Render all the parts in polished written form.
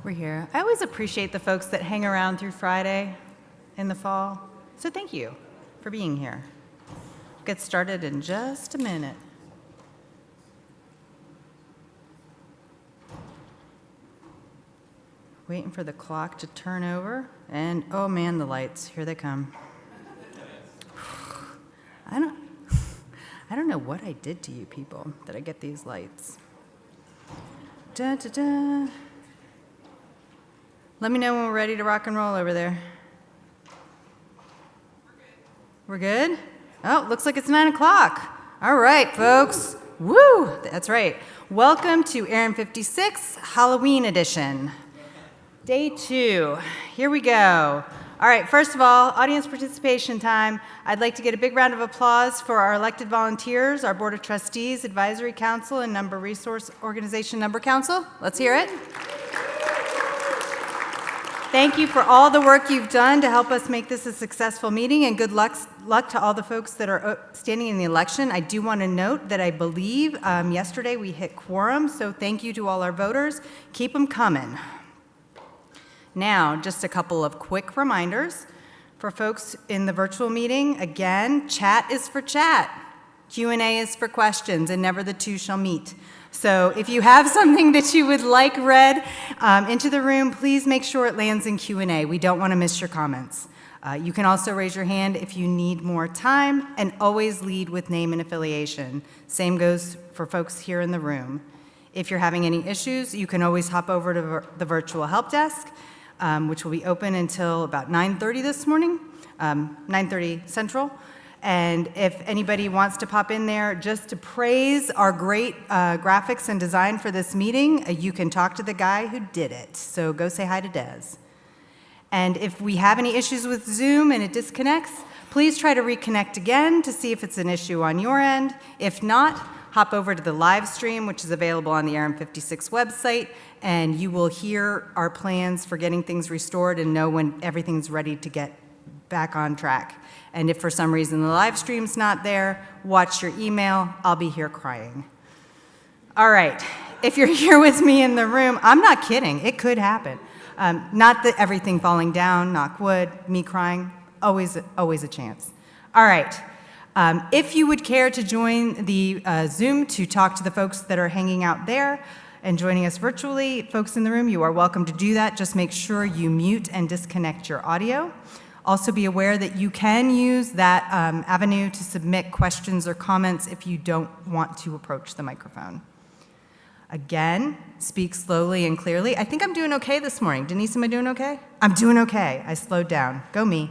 We're here. I always appreciate the folks that hang around through Friday in the fall. So thank you for being here. We'll get started in just a minute. Waiting for the clock to turn over. And oh man, the lights, here they come. I don't know what I did to you people that I get these lights. Da, da, da. Let me know when we're ready to rock and roll over there. We're good? Oh, looks like it's 9 o'clock. All right, folks. Woo! That's right. Welcome to ARIN 56 Halloween edition. Day 2. Here we go. All right, first of all, audience participation time. I'd like to get a big round of applause for our elected volunteers, our Board of Trustees, Advisory Council, and Number Resource Organization Number Council. Let's hear it. Thank you for all the work you've done to help us make this a successful meeting, and good luck to all the folks that are standing in the election. I do want to note that I believe yesterday we hit quorum, so thank you to all our voters. Keep them coming. Now, just a couple of quick reminders for folks in the virtual meeting. Again, chat is for chat. Q&A is for questions, and never the two shall meet. So if you have something that you would like read into the room, please make sure it lands in Q&A. We don't want to miss your comments. You can also raise your hand if you need more time, and always lead with name and affiliation. Same goes for folks here in the room. If you're having any issues, you can always hop over to the virtual help desk, which will be open until about 9:30 this morning, 9:30 Central. And if anybody wants to pop in there just to praise our great graphics and design for this meeting, you can talk to the guy who did it. So go say hi to Des. And if we have any issues with Zoom and it disconnects, please try to reconnect again to see if it's an issue on your end. If not, hop over to the live stream, which is available on the ARIN 56 website, and you will hear our plans for getting things restored and know when everything's ready to get back on track. And if for some reason the live stream's not there, watch your email. I'll be here crying. All right, if you're here with me in the room, I'm not kidding, it could happen. Not that everything falling down, knock wood, me crying, always a chance. All right, if you would care to join the Zoom to talk to the folks that are hanging out there and joining us virtually, folks in the room, you are welcome to do that. Just make sure you mute and disconnect your audio. Also be aware that you can use that avenue to submit questions or comments if you don't want to approach the microphone. Again, speak slowly and clearly. I think I'm doing okay this morning. Denise, am I doing okay? I'm doing okay. I slowed down. Go me.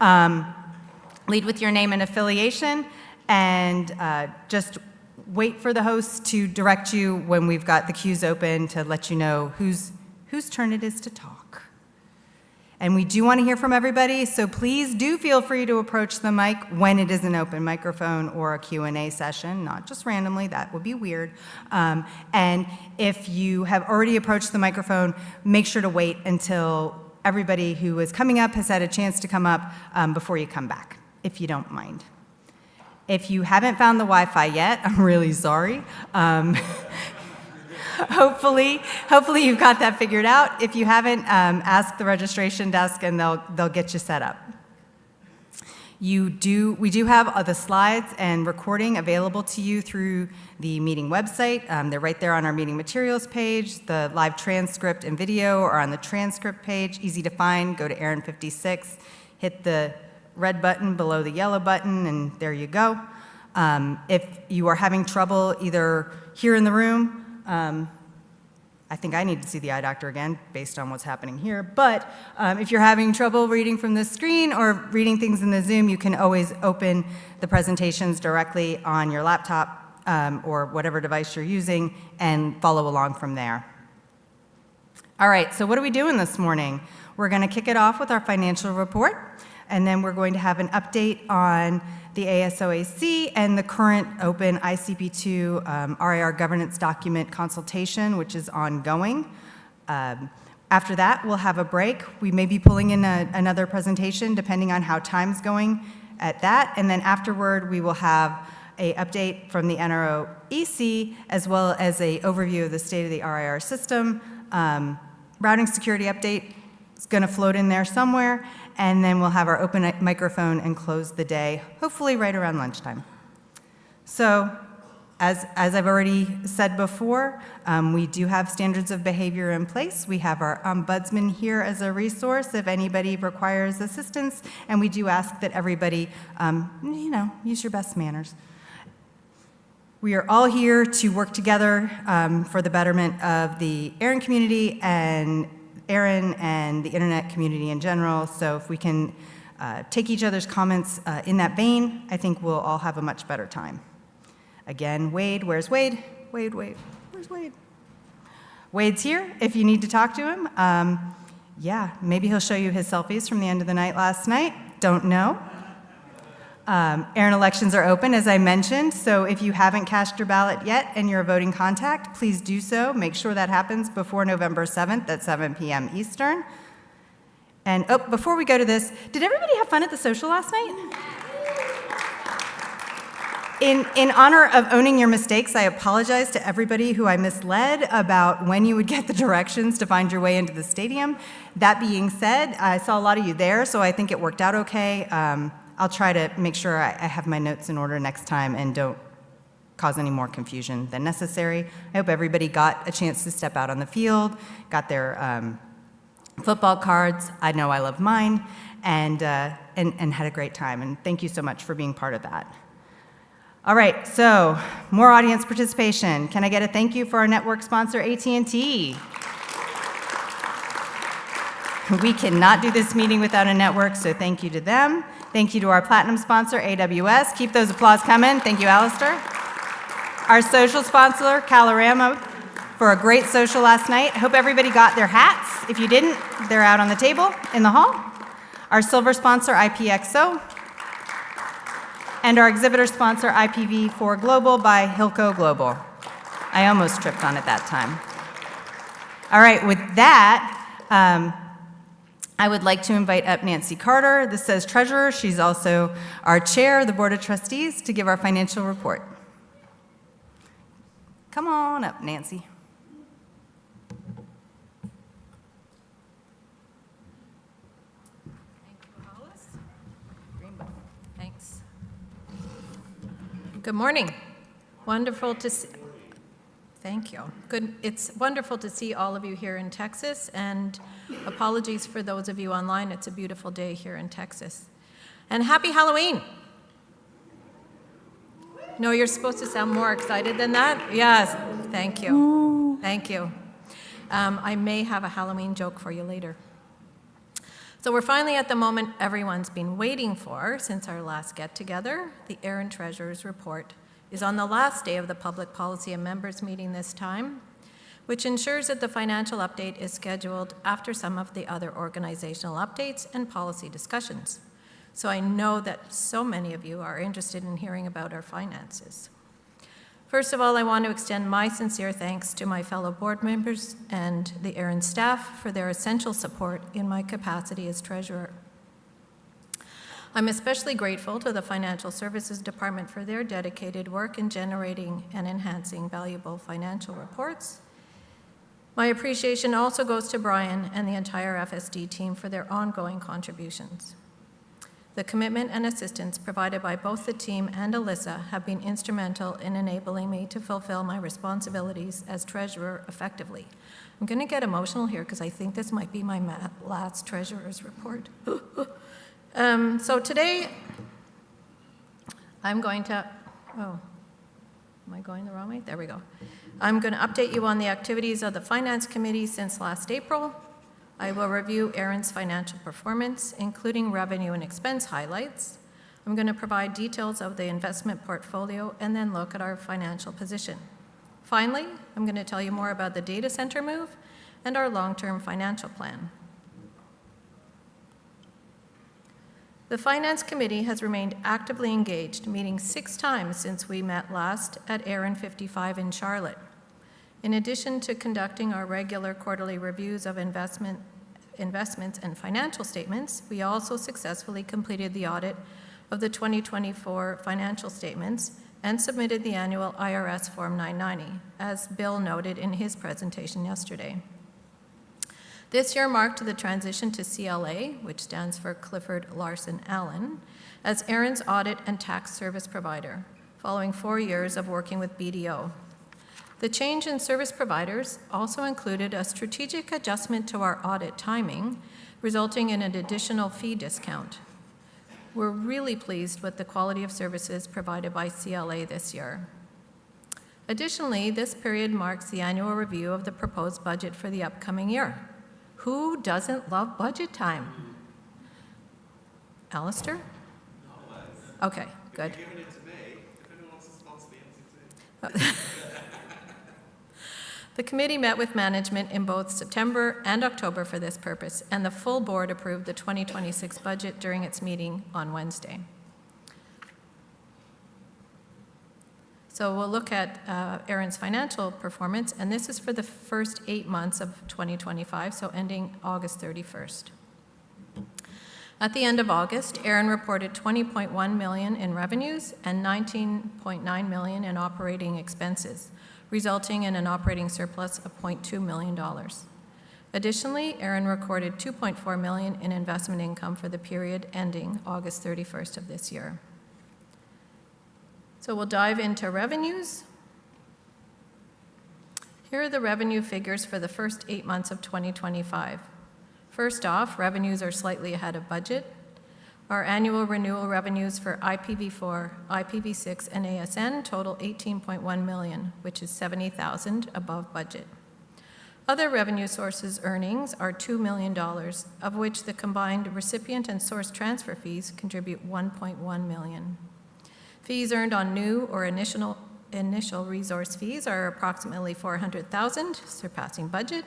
Lead with your name and affiliation, and just wait for the host to direct you when we've got the queues open to let you know whose turn it is to talk. And we do want to hear from everybody, so please do feel free to approach the mic when it is an open microphone or a Q&A session, not just randomly, that would be weird. And if you have already approached the microphone, make sure to wait until everybody who is coming up has had a chance to come up before you come back, if you don't mind. If you haven't found the Wi-Fi yet, I'm really sorry. Hopefully you've got that figured out. If you haven't, ask the registration desk and they'll get you set up. We do have the slides and recording available to you through the meeting website. They're right there on our meeting materials page. The live transcript and video are on the transcript page, easy to find. Go to ARIN 56, hit the red button below the yellow button, and there you go. If you are having trouble either here in the room, I think I need to see the eye doctor again based on what's happening here, but if you're having trouble reading from the screen or reading things in the Zoom, you can always open the presentations directly on your laptop or whatever device you're using and follow along from there. All right, so what are we doing this morning? We're going to kick it off with our financial report, and then we're going to have an update on the ASOAC and the current open ICP2 RIR governance document consultation, which is ongoing. After that, we'll have a break. We may be pulling in another presentation depending on how time's going at that. And then afterward, we will have an update from the NRO EC, as well as an overview of the state of the RIR system, routing security update is going to float in there somewhere, and then we'll have our open microphone and close the day, hopefully right around lunchtime. So, as I've already said before, we do have standards of behavior in place. We have our ombudsman here as a resource if anybody requires assistance, and we do ask that everybody, use your best manners. We are all here to work together for the betterment of the ARIN community and ARIN and the internet community in general. So if we can take each other's comments in that vein, I think we'll all have a much better time. Again, Wade, where's Wade? Wade, where's Wade? Wade's here if you need to talk to him. Maybe he'll show you his selfies from the end of the night last night. Don't know. ARIN elections are open, as I mentioned, so if you haven't cast your ballot yet and you're a voting contact, please do so. Make sure that happens before November 7th at 7 p.m. Eastern. And before we go to this, did everybody have fun at the social last night? In honor of owning your mistakes, I apologize to everybody who I misled about when you would get the directions to find your way into the stadium. That being said, I saw a lot of you there, so I think it worked out okay. I'll try to make sure I have my notes in order next time and don't cause any more confusion than necessary. I hope everybody got a chance to step out on the field, got their football cards. I know I love mine, and had a great time. And thank you so much for being part of that. All right, so more audience participation. Can I get a thank you for our network sponsor, AT&T? We cannot do this meeting without a network, so thank you to them. Thank you to our platinum sponsor, AWS. Keep those applause coming. Thank you, Alistair. Our social sponsor, Calorama, for a great social last night. Hope everybody got their hats. If you didn't, they're out on the table in the hall. Our silver sponsor, IPXO. And our exhibitor sponsor, IPv4 Global by Hilco Global. I almost tripped on it that time. All right, with that, I would like to invite up Nancy Carter. This says treasurer. She's also our chair of the Board of Trustees to give our financial report. Come on up, Nancy. Good morning. Wonderful to see. Thank you. Good. It's wonderful to see all of you here in Texas, and apologies for those of you online. It's a beautiful day here in Texas. And happy Halloween. No, you're supposed to sound more excited than that. Yes. Thank you. Ooh. Thank you. I may have a Halloween joke for you later. So we're finally at the moment everyone's been waiting for since our last get-together. The ARIN Treasurer's Report is on the last day of the Public Policy and Members meeting this time, which ensures that the financial update is scheduled after some of the other organizational updates and policy discussions. So I know that so many of you are interested in hearing about our finances. First of all, I want to extend my sincere thanks to my fellow board members and the ARIN staff for their essential support in my capacity as treasurer. I'm especially grateful to the Financial Services Department for their dedicated work in generating and enhancing valuable financial reports. My appreciation also goes to Brian and the entire FSD team for their ongoing contributions. The commitment and assistance provided by both the team and Alyssa have been instrumental in enabling me to fulfill my responsibilities as treasurer effectively. I'm going to get emotional here because I think this might be my last treasurer's report. So today, I'm going to, am I going the wrong way? There we go. I'm going to update you on the activities of the Finance Committee since last April. I will review ARIN's financial performance, including revenue and expense highlights. I'm going to provide details of the investment portfolio and then look at our financial position. Finally, I'm going to tell you more about the data center move and our long-term financial plan. The Finance Committee has remained actively engaged, meeting 6 times since we met last at ARIN 55 in Charlotte. In addition to conducting our regular quarterly reviews of investments and financial statements, we also successfully completed the audit of the 2024 financial statements and submitted the annual IRS Form 990, as Bill noted in his presentation yesterday. This year marked the transition to CLA, which stands for Clifford Larson Allen, as ARIN's audit and tax service provider, following 4 years of working with BDO. The change in service providers also included a strategic adjustment to our audit timing, resulting in an additional fee discount. We're really pleased with the quality of services provided by CLA this year. Additionally, this period marks the annual review of the proposed budget for the upcoming year. Who doesn't love budget time? Alistair? Okay, good. If you're giving it to me, if anyone wants to sponsor the MCT. The committee met with management in both September and October for this purpose, and the full board approved the 2026 budget during its meeting on Wednesday. So we'll look at ARIN's financial performance, and this is for the first 8 months of 2025, so ending August 31st. At the end of August, ARIN reported $20.1 million in revenues and $19.9 million in operating expenses, resulting in an operating surplus of $0.2 million. Additionally, ARIN recorded $2.4 million in investment income for the period ending August 31st of this year. So we'll dive into revenues. Here are the revenue figures for the first 8 months of 2025. First off, revenues are slightly ahead of budget. Our annual renewal revenues for IPv4, IPv6, and ASN total $18.1 million, which is $70,000 above budget. Other revenue sources earnings are $2 million, of which the combined recipient and source transfer fees contribute $1.1 million. Fees earned on new or initial resource fees are approximately $400,000, surpassing budget,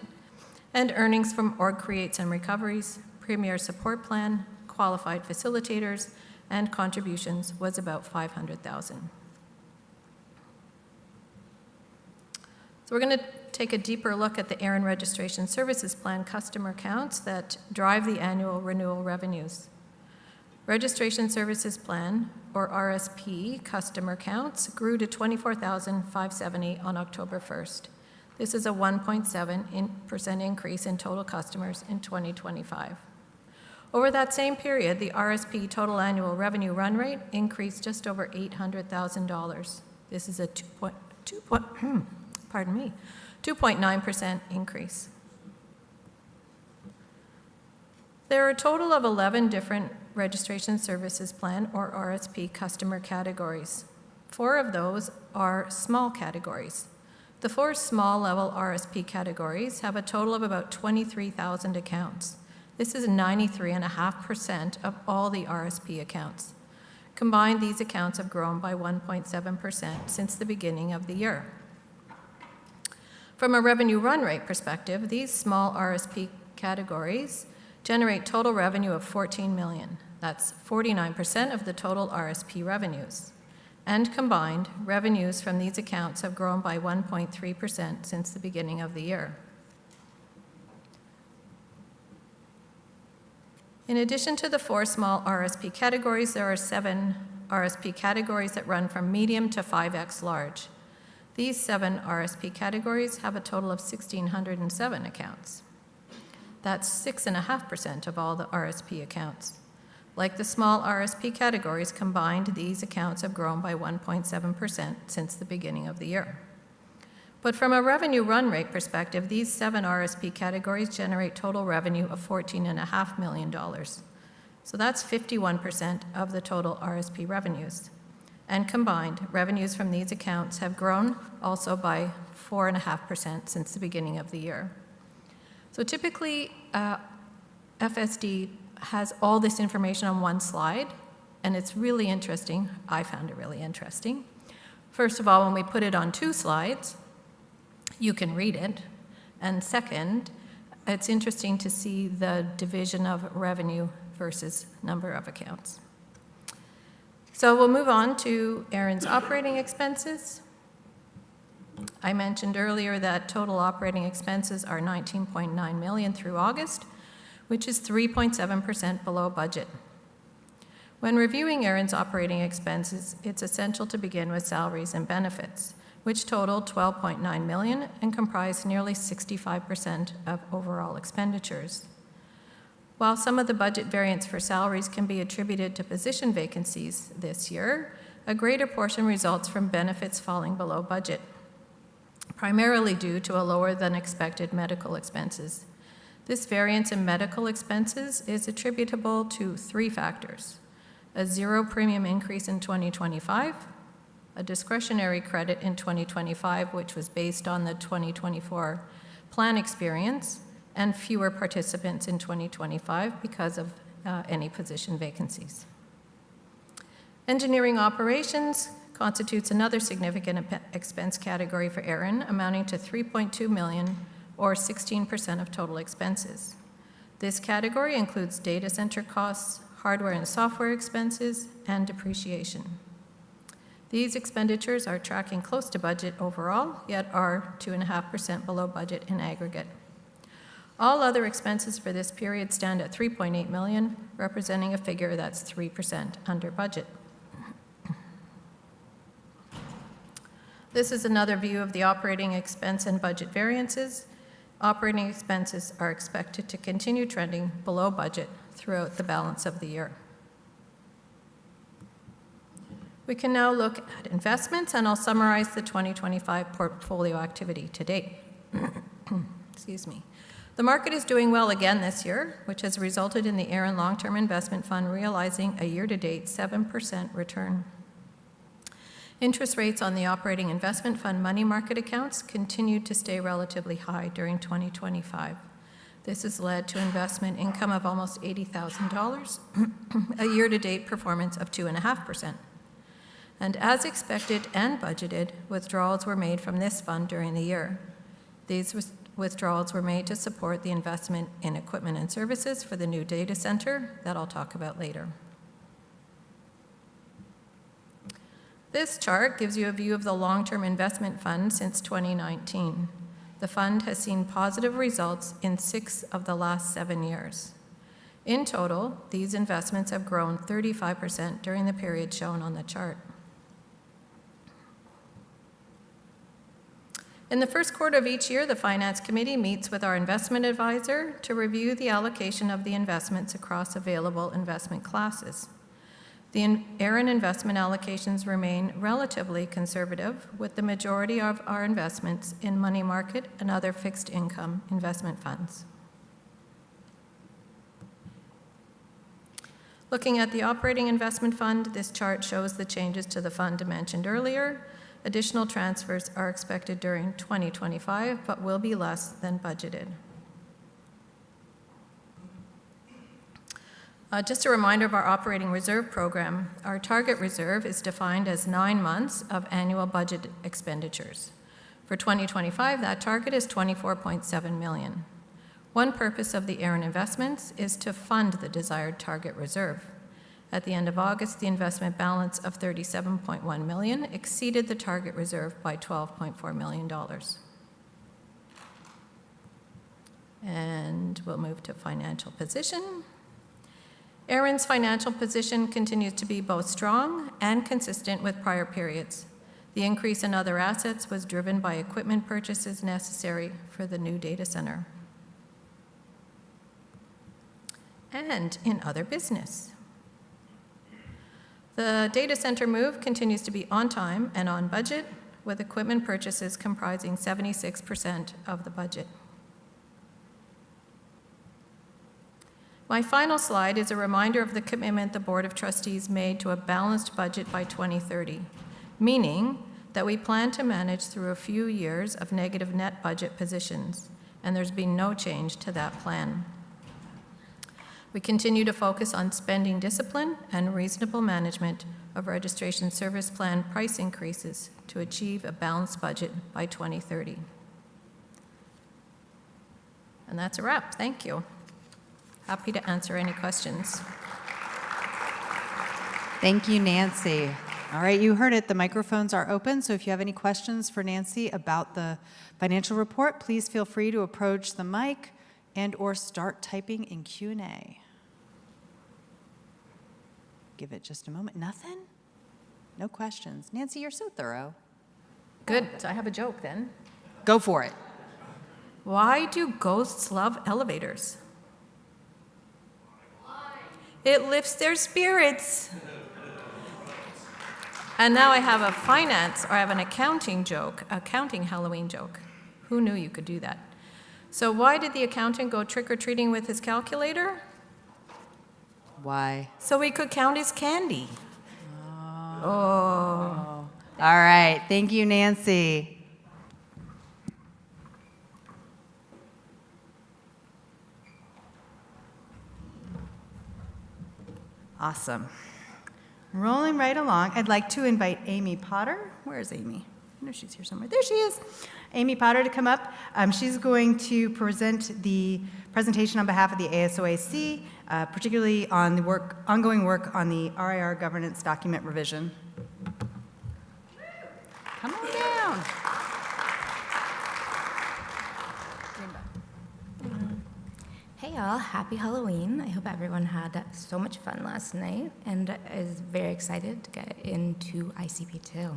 and earnings from org creates and recoveries, Premier Support Plan, qualified facilitators, and contributions was about $500,000. So we're going to take a deeper look at the ARIN Registration Services Plan customer counts that drive the annual renewal revenues. Registration Services Plan, or RSP, customer counts grew to 24,570 on October 1st. This is a 1.7% increase in total customers in 2025. Over that same period, the RSP total annual revenue run rate increased just over $800,000. This is a 2.9% increase. There are a total of 11 different Registration Services Plan, or RSP, customer categories. 4 of those are small categories. The 4 small-level RSP categories have a total of about 23,000 accounts. This is 93.5% of all the RSP accounts. Combined, these accounts have grown by 1.7% since the beginning of the year. From a revenue run rate perspective, these small RSP categories generate total revenue of $14 million. That's 49% of the total RSP revenues. And combined, revenues from these accounts have grown by 1.3% since the beginning of the year. In addition to the 4 small RSP categories, there are 7 RSP categories that run from medium to 5x large. These 7 RSP categories have a total of 1,607 accounts. That's 6.5% of all the RSP accounts. Like the small RSP categories combined, these accounts have grown by 1.7% since the beginning of the year. But from a revenue run rate perspective, these 7 RSP categories generate total revenue of $14.5 million. So that's 51% of the total RSP revenues. And combined, revenues from these accounts have grown also by 4.5% since the beginning of the year. So typically, FSD has all this information on one slide, and it's really interesting. I found it really interesting. First of all, when we put it on 2 slides, you can read it. And second, it's interesting to see the division of revenue versus number of accounts. So we'll move on to ARIN's operating expenses. I mentioned earlier that total operating expenses are $19.9 million through August, which is 3.7% below budget. When reviewing ARIN's operating expenses, it's essential to begin with salaries and benefits. which totaled $12.9 million and comprised nearly 65% of overall expenditures. While some of the budget variance for salaries can be attributed to position vacancies this year, a greater portion results from benefits falling below budget, primarily due to a lower than expected medical expenses. This variance in medical expenses is attributable to 3 factors: a 0 premium increase in 2025, a discretionary credit in 2025, which was based on the 2024 plan experience, and fewer participants in 2025 because of any position vacancies. Engineering operations constitutes another significant expense category for ARIN, amounting to $3.2 million, or 16% of total expenses. This category includes data center costs, hardware and software expenses, and depreciation. These expenditures are tracking close to budget overall, yet are 2.5% below budget in aggregate. All other expenses for this period stand at $3.8 million, representing a figure that's 3% under budget. This is another view of the operating expense and budget variances. Operating expenses are expected to continue trending below budget throughout the balance of the year. We can now look at investments, and I'll summarize the 2025 portfolio activity to date. Excuse me. The market is doing well again this year, which has resulted in the ARIN Long-Term Investment Fund realizing a year-to-date 7% return. Interest rates on the operating investment fund money market accounts continued to stay relatively high during 2025. This has led to investment income of almost $80,000, a year-to-date performance of 2.5%. And as expected and budgeted, withdrawals were made from this fund during the year. These withdrawals were made to support the investment in equipment and services for the new data center that I'll talk about later. This chart gives you a view of the long-term investment fund since 2019. The fund has seen positive results in 6 of the last 7 years. In total, these investments have grown 35% during the period shown on the chart. In the first quarter of each year, the Finance Committee meets with our investment advisor to review the allocation of the investments across available investment classes. The ARIN investment allocations remain relatively conservative, with the majority of our investments in money market and other fixed income investment funds. Looking at the operating investment fund, this chart shows the changes to the fund mentioned earlier. Additional transfers are expected during 2025, but will be less than budgeted. Just a reminder of our operating reserve program. Our target reserve is defined as 9 months of annual budget expenditures. For 2025, that target is $24.7 million. One purpose of the ARIN investments is to fund the desired target reserve. At the end of August, the investment balance of $37.1 million exceeded the target reserve by $12.4 million. And we'll move to financial position. ARIN's financial position continues to be both strong and consistent with prior periods. The increase in other assets was driven by equipment purchases necessary for the new data center. And in other business, the data center move continues to be on time and on budget, with equipment purchases comprising 76% of the budget. My final slide is a reminder of the commitment the Board of Trustees made to a balanced budget by 2030, meaning that we plan to manage through a few years of negative net budget positions, and there's been no change to that plan. We continue to focus on spending discipline and reasonable management of registration service plan price increases to achieve a balanced budget by 2030. And that's a wrap. Thank you. Happy to answer any questions. Thank you, Nancy. All right, you heard it. The microphones are open, so if you have any questions for Nancy about the financial report, please feel free to approach the mic and/or start typing in Q&A. Give it just a moment. Nothing? No questions. Nancy, you're so thorough. Good, so I have a joke then. Go for it. Why do ghosts love elevators? It lifts their spirits. And now I have I have an accounting joke, accounting Halloween joke. Who knew you could do that? So why did the accountant go trick-or-treating with his calculator? Why? So he could count his candy. Oh. All right. Thank you, Nancy. Awesome. Rolling right along, I'd like to invite Amy Potter. Where is Amy? I know she's here somewhere. There she is. Amy Potter to come up. She's going to present the presentation on behalf of the ASOAC, particularly on the ongoing work on the RIR governance document revision. Come on down. Hey y'all, happy Halloween. I hope everyone had so much fun last night and is very excited to get into ICP2.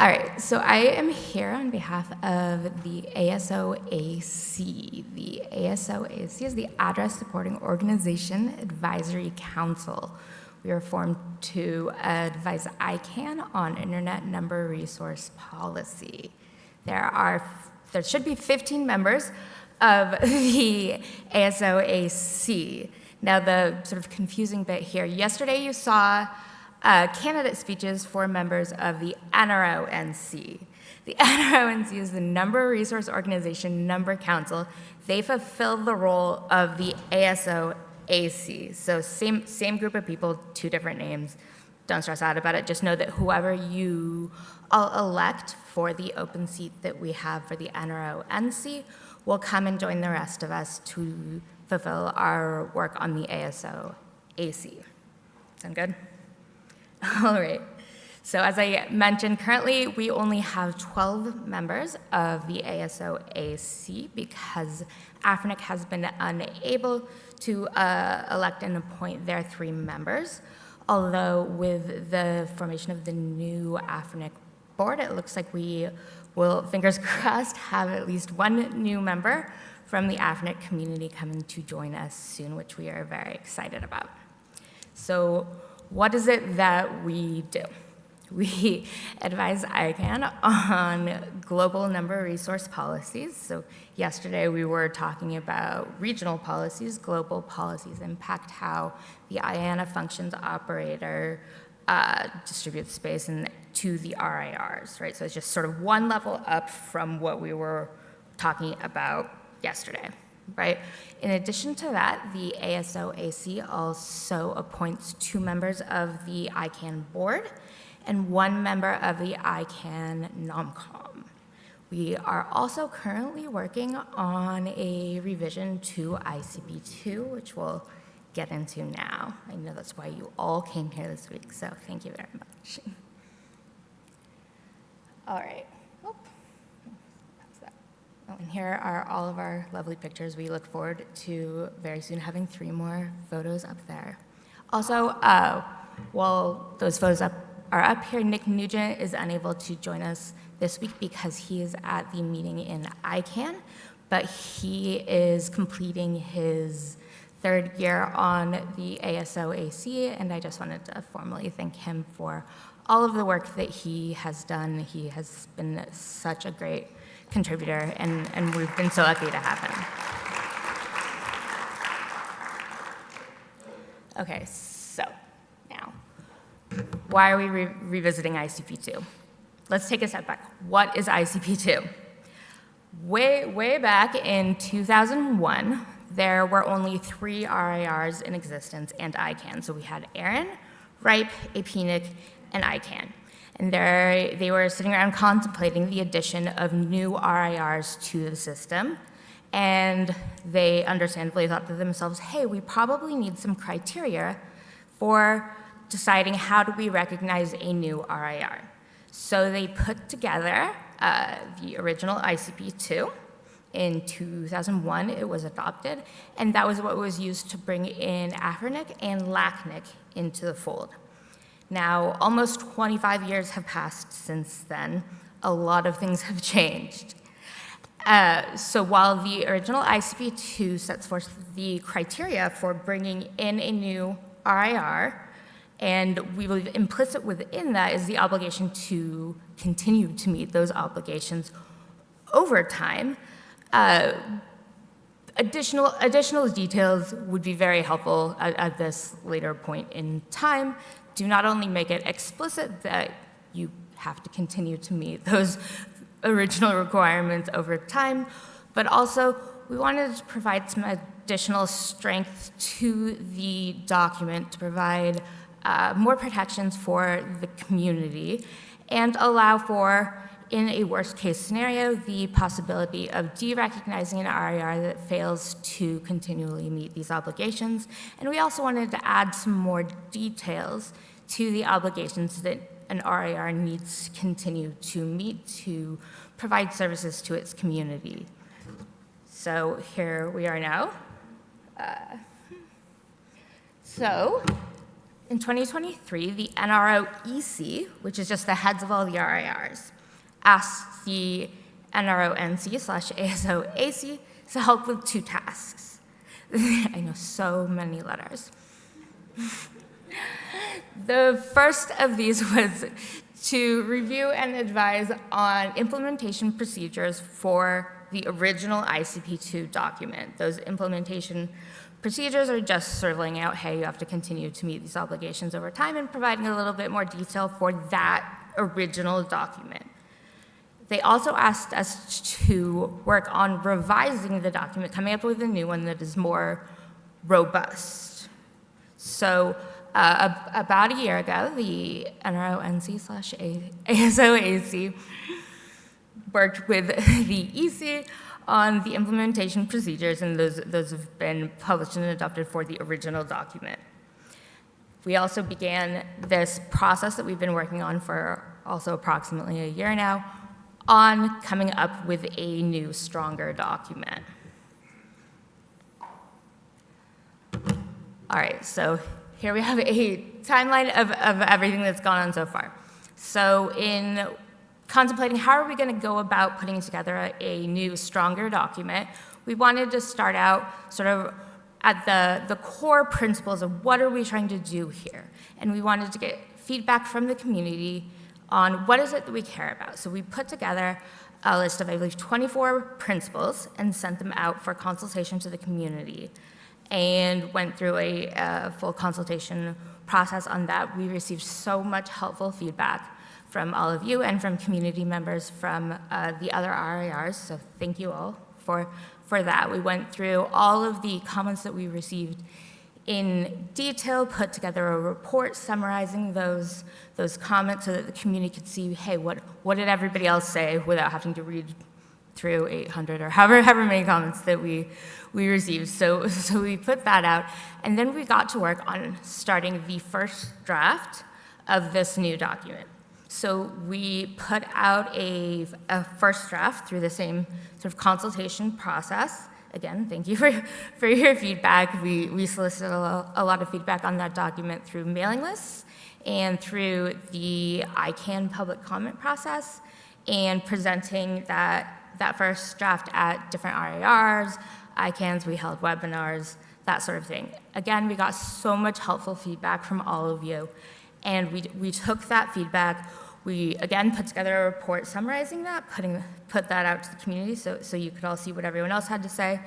All right, so I am here on behalf of the ASOAC. The ASOAC is the Address Supporting Organization Advisory Council. We were formed to advise ICANN on Internet Number Resource Policy. There should be 15 members of the ASOAC. Now, the sort of confusing bit here, yesterday you saw candidate speeches for members of the NRO EC. The NRO EC is the Number Resource Organization Number Council. They fulfill the role of the ASOAC. So same group of people, two different names. Don't stress out about it. Just know that whoever you all elect for the open seat that we have for the NRO EC will come and join the rest of us to fulfill our work on the ASOAC. Sound good? All right. So as I mentioned, currently we only have 12 members of the ASOAC because AFRINIC has been unable to elect and appoint their 3 members. Although with the formation of the new AFRINIC board, it looks like we will, fingers crossed, have at least 1 new member from the AFRINIC community coming to join us soon, which we are very excited about. So what is it that we do? We advise ICANN on global number resource policies. So yesterday we were talking about regional policies. Global policies impact how the IANA functions operator distributes space to the RIRs, right? So it's just sort of one level up from what we were talking about yesterday, right? In addition to that, the ASOAC also appoints 2 members of the ICANN board and 1 member of the ICANN NOMCOM. We are also currently working on a revision to ICP2, which we'll get into now. I know that's why you all came here this week, so thank you very much. All right. Oh, and here are all of our lovely pictures. We look forward to very soon having 3 more photos up there. Also, while those photos are up here, Nick Nugent is unable to join us this week because he is at the meeting in ICANN, but he is completing his 3rd year on the ASOAC, and I just wanted to formally thank him for all of the work that he has done. He has been such a great contributor, and we've been so lucky to have him. Okay, so now, why are we revisiting ICP2? Let's take a step back. What is ICP2? Way back in 2001, there were only 3 RIRs in existence and ICANN. So we had ARIN, RIPE, APNIC, and ICANN. And they were sitting around contemplating the addition of new RIRs to the system. And they understandably thought to themselves, hey, we probably need some criteria for deciding how do we recognize a new RIR. So they put together the original ICP2. In 2001, it was adopted, and that was what was used to bring in AFRINIC and LACNIC into the fold. Now, almost 25 years have passed since then. A lot of things have changed. So while the original ICP2 sets forth the criteria for bringing in a new RIR, and we believe implicit within that is the obligation to continue to meet those obligations over time, additional details would be very helpful at this later point in time to not only make it explicit that you have to continue to meet those original requirements over time, but also we wanted to provide some additional strength to the document to provide more protections for the community and allow for, in a worst-case scenario, the possibility of de-recognizing an RIR that fails to continually meet these obligations. And we also wanted to add some more details to the obligations that an RIR needs to continue to meet to provide services to its community. So here we are now. So in 2023, the NRO EC, which is just the heads of all the RIRs, asked the NRO NC/ASO AC to help with 2 tasks. I know, so many letters. The first of these was to review and advise on implementation procedures for the original ICP2 document. Those implementation procedures are just sort of laying out, hey, you have to continue to meet these obligations over time and providing a little bit more detail for that original document. They also asked us to work on revising the document, coming up with a new one that is more robust. So about a year ago, the NRO NC/ASO AC worked with the EC on the implementation procedures, and those have been published and adopted for the original document. We also began this process that we've been working on for also approximately a year now on coming up with a new, stronger document. All right, so here we have a timeline of everything that's gone on so far. So in contemplating how are we going to go about putting together a new, stronger document, we wanted to start out sort of at the core principles of what are we trying to do here. And we wanted to get feedback from the community on what is it that we care about. So we put together a list of, I believe, 24 principles and sent them out for consultation to the community and went through a full consultation process on that. We received so much helpful feedback from all of you and from community members from the other RIRs, so thank you all for that. We went through all of the comments that we received in detail, put together a report summarizing those comments so that the community could see, hey, what did everybody else say without having to read through 800 or however many comments that we received. So we put that out, and then we got to work on starting the first draft of this new document. So we put out a first draft through the same sort of consultation process. Again, thank you for your feedback. We solicited a lot of feedback on that document through mailing lists and through the ICANN public comment process and presenting that first draft at different RIRs, ICANNs, we held webinars, that sort of thing. Again, we got so much helpful feedback from all of you, and we took that feedback. We, again, put together a report summarizing that, put that out to the community so you could all see what everyone else had to say.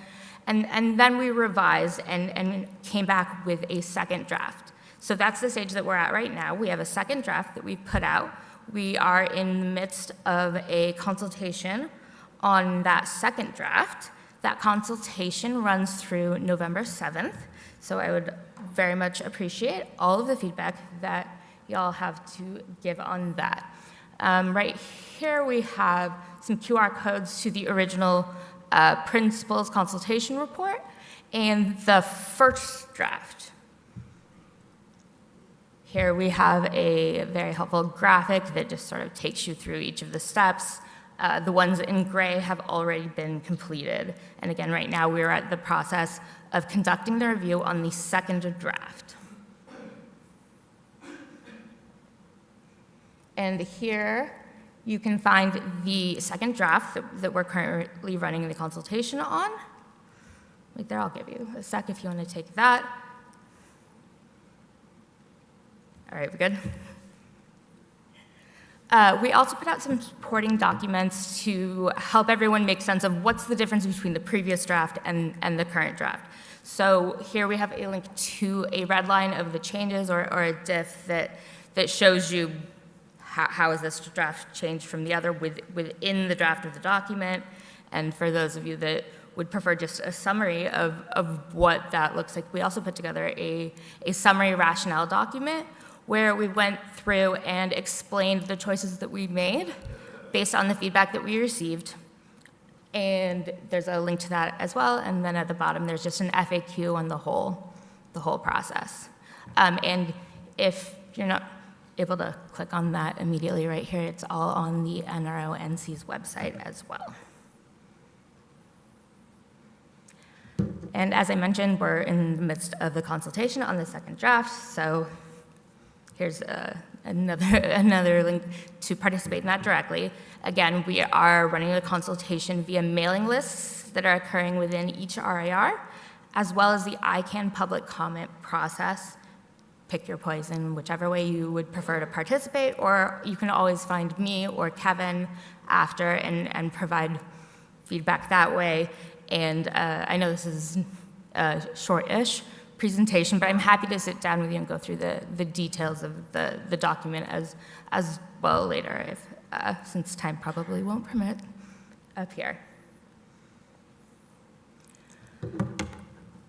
And then we revised and came back with a second draft. So that's the stage that we're at right now. We have a second draft that we've put out. We are in the midst of a consultation on that second draft. That consultation runs through November 7th. So I would very much appreciate all of the feedback that y'all have to give on that. Right here we have some QR codes to the original principles consultation report and the first draft. Here we have a very helpful graphic that just sort of takes you through each of the steps. The ones in gray have already been completed. And again, right now we're at the process of conducting the review on the second draft. And here you can find the second draft that we're currently running the consultation on. Right there, I'll give you a sec if you want to take that. All right, we're good? We also put out some supporting documents to help everyone make sense of what's the difference between the previous draft and the current draft. So here we have a link to a red line of the changes or a diff that shows you how is this draft changed from the other within the draft of the document. And for those of you that would prefer just a summary of what that looks like, we also put together a summary rationale document where we went through and explained the choices that we made based on the feedback that we received. And there's a link to that as well. And then at the bottom, there's just an FAQ on the whole process. And if you're not able to click on that immediately right here, it's all on the NRO EC's website as well. And as I mentioned, we're in the midst of the consultation on the second draft, so here's another link to participate in that directly. Again, we are running the consultation via mailing lists that are occurring within each RIR, as well as the ICANN public comment process. Pick your poison, whichever way you would prefer to participate, or you can always find me or Kevin after and provide feedback that way. And I know this is a short-ish presentation, but I'm happy to sit down with you and go through the details of the document as well later, since time probably won't permit up here.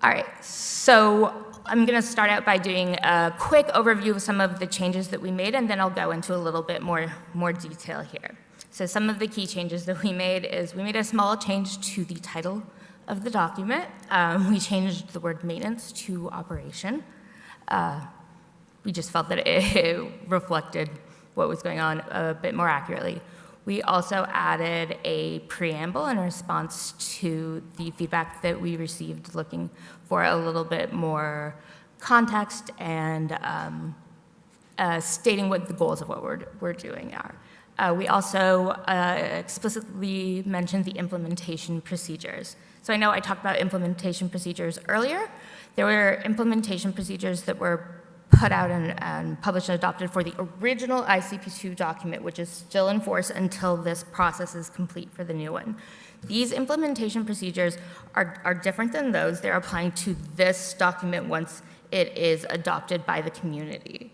All right, so I'm going to start out by doing a quick overview of some of the changes that we made, and then I'll go into a little bit more detail here. So some of the key changes that we made is we made a small change to the title of the document. We changed the word maintenance to operation. We just felt that it reflected what was going on a bit more accurately. We also added a preamble in response to the feedback that we received, looking for a little bit more context and stating what the goals of what we're doing are. We also explicitly mentioned the implementation procedures. So I know I talked about implementation procedures earlier. There were implementation procedures that were put out and published and adopted for the original ICP2 document, which is still in force until this process is complete for the new one. These implementation procedures are different than those. They're applying to this document once it is adopted by the community.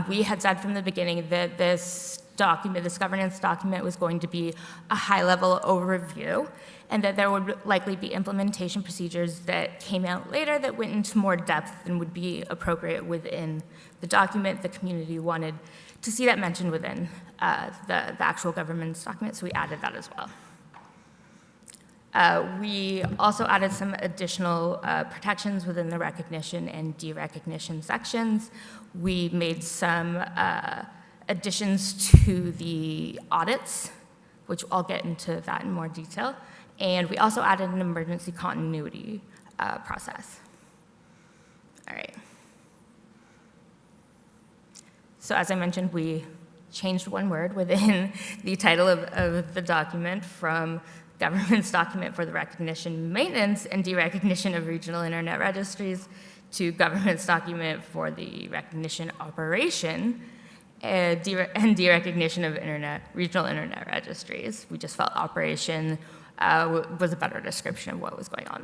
We had said from the beginning that this document, this governance document, was going to be a high-level overview, and that there would likely be implementation procedures that came out later that went into more depth than would be appropriate within the document. The community wanted to see that mentioned within the actual governance document, so we added that as well. We also added some additional protections within the recognition and derecognition sections. We made some additions to the audits, which I'll get into that in more detail. And we also added an emergency continuity process. All right. So as I mentioned, we changed one word within the title of the document from government's document for the recognition, maintenance, and derecognition of regional internet registries to government's document for the recognition, operation, and derecognition of regional internet registries. We just felt operation was a better description of what was going on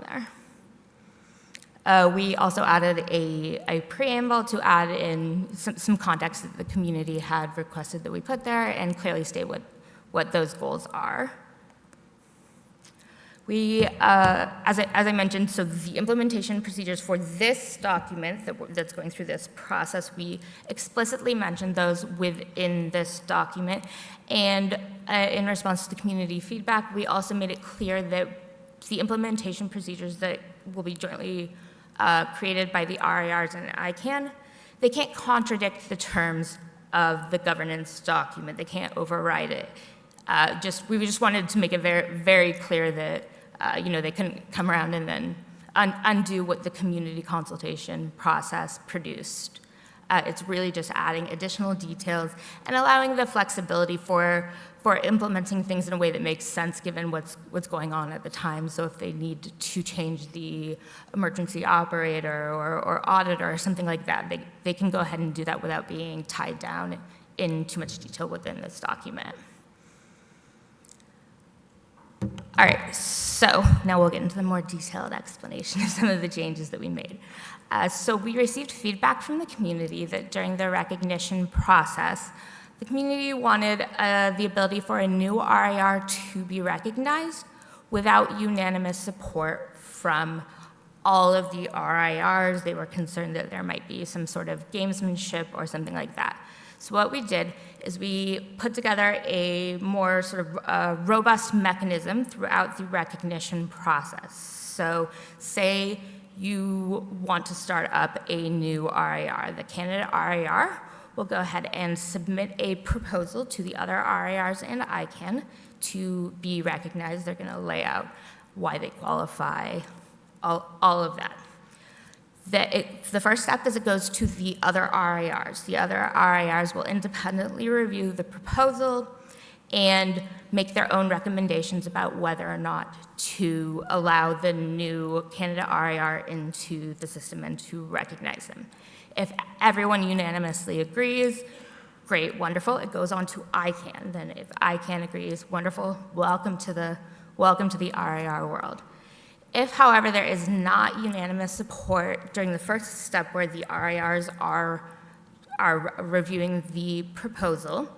there. We also added a preamble to add in some context that the community had requested that we put there and clearly state what those goals are. We, as I mentioned, so the implementation procedures for this document that's going through this process, we explicitly mentioned those within this document. And in response to the community feedback, we also made it clear that the implementation procedures that will be jointly created by the RIRs and ICANN, they can't contradict the terms of the governance document. They can't override it. We just wanted to make it very, very clear that they couldn't come around and then undo what the community consultation process produced. It's really just adding additional details and allowing the flexibility for implementing things in a way that makes sense given what's going on at the time. So if they need to change the emergency operator or auditor or something like that, they can go ahead and do that without being tied down in too much detail within this document. All right, so now we'll get into the more detailed explanation of some of the changes that we made. So we received feedback from the community that during the recognition process, the community wanted the ability for a new RIR to be recognized without unanimous support from all of the RIRs. They were concerned that there might be some sort of gamesmanship or something like that. So what we did is we put together a more sort of robust mechanism throughout the recognition process. So say you want to start up a new RIR. The candidate RIR will go ahead and submit a proposal to the other RIRs and ICANN to be recognized. They're going to lay out why they qualify, all of that. The first step is it goes to the other RIRs. The other RIRs will independently review the proposal and make their own recommendations about whether or not to allow the new candidate RIR into the system and to recognize them. If everyone unanimously agrees, great, wonderful, it goes on to ICANN. Then if ICANN agrees, wonderful, welcome to the RIR world. If, however, there is not unanimous support during the first step where the RIRs are reviewing the proposal,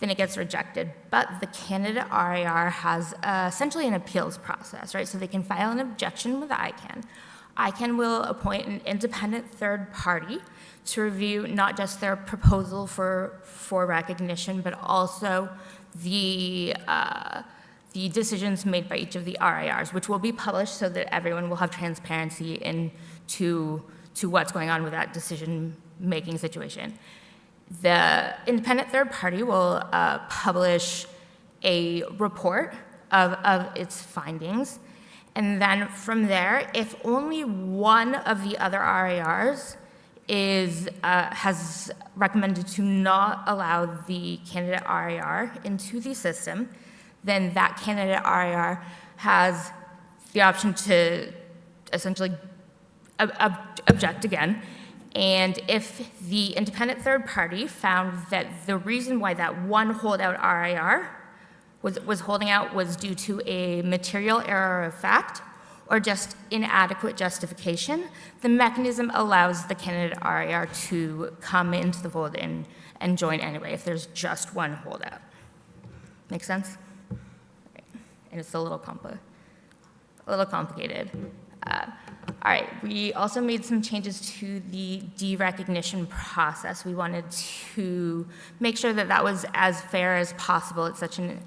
then it gets rejected. But the candidate RIR has essentially an appeals process, right? So they can file an objection with ICANN. ICANN will appoint an independent third party to review not just their proposal for recognition, but also the decisions made by each of the RIRs, which will be published so that everyone will have transparency into what's going on with that decision-making situation. The independent third party will publish a report of its findings, and then from there, if only one of the other RIRs has recommended to not allow the candidate RIR into the system, then that candidate RIR has the option to essentially object again. And if the independent third party found that the reason why that one holdout RIR was holding out was due to a material error of fact or just inadequate justification, the mechanism allows the candidate RIR to come into the fold and join anyway if there's just one holdout. Make sense? And it's a little complicated. All right, we also made some changes to the derecognition process. We wanted to make sure that that was as fair as possible. It's such an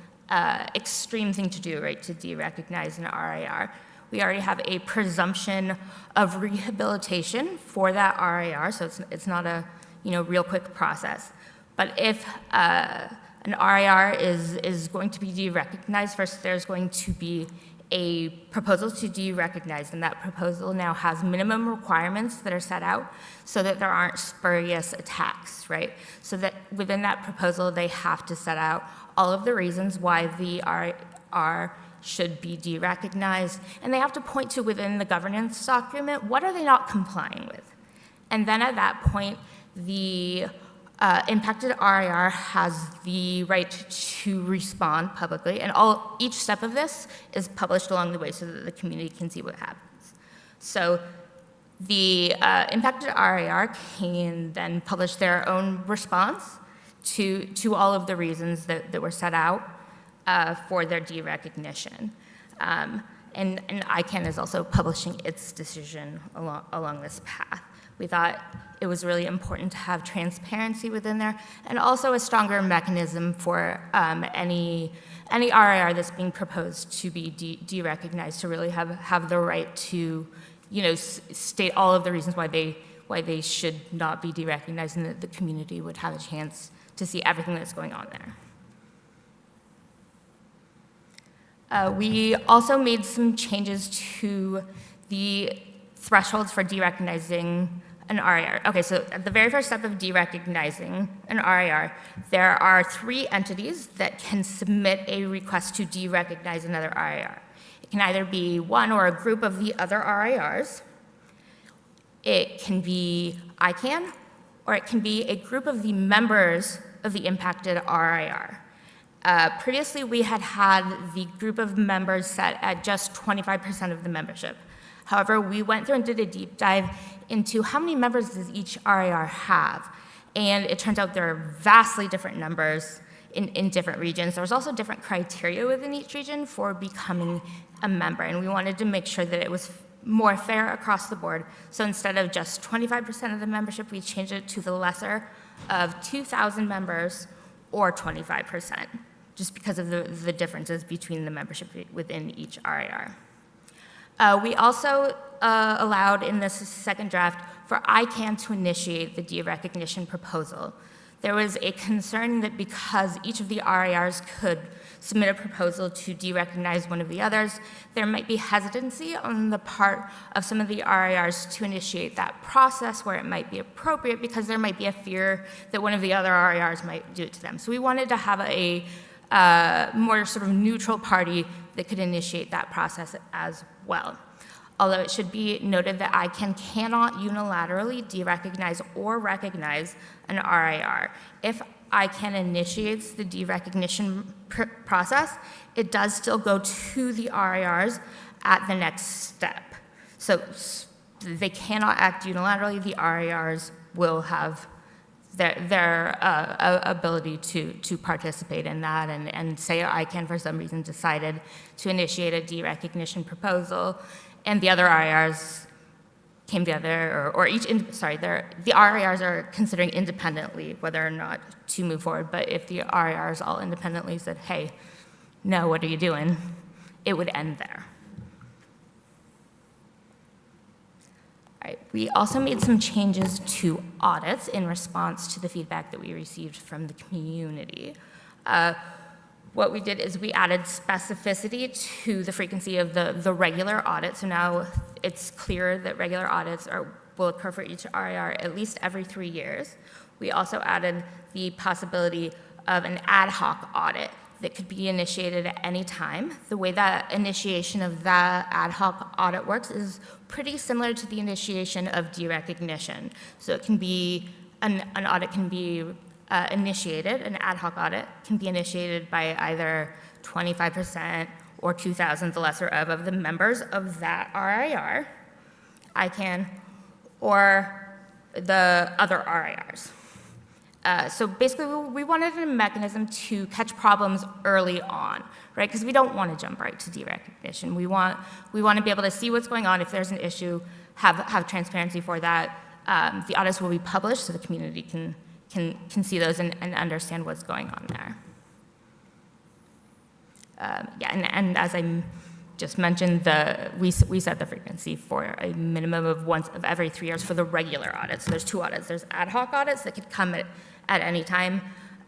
extreme thing to do, right, to derecognize an RIR. We already have a presumption of rehabilitation for that RIR, so it's not a real quick process. But if an RIR is going to be derecognized, first there's going to be a proposal to derecognize, and that proposal now has minimum requirements that are set out so that there aren't spurious attacks, right? So that within that proposal, they have to set out all of the reasons why the RIR should be derecognized, and they have to point to within the governance document, what are they not complying with? And then at that point, the impacted RIR has the right to respond publicly, and each step of this is published along the way so that the community can see what happens. So the impacted RIR can then publish their own response to all of the reasons that were set out for their derecognition. And ICANN is also publishing its decision along this path. We thought it was really important to have transparency within there, and also a stronger mechanism for any RIR that's being proposed to be derecognized to really have the right to, state all of the reasons why they should not be derecognized, and that the community would have a chance to see everything that's going on there. We also made some changes to the thresholds for derecognizing an RIR. Okay, so at the very first step of derecognizing an RIR, there are 3 entities that can submit a request to derecognize another RIR. It can either be one or a group of the other RIRs. It can be ICANN, or it can be a group of the members of the impacted RIR. Previously, we had the group of members set at just 25% of the membership. However, we went through and did a deep dive into how many members does each RIR have. And it turns out there are vastly different numbers in different regions. There's also different criteria within each region for becoming a member. And we wanted to make sure that it was more fair across the board. So instead of just 25% of the membership, we changed it to the lesser of 2,000 members or 25%, just because of the differences between the membership within each RIR. We also allowed in this second draft for ICANN to initiate the derecognition proposal. There was a concern that because each of the RIRs could submit a proposal to derecognize one of the others, there might be hesitancy on the part of some of the RIRs to initiate that process where it might be appropriate because there might be a fear that one of the other RIRs might do it to them. So we wanted to have a more sort of neutral party that could initiate that process as well. Although it should be noted that ICANN cannot unilaterally derecognize or recognize an RIR. If ICANN initiates the derecognition process, it does still go to the RIRs at the next step. So they cannot act unilaterally. The RIRs will have their ability to participate in that, and say ICANN for some reason decided to initiate a derecognition proposal, and the other RIRs came together, or the RIRs are considering independently whether or not to move forward, but if the RIRs all independently said, hey, no, what are you doing, it would end there. All right, we also made some changes to audits in response to the feedback that we received from the community. What we did is we added specificity to the frequency of the regular audit. So now it's clear that regular audits will occur for each RIR at least every 3 years. We also added the possibility of an ad hoc audit that could be initiated at any time. The way that initiation of that ad hoc audit works is pretty similar to the initiation of derecognition. So it can be, an audit can be initiated, an ad hoc audit can be initiated by either 25% or 2,000, the lesser of the members of that RIR, ICANN, or the other RIRs. So basically, we wanted a mechanism to catch problems early on, right? Because we don't want to jump right to derecognition. We want to be able to see what's going on. If there's an issue, have transparency for that. The audits will be published so the community can see those and understand what's going on there. And as I just mentioned, we set the frequency for a minimum of once of every 3 years for the regular audits. So there's 2 audits. There's ad hoc audits that could come at any time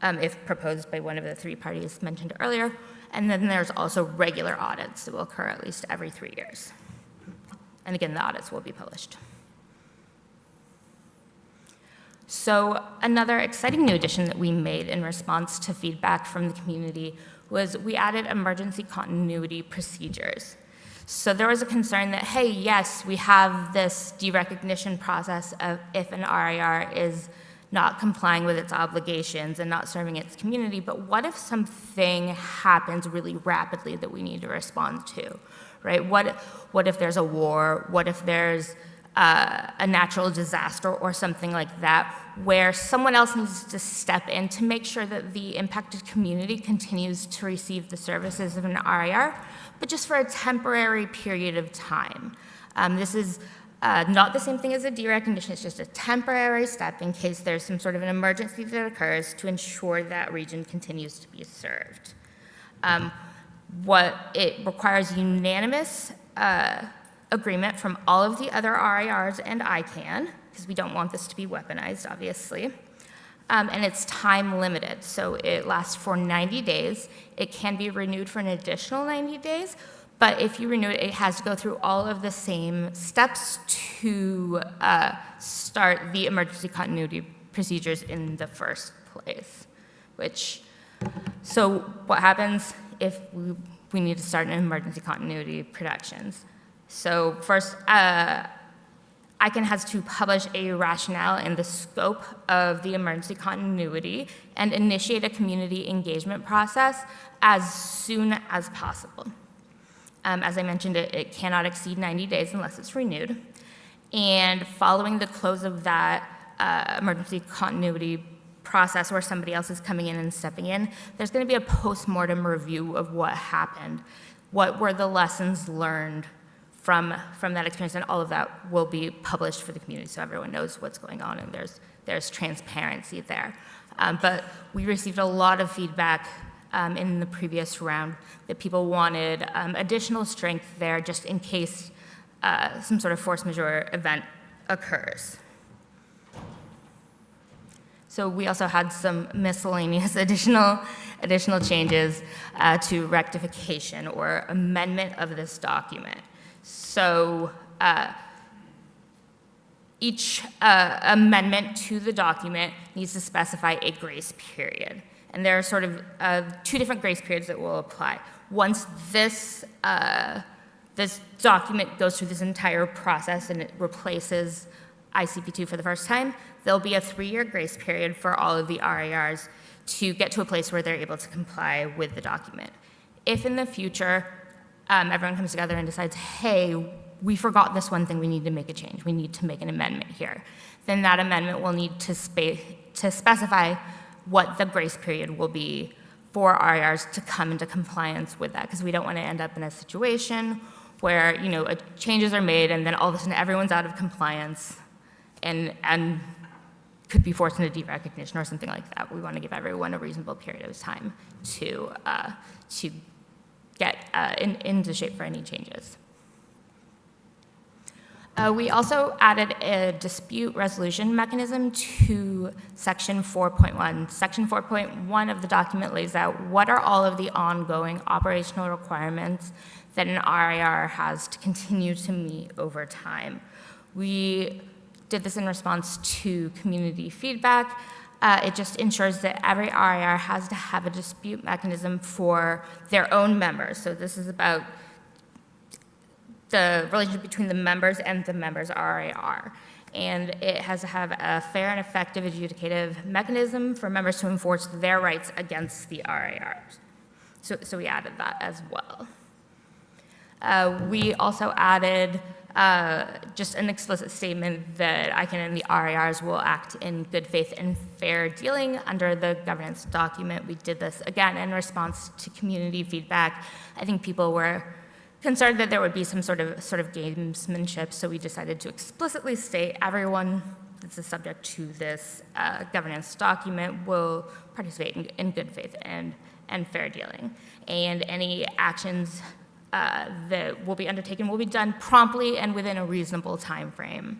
if proposed by one of the 3 parties mentioned earlier. And then there's also regular audits that will occur at least every 3 years. And again, the audits will be published. So another exciting new addition that we made in response to feedback from the community was we added emergency continuity procedures. So there was a concern that, hey, yes, we have this derecognition process of if an RIR is not complying with its obligations and not serving its community, but what if something happens really rapidly that we need to respond to, right? What if there's a war? What if there's a natural disaster or something like that, where someone else needs to step in to make sure that the impacted community continues to receive the services of an RIR, but just for a temporary period of time. This is not the same thing as a derecognition. It's just a temporary step in case there's some sort of an emergency that occurs to ensure that region continues to be served. What it requires unanimous agreement from all of the other RIRs and ICANN, because we don't want this to be weaponized, obviously. And it's time limited, so it lasts for 90 days. It can be renewed for an additional 90 days, But if you renew it, it has to go through all of the same steps to start the emergency continuity procedures in the first place. So what happens if we need to start an emergency continuity protections? So first, ICANN has to publish a rationale and the scope of the emergency continuity and initiate a community engagement process as soon as possible. As I mentioned, it cannot exceed 90 days unless it's renewed. And following the close of that emergency continuity process where somebody else is coming in and stepping in, there's going to be a post-mortem review of what happened, what were the lessons learned from that experience, and all of that will be published for the community so everyone knows what's going on and there's transparency there. But we received a lot of feedback in the previous round that people wanted additional strength there just in case some sort of force majeure event occurs. So we also had some miscellaneous additional changes to rectification or amendment of this document. So each amendment to the document needs to specify a grace period. And there are sort of two different grace periods that will apply. Once this document goes through this entire process and it replaces ICP2 for the first time, there'll be a 3-year grace period for all of the RIRs to get to a place where they're able to comply with the document. If in the future everyone comes together and decides, hey, we forgot this one thing, we need to make a change, we need to make an amendment here, then that amendment will need to specify what the grace period will be for RIRs to come into compliance with that, because we don't want to end up in a situation where changes are made and then all of a sudden everyone's out of compliance and could be forced into derecognition or something like that. We want to give everyone a reasonable period of time to get into shape for any changes. We also added a dispute resolution mechanism to Section 4.1. Section 4.1 of the document lays out what are all of the ongoing operational requirements that an RIR has to continue to meet over time. We did this in response to community feedback. It just ensures that every RIR has to have a dispute mechanism for their own members. So this is about the relationship between the members and the members' RIR. And it has to have a fair and effective adjudicative mechanism for members to enforce their rights against the RIRs. So we added that as well. We also added just an explicit statement that ICANN and the RIRs will act in good faith and fair dealing under the governance document. We did this again in response to community feedback. I think people were concerned that there would be some sort of gamesmanship, so we decided to explicitly state everyone that's the subject to this governance document will participate in good faith and fair dealing. And any actions that will be undertaken will be done promptly and within a reasonable time frame,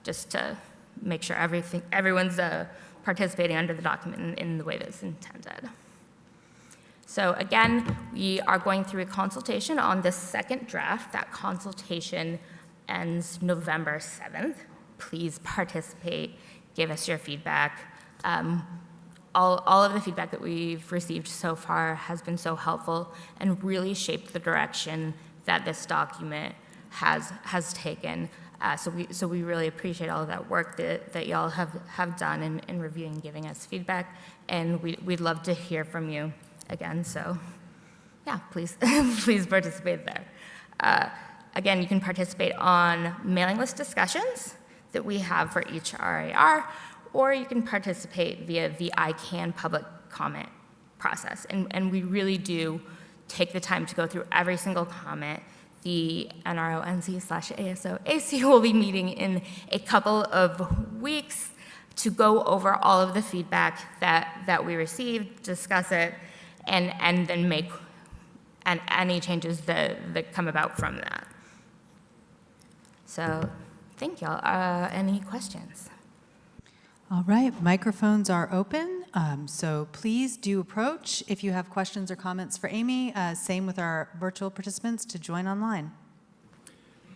just to make sure everyone's participating under the document in the way that's intended. So again, we are going through a consultation on the second draft. That consultation ends November 7th. Please participate, give us your feedback. All of the feedback that we've received so far has been so helpful and really shaped the direction that this document has taken. So we really appreciate all of that work that y'all have done in reviewing and giving us feedback, and we'd love to hear from you again. So yeah, please please participate there. Again, you can participate on mailing list discussions that we have for each RIR, or you can participate via the ICANN public comment process. And we really do take the time to go through every single comment. The NRO EC/ASO AC will be meeting in a couple of weeks to go over all of the feedback that we received, discuss it, and then make any changes that come about from that. So thank y'all. Any questions? All right, microphones are open. So please do approach if you have questions or comments for Amy. Same with our virtual participants to join online.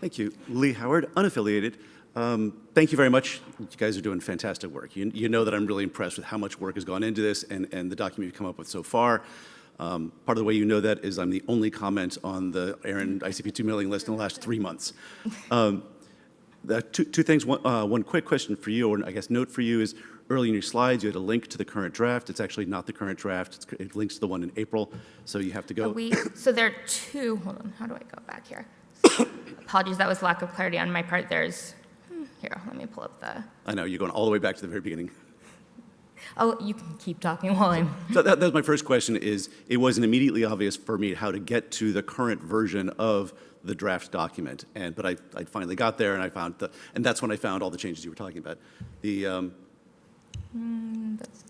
Thank you. Lee Howard, unaffiliated. Thank you very much. You guys are doing fantastic work. You know that I'm really impressed with how much work has gone into this and the document you've come up with so far. Part of the way you know that is I'm the only comment on the ARIN ICP2 mailing list in the last 3 months. Two things. One quick question for you, or I guess note for you, is early in your slides you had a link to the current draft. It's actually not the current draft. It links to the one in April, so you have to go. So there are two, hold on, how do I go back here? Apologies, that was lack of clarity on my part. Here, let me pull up the, I know, you're going all the way back to the very beginning. oh, you can keep talking while I'm, So that was my first question, is it wasn't immediately obvious for me how to get to the current version of the draft document. But I finally got there, and I found and that's when I found all the changes you were talking about. that's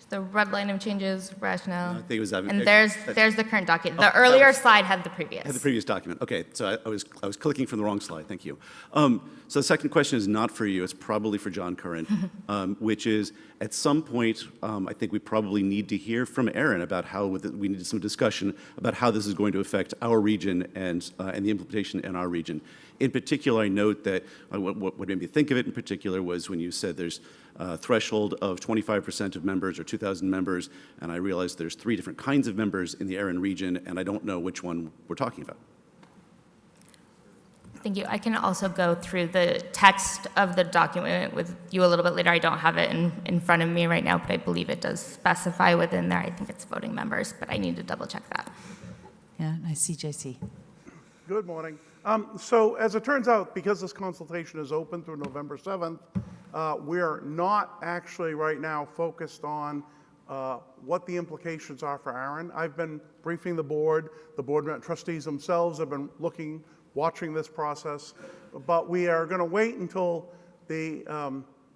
the red line of changes, rationale. I think it was. And there's the current document. The earlier slide had the previous. Had the previous document. Okay, so I was clicking from the wrong slide. Thank you. So the second question is not for you. It's probably for John Curran, which is at some point I think we probably need to hear from ARIN about how we need some discussion about how this is going to affect our region and the implementation in our region. In particular, I note that what made me think of it in particular was when you said there's a threshold of 25% of members or 2,000 members, and I realized there's 3 different kinds of members in the ARIN region, and I don't know which one we're talking about. Thank you. I can also go through the text of the document with you a little bit later. I don't have it in front of me right now, but I believe it does specify within there. I think it's voting members, but I need to double check that. Yeah, nice CJC. Good morning. So as it turns out, because this consultation is open through November 7th, we're not actually right now focused on what the implications are for ARIN. I've been briefing the board trustees themselves have been watching this process, but we are going to wait until the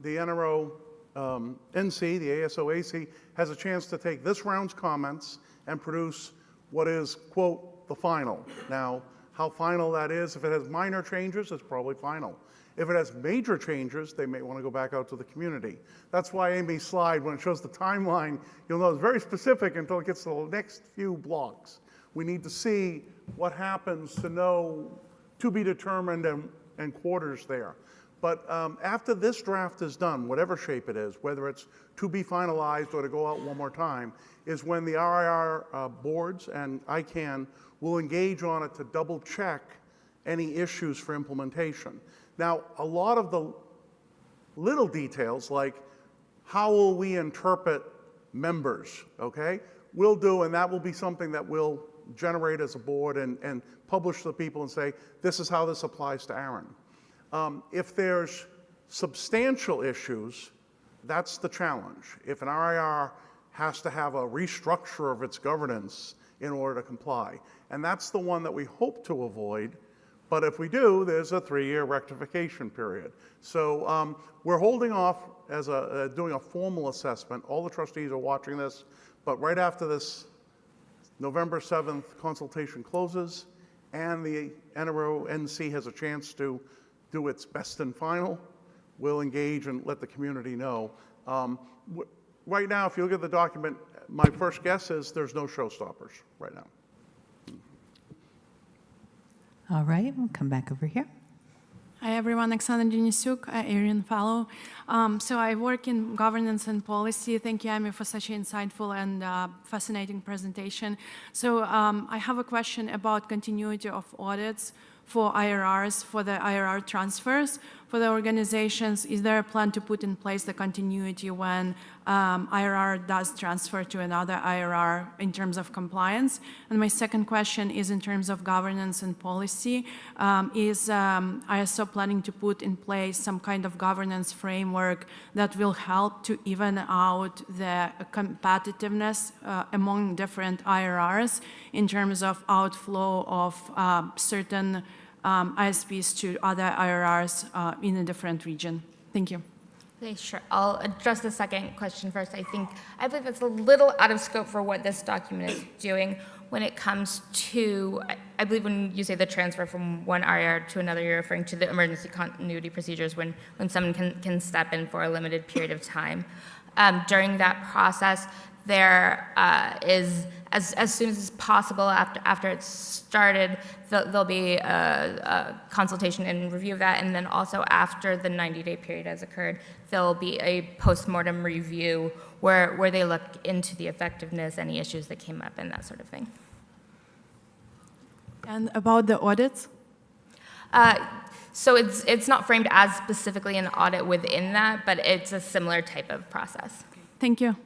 NRO NC, the ASO AC, has a chance to take this round's comments and produce what is, quote, the final. Now, how final that is, if it has minor changes, it's probably final. If it has major changes, they may want to go back out to the community. That's why Amy's slide, when it shows the timeline, you'll know it's very specific until it gets to the next few blocks. We need to see what happens to know to be determined and quarters there. But after this draft is done, whatever shape it is, whether it's to be finalized or to go out one more time, is when the RIR boards and ICANN will engage on it to double check any issues for implementation. Now, a lot of the little details, like how will we interpret members, okay, we'll do, and that will be something that we'll generate as a board and publish to the people and say, this is how this applies to ARIN. If there's substantial issues, that's the challenge. If an RIR has to have a restructure of its governance in order to comply. And that's the one that we hope to avoid. But if we do, there's a 3-year rectification period. So we're holding off as doing a formal assessment. All the trustees are watching this, but right after this November 7th consultation closes and the NRO NC has a chance to do its best and final, we'll engage and let the community know. Right now, if you look at the document, my first guess is there's no showstoppers right now. All right, we'll come back over here. Hi everyone, Oksana Denisuk, ARIN Fellow. So I work in governance and policy. Thank you, Amy, for such an insightful and fascinating presentation. So I have a question about continuity of audits for IRRs, for the IRR transfers. For the organizations, is there a plan to put in place the continuity when IRR does transfer to another IRR in terms of compliance? And my second question is in terms of governance and policy. Is ISO planning to put in place some kind of governance framework that will help to even out the competitiveness among different IRRs in terms of outflow of certain ISPs to other IRRs in a different region? Thank you. Okay, sure. I'll address the second question first. I believe it's a little out of scope for what this document is doing when it comes to, I believe when you say the transfer from one RIR to another, you're referring to the emergency continuity procedures when someone can step in for a limited period of time. During that process, there is, as soon as possible after it's started, there'll be a consultation and review of that, and then also after the 90-day period has occurred, there'll be a post-mortem review where they look into the effectiveness, any issues that came up, and that sort of thing. And about the audits? So it's not framed as specifically an audit within that, but it's a similar type of process. Thank you.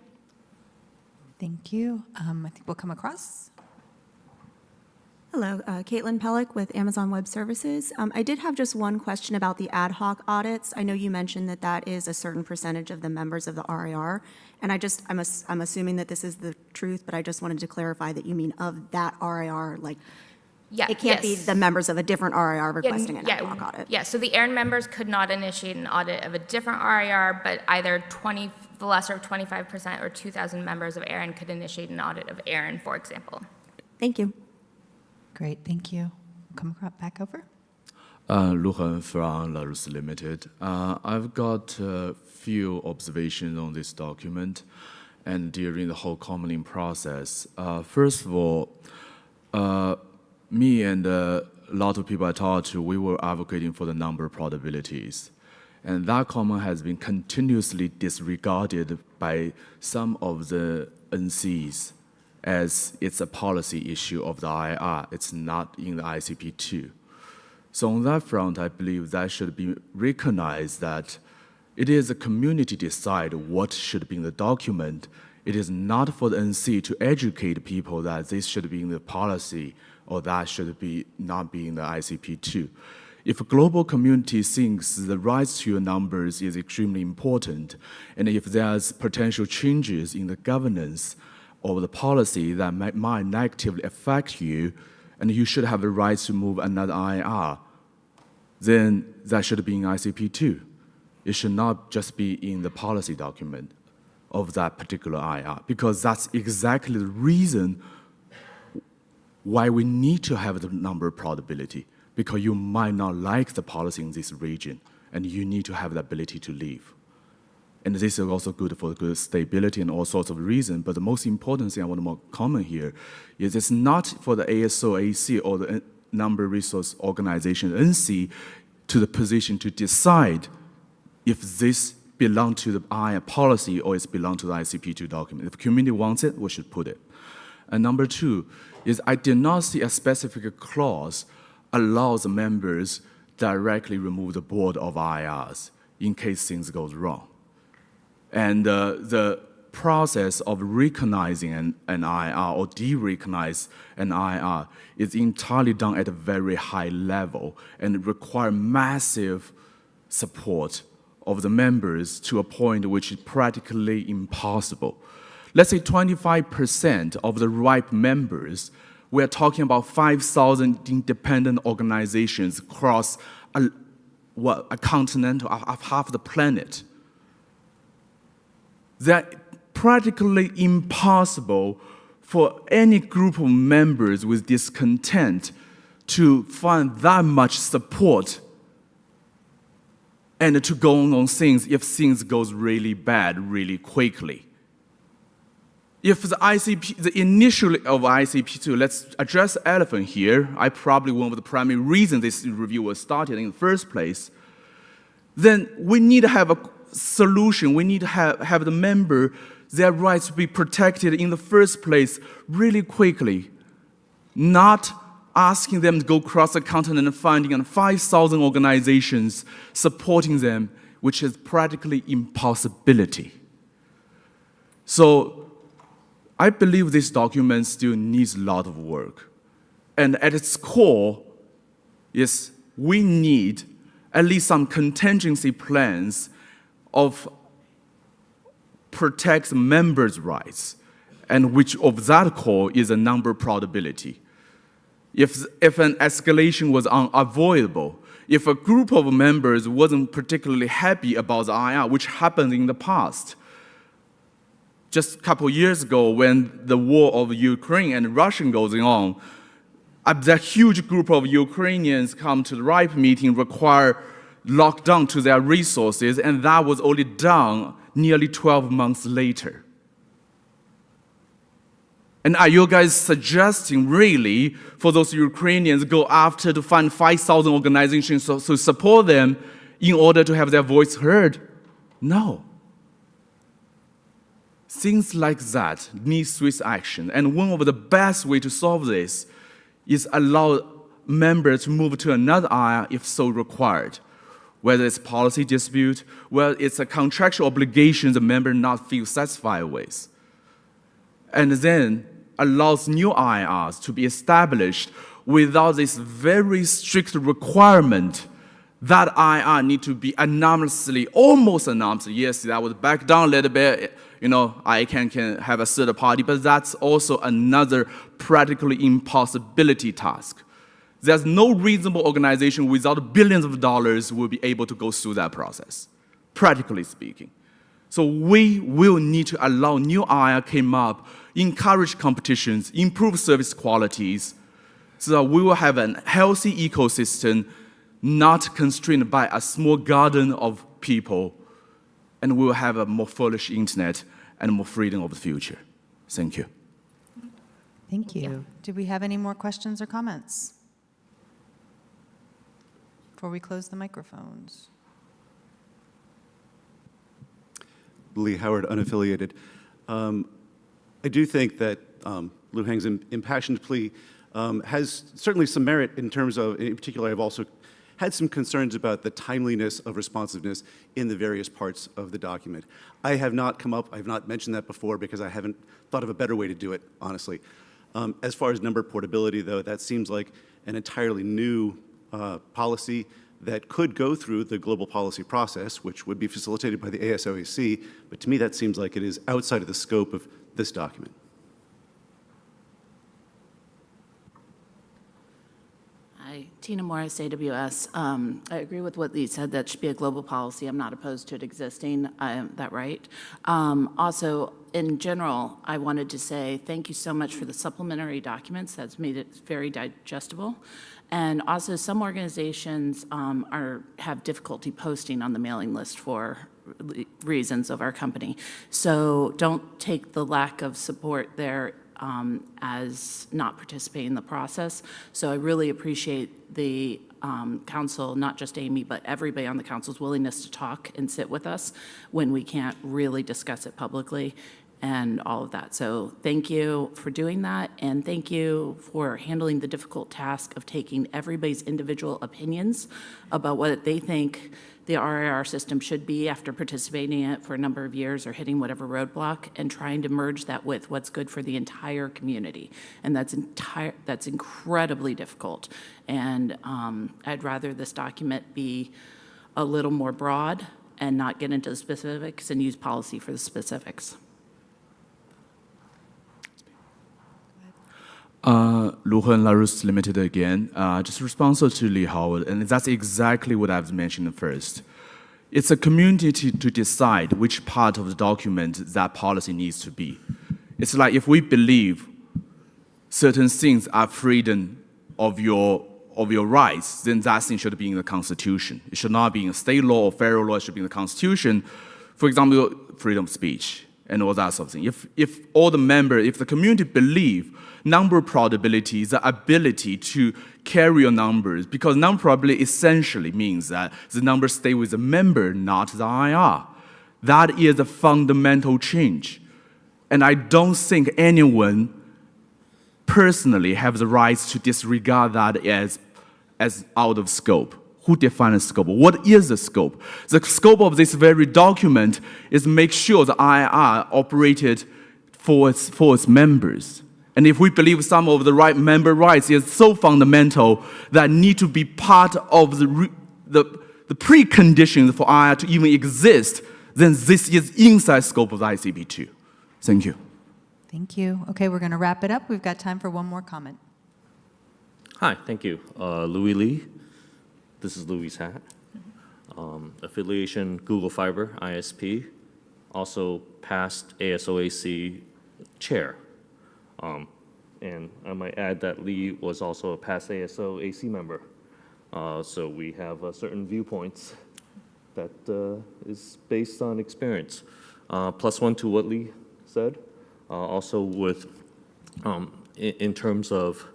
Thank you. I think we'll come across. Hello, Caitlin Pellick with Amazon Web Services. I did have just one question about the ad hoc audits. I know you mentioned that that is a certain percentage of the members of the RIR, and I'm assuming that this is the truth, but I just wanted to clarify that you mean of that RIR, like, Yeah, it can't be yes. the members of a different RIR requesting an ad hoc audit. Yeah, so the ARIN members could not initiate an audit of a different RIR, but either the lesser of 25% or 2,000 members of ARIN could initiate an audit of ARIN, for example. Thank you. Great, thank you. Come back over. Luhan from Larus Limited. I've got a few observations on this document and during the whole commoning process. First of all, me and a lot of people I talked to, we were advocating for the number probabilities. And that comment has been continuously disregarded by some of the NCs as it's a policy issue of the IR. It's not in the ICP2. So on that front, I believe that should be recognized that it is the community decide what should be in the document. It is not for the NC to educate people that this should be in the policy or that should be not be in the ICP2. If a global community thinks the rights to your numbers is extremely important, and if there's potential changes in the governance or the policy that might negatively affect you, and you should have the right to move another IR, then that should be in ICP2. It should not just be in the policy document of that particular IR, because that's exactly the reason why we need to have the number probability, because you might not like the policy in this region, and you need to have the ability to leave. And this is also good for good stability and all sorts of reasons, but the most important thing I want to comment here is it's not for the ASO, AC, or the Number Resource Organization, NC, to the position to decide if this belongs to the IR policy or it's belongs to the ICP2 document. If the community wants it, we should put it. And number two is I did not see a specific clause allows the members directly remove the board of IRs in case things goes wrong. And the process of recognizing an IR or de-recognize an IR is entirely done at a very high level and require massive support of the members to a point which is practically impossible. Let's say 25% of the RIPE members, we're talking about 5,000 independent organizations across a continent of half the planet. That practically impossible for any group of members with discontent to find that much support and to go on things if things goes really bad really quickly. If the ICP, the initial of ICP2, let's address the elephant here, I probably one of the primary reasons this review was started in the first place, then we need to have a solution. We need to have the member, their rights to be protected in the first place really quickly, not asking them to go across the continent and finding 5,000 organizations supporting them, which is practically impossibility. So I believe this document still needs a lot of work. And at its core is we need at least some contingency plans of protect members' rights, and which of that core is a number probability. If an escalation was unavoidable, if a group of members wasn't particularly happy about the IR, which happened in the past, just a couple years ago when the war of Ukraine and Russia goes on, a huge group of Ukrainians come to the RIPE meeting, require locked down to their resources, and that was only done nearly 12 months later. And are you guys suggesting really for those Ukrainians go after to find 5,000 organizations to support them in order to have their voice heard? No. Things like that need swift action. And one of the best way to solve this is allow members to move to another IR if so required. Whether it's policy dispute, whether it's a contractual obligation the member not feel satisfied with. And then allows new IRs to be established without this very strict requirement that IR need to be anonymously, almost anonymously. Yes, that would back down a little bit. ICANN can have a third party, but that's also another practically impossibility task. There's no reasonable organization without billions of dollars will be able to go through that process, practically speaking. So we will need to allow new IR came up, encourage competitions, improve service qualities, so that we will have a healthy ecosystem, not constrained by a small garden of people, and we will have a more flourishing internet and more freedom of the future. Thank you. Thank you. Do we have any more questions or comments before we close the microphones? Lee Howard, unaffiliated. I do think that Lu Heng's impassioned plea has certainly some merit in terms of, in particular, I've also had some concerns about the timeliness of responsiveness in the various parts of the document. I have not mentioned that before because I haven't thought of a better way to do it, honestly. As far as number portability, though, that seems like an entirely new policy that could go through the global policy process, which would be facilitated by the ASOEC, but to me that seems like it is outside of the scope of this document. Hi, Tina Morris, AWS. I agree with what Lee said, that should be a global policy. I'm not opposed to it existing, that right. Also, in general, I wanted to say thank you so much for the supplementary documents. That's made it very digestible. And also, some organizations have difficulty posting on the mailing list for reasons of our company. So don't take the lack of support there as not participating in the process. So I really appreciate the council, not just Amy, but everybody on the council's willingness to talk and sit with us when we can't really discuss it publicly and all of that. So thank you for doing that, and thank you for handling the difficult task of taking everybody's individual opinions about what they think the RIR system should be after participating in it for a number of years or hitting whatever roadblock, and trying to merge that with what's good for the entire community. And that's incredibly difficult. And I'd rather this document be a little more broad and not get into the specifics and use policy for the specifics. Luhan Larus Limited again. Just responsive to Lee Howard, and that's exactly what I've mentioned first. It's a community to decide which part of the document that policy needs to be. It's like if we believe certain things are freedom of your rights, then that thing should be in the Constitution. It should not be in state law or federal law. It should be in the Constitution. For example, freedom of speech and all that sort of thing. If all the members, if the community believe number probability is the ability to carry your numbers, because number probability essentially means that the numbers stay with the member, not the IR. That is a fundamental change. And I don't think anyone personally have the right to disregard that as out of scope. Who defines the scope? What is the scope? The scope of this very document is make sure the IR operated for its members. And if we believe some of the member rights is so fundamental that need to be part of the preconditions for IR to even exist, then this is inside scope of the ICP2. Thank you. Thank you. Okay, we're going to wrap it up. We've got time for one more comment. Hi, thank you. Louis Lee. This is Louis' hat. Affiliation Google Fiber, ISP. Also past ASOAC chair. And I might add that Lee was also a past ASOAC member. So we have certain viewpoints that is based on experience. Plus one to what Lee said. Also with, in terms of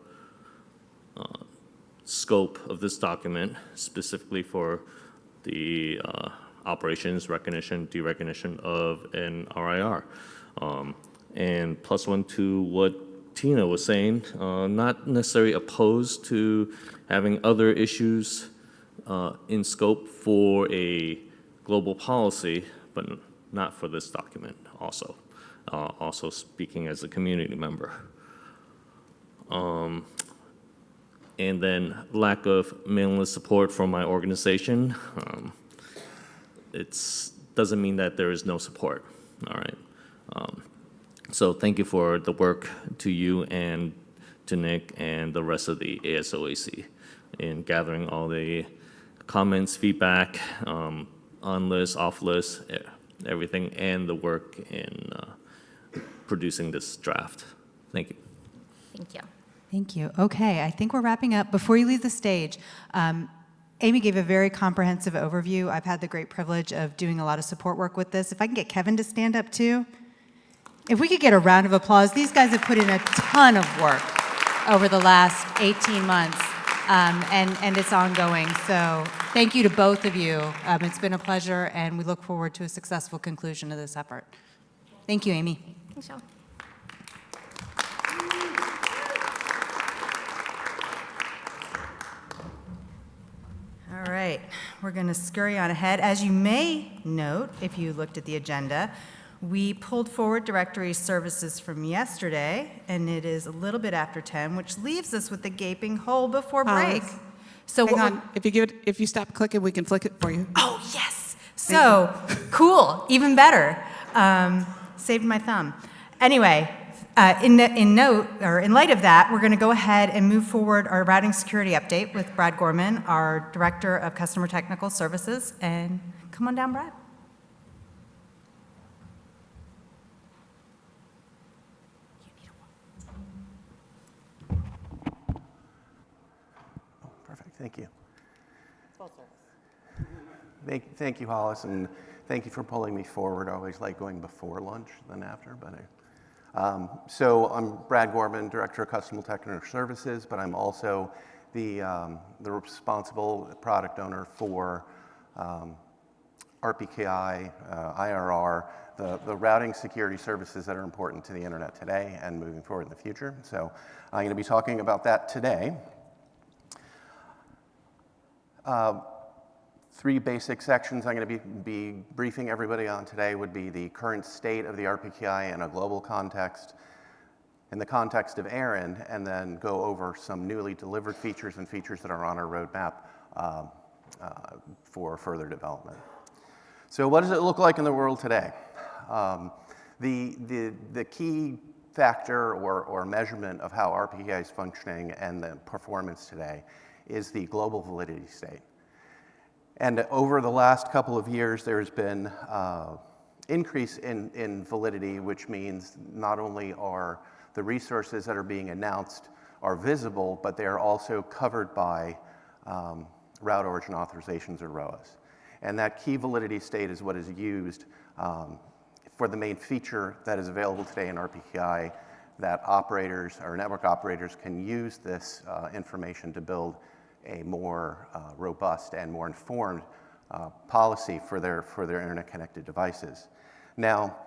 scope of this document, specifically for the operations, recognition, derecognition of an RIR. And plus one to what Tina was saying, not necessarily opposed to having other issues in scope for a global policy, but not for this document also. Also speaking as a community member. And then lack of mailing list support from my organization. It doesn't mean that there is no support, all right? So thank you for the work to you and to Nick and the rest of the ASOAC in gathering all the comments, feedback, on list, off list, everything, and the work in producing this draft. Thank you. Thank you. Thank you. Okay, I think we're wrapping up. Before you leave the stage, Amy gave a very comprehensive overview. I've had the great privilege of doing a lot of support work with this. If I can get Kevin to stand up too. If we could get a round of applause. These guys have put in a ton of work over the last 18 months, and it's ongoing. So thank you to both of you. It's been a pleasure, and we look forward to a successful conclusion of this effort. Thank you, Amy. Thanks, y'all. All right, we're going to scurry on ahead. As you may note, if you looked at the agenda, we pulled forward directory services from yesterday, and it is a little bit after 10, which leaves us with the gaping hole before break. Pause. So Hang what on. If you stop clicking, we can flick it for you. Oh, yes. So cool, even better. Saved my thumb. Anyway, in light of that, we're going to go ahead and move forward our routing security update with Brad Gorman, our Director of Customer Technical Services. And come on down, Brad. Perfect, thank you. Thank you, Hollis, and thank you for pulling me forward. I always like going before lunch than after, but so I'm Brad Gorman, Director of Customer Technical Services, but I'm also the responsible product owner for RPKI, IRR, the routing security services that are important to the internet today and moving forward in the future. So I'm going to be talking about that today. Three basic sections I'm going to be briefing everybody on today would be the current state of the RPKI in a global context, in the context of ARIN, and then go over some newly delivered features and features that are on our roadmap for further development. So what does it look like in the world today? The key factor or measurement of how RPKI is functioning and the performance today is the global validity state. And over the last couple of years, there's been increase in validity, which means not only are the resources that are being announced are visible, but they are also covered by route origin authorizations or ROAs. And that key validity state is what is used for the main feature that is available today in RPKI, that operators or network operators can use this information to build a more robust and more informed policy for their internet-connected devices. Now,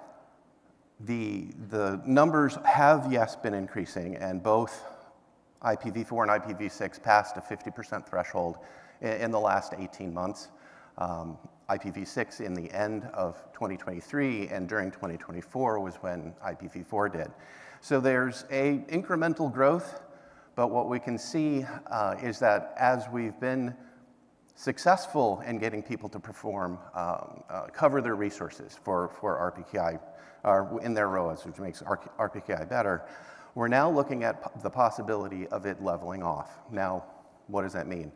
the numbers have, yes, been increasing, and both IPv4 and IPv6 passed a 50% threshold in the last 18 months. IPv6 in the end of 2023 and during 2024 was when IPv4 did. So there's a incremental growth. But what we can see is that as we've been successful in getting people to perform, cover their resources for RPKI in their ROAs, which makes RPKI better, we're now looking at the possibility of it leveling off. Now, what does that mean?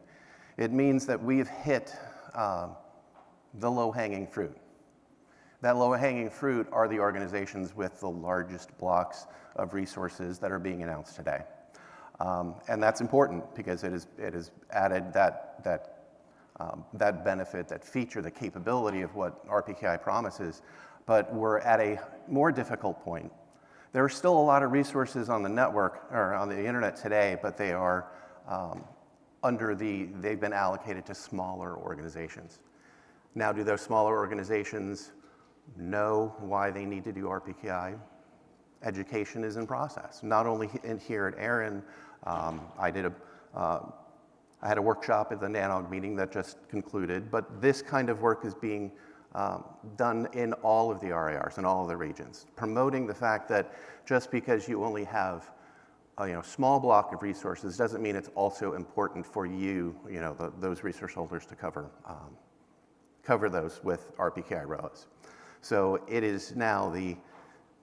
It means that we've hit the low-hanging fruit. That low-hanging fruit are the organizations with the largest blocks of resources that are being announced today. And that's important because it is added that benefit, that feature, the capability of what RPKI promises, but we're at a more difficult point. There are still a lot of resources on the network or on the internet today, but they are they've been allocated to smaller organizations. Now, do those smaller organizations know why they need to do RPKI? Education is in process. Not only here at ARIN, I had a workshop at the NANOG meeting that just concluded, but this kind of work is being done in all of the RIRs, in all of the regions, promoting the fact that just because you only have a small block of resources doesn't mean it's also important for those resource holders to cover those with RPKI ROAs. So it is now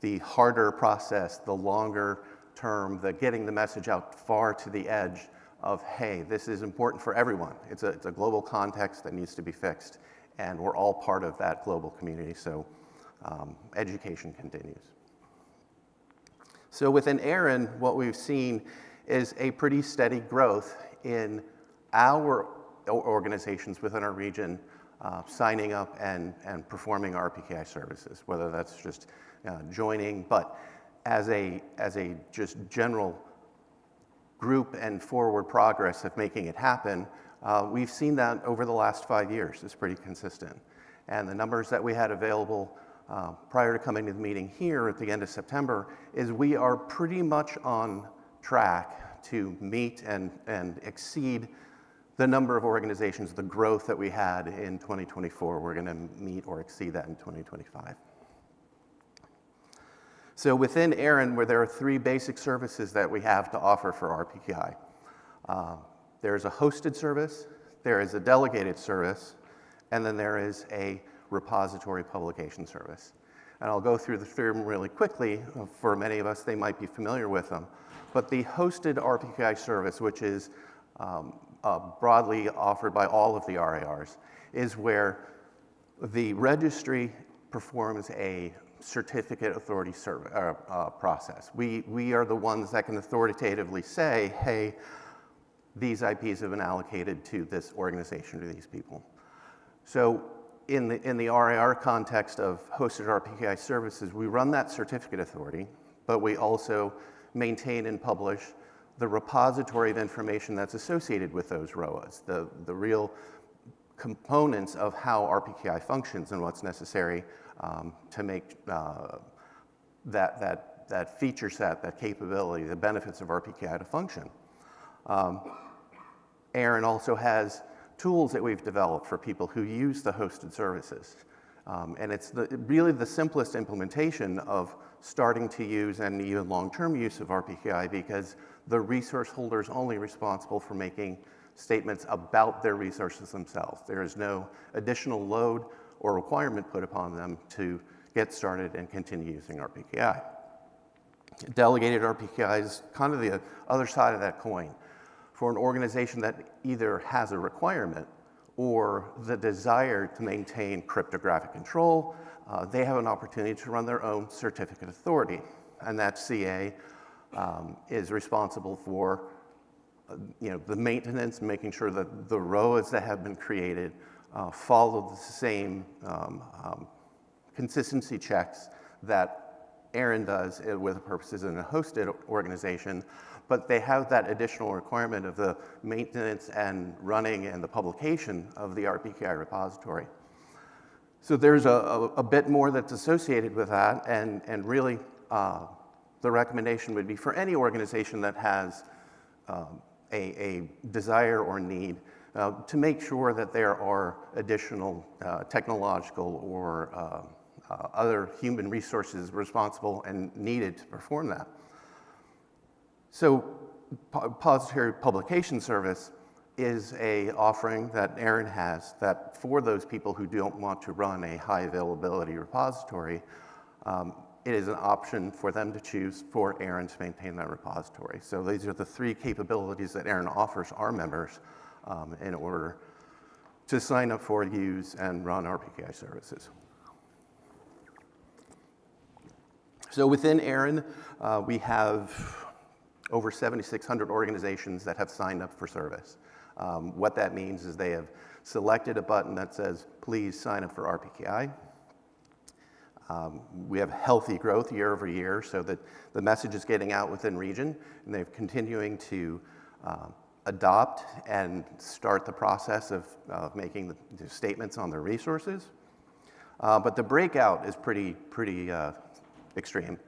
the harder process, the longer term, the getting the message out far to the edge of, hey, this is important for everyone. It's a global context that needs to be fixed, and we're all part of that global community, so education continues. So within ARIN, what we've seen is a pretty steady growth in our organizations within our region signing up and performing RPKI services, whether that's just joining, but as a just general group and forward progress of making it happen, we've seen that over the last 5 years. It's pretty consistent. And the numbers that we had available prior to coming to the meeting here at the end of September is we are pretty much on track to meet and exceed the number of organizations, the growth that we had in 2024. We're going to meet or exceed that in 2025. So within ARIN, where there are 3 basic services that we have to offer for RPKI. There's a hosted service, there is a delegated service, and then there is a repository publication service. And I'll go through the 3 really quickly. For many of us, they might be familiar with them. But the hosted RPKI service, which is broadly offered by all of the RIRs, is where the registry performs a certificate authority process. We are the ones that can authoritatively say, hey, these IPs have been allocated to this organization, to these people. So in the RIR context of hosted RPKI services, we run that certificate authority, but we also maintain and publish the repository of information that's associated with those ROAs, the real components of how RPKI functions and what's necessary to make that feature set, that capability, the benefits of RPKI to function. ARIN also has tools that we've developed for people who use the hosted services. And it's really the simplest implementation of starting to use and even long-term use of RPKI, because the resource holder is only responsible for making statements about their resources themselves. There is no additional load or requirement put upon them to get started and continue using RPKI. Delegated RPKI is kind of the other side of that coin. For an organization that either has a requirement or the desire to maintain cryptographic control, they have an opportunity to run their own certificate authority. And that CA is responsible for the maintenance, making sure that the ROAs that have been created follow the same consistency checks that ARIN does with the purposes in a hosted organization, but they have that additional requirement of the maintenance and running and the publication of the RPKI repository. So there's a bit more that's associated with that, and really the recommendation would be for any organization that has a desire or need to make sure that there are additional technological or other human resources responsible and needed to perform that. So repository publication service is an offering that ARIN has that for those people who don't want to run a high availability repository, it is an option for them to choose for ARIN to maintain that repository. So these are the 3 capabilities that ARIN offers our members in order to sign up for, use, and run RPKI services. So within ARIN, we have over 7,600 organizations that have signed up for service. What that means is they have selected a button that says, please sign up for RPKI. We have healthy growth year over year, so that the message is getting out within region, and they're continuing to adopt and start the process of making the statements on their resources. But the breakout is pretty extreme.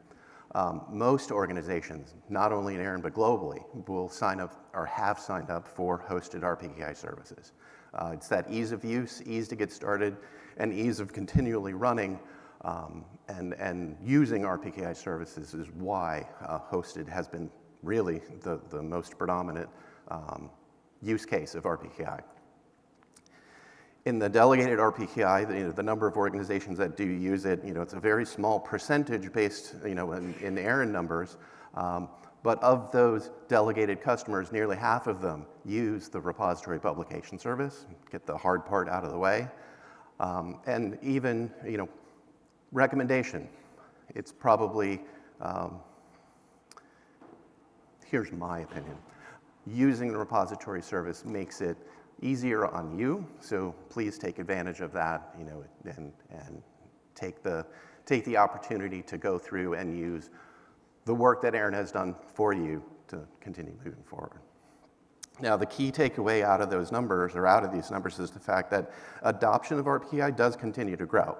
Most organizations, not only in ARIN but globally, will sign up or have signed up for hosted RPKI services. It's that ease of use, ease to get started, and ease of continually running and using RPKI services is why hosted has been really the most predominant use case of RPKI. In the delegated RPKI, the number of organizations that do use it, it's a very small percentage based, in ARIN numbers. But of those delegated customers, nearly half of them use the repository publication service. Get the hard part out of the way, and even, recommendation. It's probably, here's my opinion. Using the repository service makes it easier on you, so please take advantage of that, and take the opportunity to go through and use the work that ARIN has done for you to continue moving forward. Now, the key takeaway out of those numbers, or out of these numbers, is the fact that adoption of RPKI does continue to grow.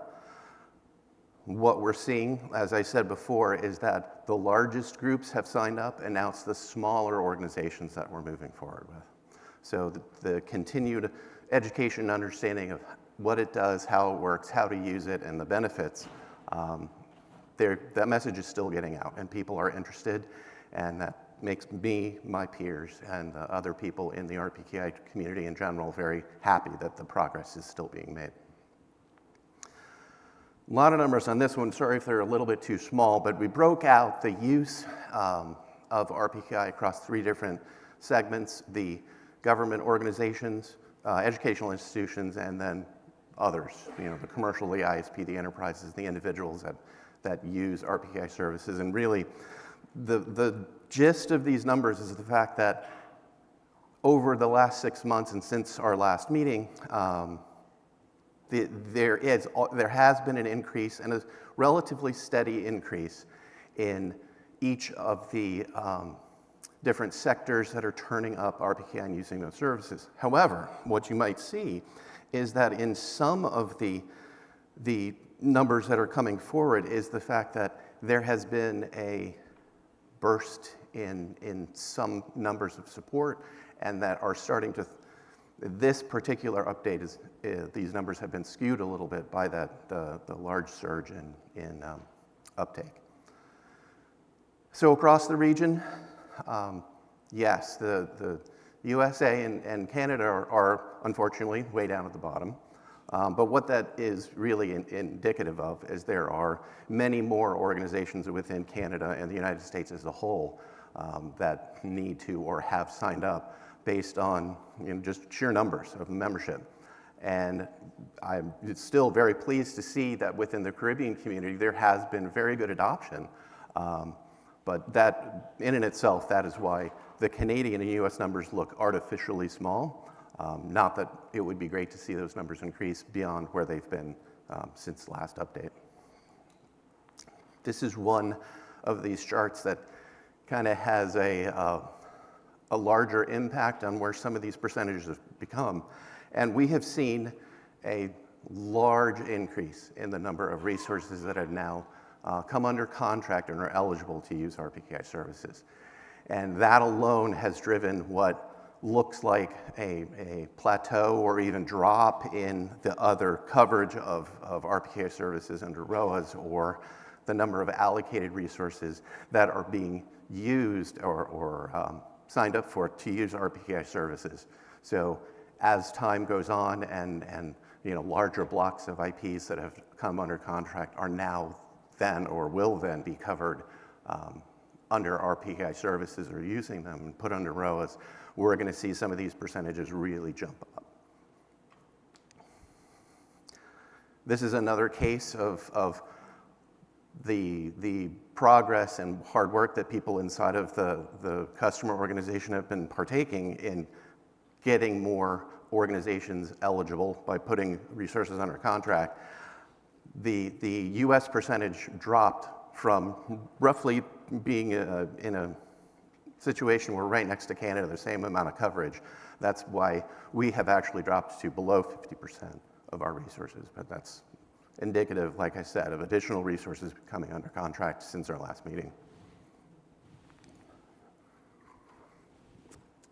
What we're seeing, as I said before, is that the largest groups have signed up, and now it's the smaller organizations that we're moving forward with. So the continued education and understanding of what it does, how it works, how to use it, and the benefits, that message is still getting out, and people are interested, and that makes me, my peers, and other people in the RPKI community in general very happy that the progress is still being made. A lot of numbers on this one, sorry if they're a little bit too small, but we broke out the use of RPKI across 3 different segments: the government organizations, educational institutions, and then others, the commercial, the ISP, the enterprises, the individuals that use RPKI services. And really, the gist of these numbers is the fact that over the last 6 months and since our last meeting, there has been an increase, and a relatively steady increase, in each of the different sectors that are turning up RPKI and using those services. However, what you might see is that in some of the numbers that are coming forward is the fact that there has been a burst in some numbers of support, and that are starting to, this particular update is, these numbers have been skewed a little bit by the large surge in uptake. So across the region, yes, the USA and Canada are unfortunately way down at the bottom. But what that is really indicative of is there are many more organizations within Canada and the United States as a whole that need to or have signed up based on just sheer numbers of membership. And I'm still very pleased to see that within the Caribbean community there has been very good adoption. But that, in and itself, that is why the Canadian and US numbers look artificially small. Not that it would be great to see those numbers increase beyond where they've been since the last update. This is one of these charts that kind of has a larger impact on where some of these percentages have become. And we have seen a large increase in the number of resources that have now come under contract and are eligible to use RPKI services. And that alone has driven what looks like a plateau or even drop in the other coverage of RPKI services under ROAs, or the number of allocated resources that are being used or signed up for to use RPKI services. So as time goes on and larger blocks of IPs that have come under contract are now then or will then be covered under RPKI services or using them and put under ROAs, we're going to see some of these percentages really jump up. This is another case of the progress and hard work that people inside of the customer organization have been partaking in getting more organizations eligible by putting resources under contract, the US percentage dropped from roughly being in a situation where we're right next to Canada, the same amount of coverage. That's why we have actually dropped to below 50% of our resources, but that's indicative, like I said, of additional resources coming under contract since our last meeting.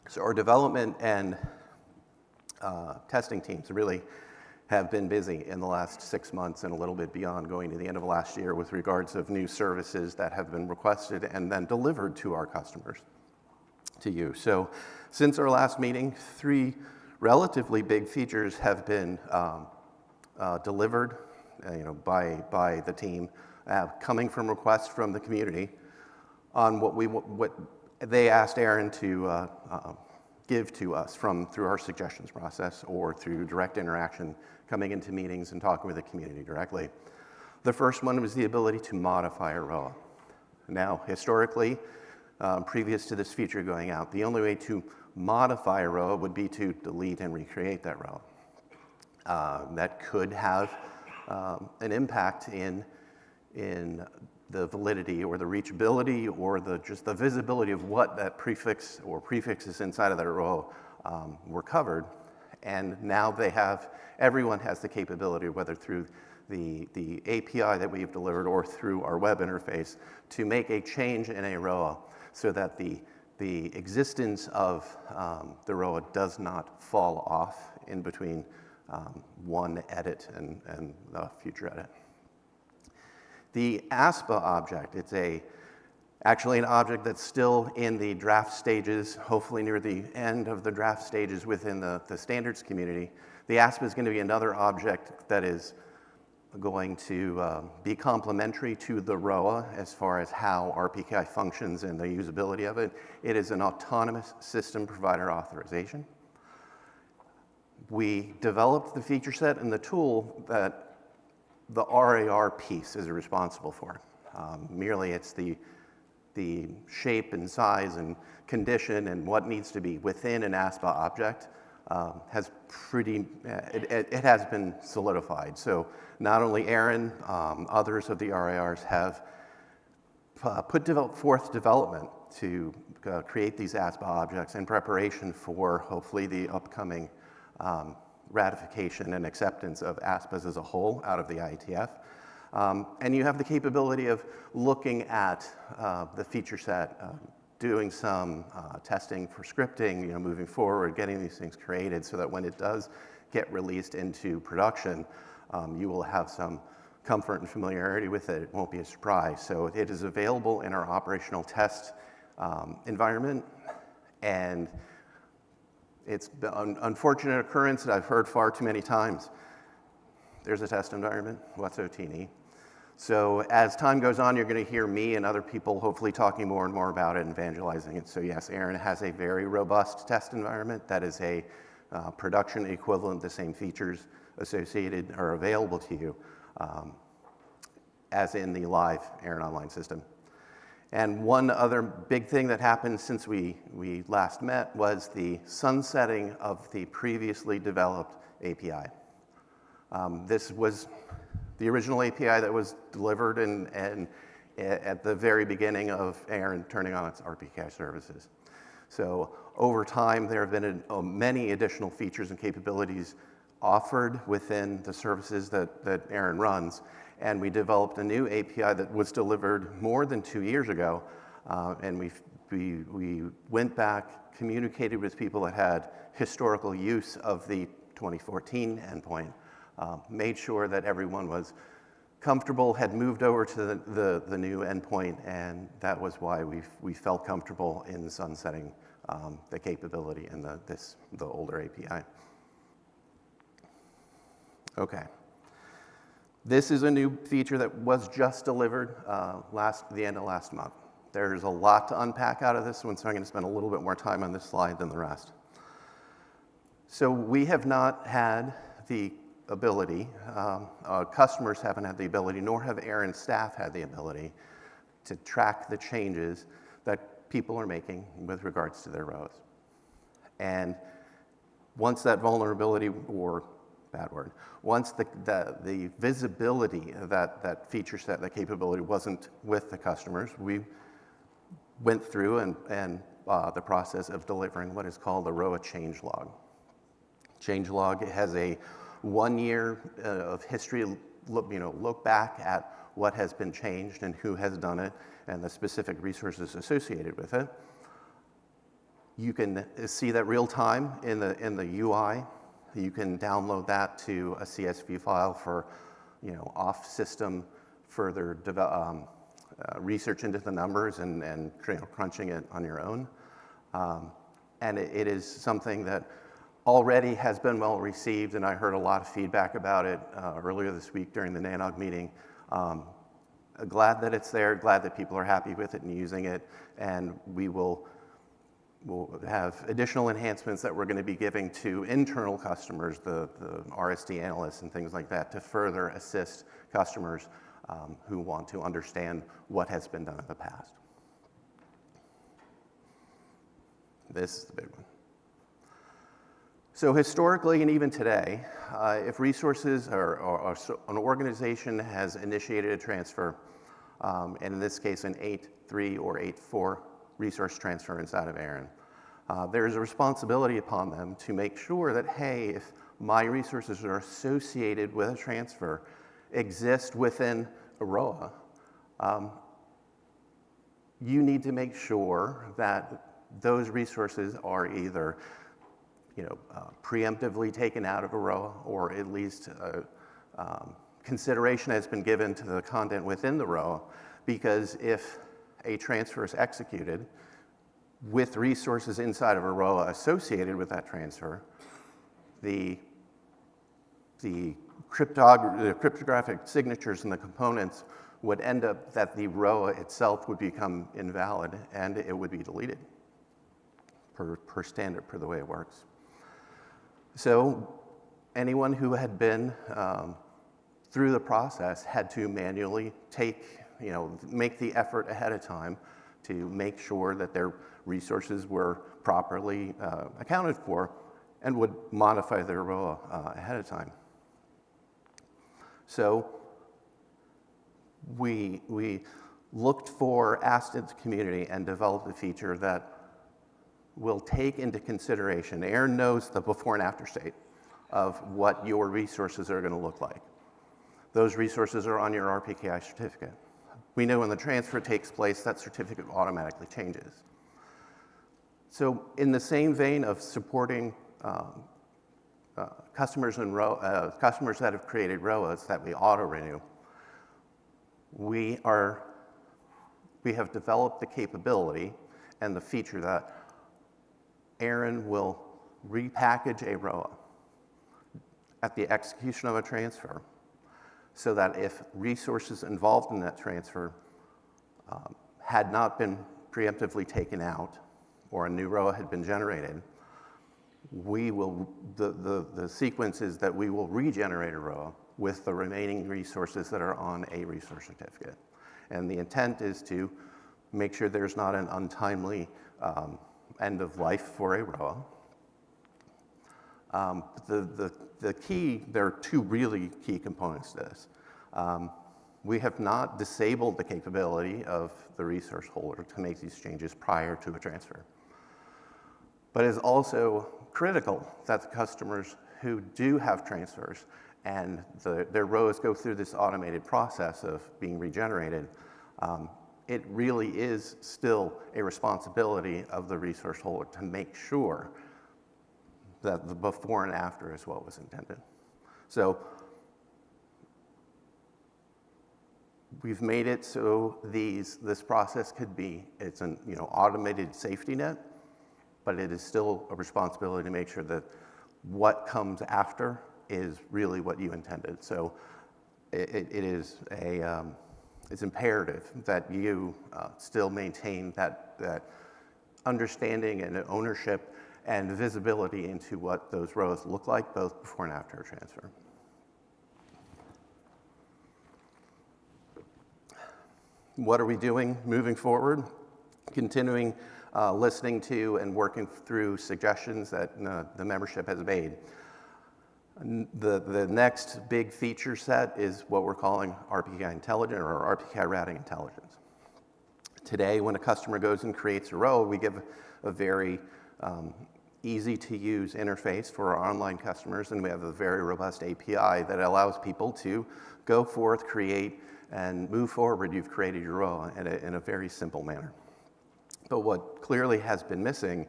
So our development and testing teams really have been busy in the last 6 months and a little bit beyond, going to the end of last year, with regards of new services that have been requested and then delivered to our customers, to you. So since our last meeting, 3 relatively big features have been delivered by the team, coming from requests from the community on what they asked ARIN to give to us through our suggestions process or through direct interaction, coming into meetings and talking with the community directly. The first one was the ability to modify a ROA. Now, historically, previous to this feature going out, the only way to modify a ROA would be to delete and recreate that ROA. That could have an impact in the validity or the reachability or just the visibility of what that prefix or prefixes inside of that ROA were covered. And now everyone has the capability, whether through the API that we've delivered or through our web interface, to make a change in a ROA so that the existence of the ROA does not fall off in between one edit and the future edit. The ASPA object, it's actually an object that's still in the draft stages, hopefully near the end of the draft stages within the standards community. The ASPA is going to be another object that is going to be complementary to the ROA as far as how RPKI functions and the usability of it. It is an autonomous system provider authorization. We developed the feature set and the tool that the RIR piece is responsible for. Merely it's the shape and size and condition and what needs to be within an ASPA object it has been solidified. So not only ARIN, others of the RIRs have put forth development to create these ASPA objects in preparation for hopefully the upcoming ratification and acceptance of ASPAs as a whole out of the IETF. And you have the capability of looking at the feature set, doing some testing for scripting, moving forward, getting these things created so that when it does get released into production, you will have some comfort and familiarity with it. It won't be a surprise. So it is available in our operational test environment, and it's an unfortunate occurrence that I've heard far too many times. There's a test environment, what's OT&E? So as time goes on, you're going to hear me and other people hopefully talking more and more about it and evangelizing it. So yes, ARIN has a very robust test environment that is a production equivalent, the same features associated or available to you as in the live ARIN Online system. And one other big thing that happened since we last met was the sunsetting of the previously developed API. This was the original API that was delivered and at the very beginning of ARIN turning on its RPKI services. So over time, there have been many additional features and capabilities offered within the services that ARIN runs. And we developed a new API that was delivered more than 2 years ago. And we went back, communicated with people that had historical use of the 2014 endpoint, made sure that everyone was comfortable, had moved over to the new endpoint, and that was why we felt comfortable in sunsetting the capability in the older API. Okay. This is a new feature that was just delivered the end of last month. There's a lot to unpack out of this one, so I'm going to spend a little bit more time on this slide than the rest. So we have not had the ability, customers haven't had the ability, nor have ARIN staff had the ability to track the changes that people are making with regards to their ROAs. And once that vulnerability, or bad word, once the visibility of that feature set, that capability wasn't with the customers, we went through and the process of delivering what is called a ROA changelog. Changelog has a 1 year of history, look back at what has been changed and who has done it and the specific resources associated with it. You can see that real time in the UI. You can download that to a CSV file for off-system further research into the numbers and crunching it on your own. And it is something that already has been well received, and I heard a lot of feedback about it earlier this week during the NANOG meeting. Glad that it's there, glad that people are happy with it and using it, and we'll have additional enhancements that we're going to be giving to internal customers, the RSD analysts and things like that, to further assist customers who want to understand what has been done in the past. This is the big one. So historically and even today, if resources or an organization has initiated a transfer, and in this case an 8.3 or 8.4 resource transfer inside of ARIN, there is a responsibility upon them to make sure that, hey, if my resources are associated with a transfer, exist within a ROA, you need to make sure that those resources are either preemptively taken out of a ROA, or at least consideration has been given to the content within the ROA, because if a transfer is executed with resources inside of a ROA associated with that transfer, the cryptographic signatures and the components would end up that the ROA itself would become invalid and it would be deleted per standard, per the way it works. So anyone who had been through the process had to manually make the effort ahead of time to make sure that their resources were properly accounted for and would modify their ROA ahead of time. So we looked for, asked the community, and developed a feature that will take into consideration. ARIN knows the before and after state of what your resources are going to look like. Those resources are on your RPKI certificate. We know when the transfer takes place, that certificate automatically changes. So in the same vein of supporting customers that have created ROAs that we auto-renew, we have developed the capability and the feature that ARIN will repackage a ROA at the execution of a transfer, so that if resources involved in that transfer had not been preemptively taken out or a new ROA had been generated, the sequence is that we will regenerate a ROA with the remaining resources that are on a resource certificate. And the intent is to make sure there's not an untimely end of life for a ROA. There are two really key components to this. We have not disabled the capability of the resource holder to make these changes prior to a transfer. But it is also critical that the customers who do have transfers and their ROAs go through this automated process of being regenerated, it really is still a responsibility of the resource holder to make sure that the before and after is what was intended. So we've made it so this process could be, it's an automated safety net, but it is still a responsibility to make sure that what comes after is really what you intended. So it's imperative that you still maintain that understanding and ownership and visibility into what those ROAs look like, both before and after a transfer. What are we doing moving forward? Continuing listening to and working through suggestions that the membership has made. The next big feature set is what we're calling RPKI Intelligent or RPKI Routing Intelligence. Today, when a customer goes and creates a row, we give a very easy-to-use interface for our online customers, and we have a very robust API that allows people to go forth, create, and move forward. You've created your row in a very simple manner. But what clearly has been missing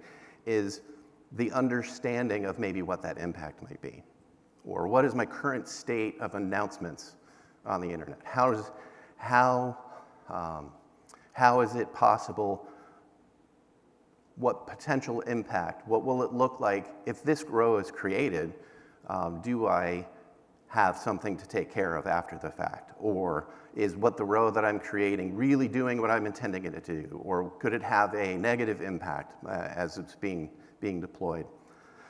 is the understanding of maybe what that impact might be, or what is my current state of announcements on the internet? How is it possible? What potential impact? What will it look like if this row is created? Do I have something to take care of after the fact? Or is what the row that I'm creating really doing what I'm intending it to do? Or could it have a negative impact as it's being deployed?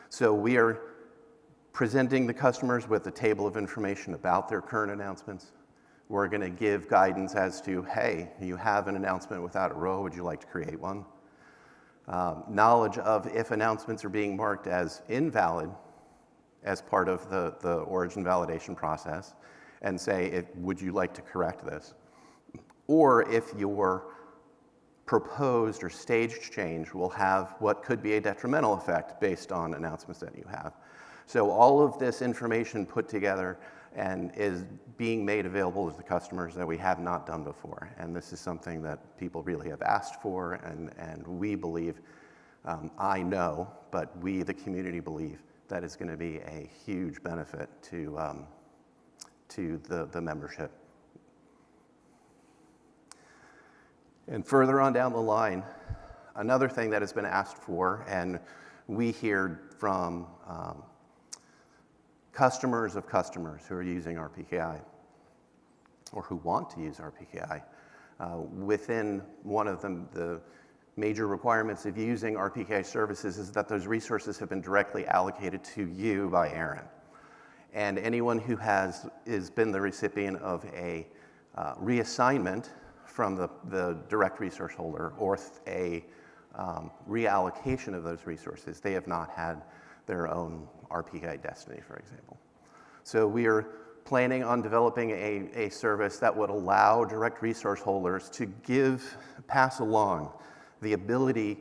So we are presenting the customers with a table of information about their current announcements. We're going to give guidance as to, hey, you have an announcement without a row, would you like to create one? Knowledge of if announcements are being marked as invalid as part of the origin validation process, and say, would you like to correct this? Or if your proposed or staged change will have what could be a detrimental effect based on announcements that you have. So all of this information put together and is being made available to the customers that we have not done before. And this is something that people really have asked for, and we believe, I know, but we, the community, believe that is going to be a huge benefit to the membership. And further on down the line, another thing that has been asked for, and we hear from customers of customers who are using RPKI or who want to use RPKI. Within one of the major requirements of using RPKI services is that those resources have been directly allocated to you by ARIN. And anyone who has been the recipient of a reassignment from the direct resource holder or a reallocation of those resources, they have not had their own RPKI destiny, for example. So we are planning on developing a service that would allow direct resource holders to pass along the ability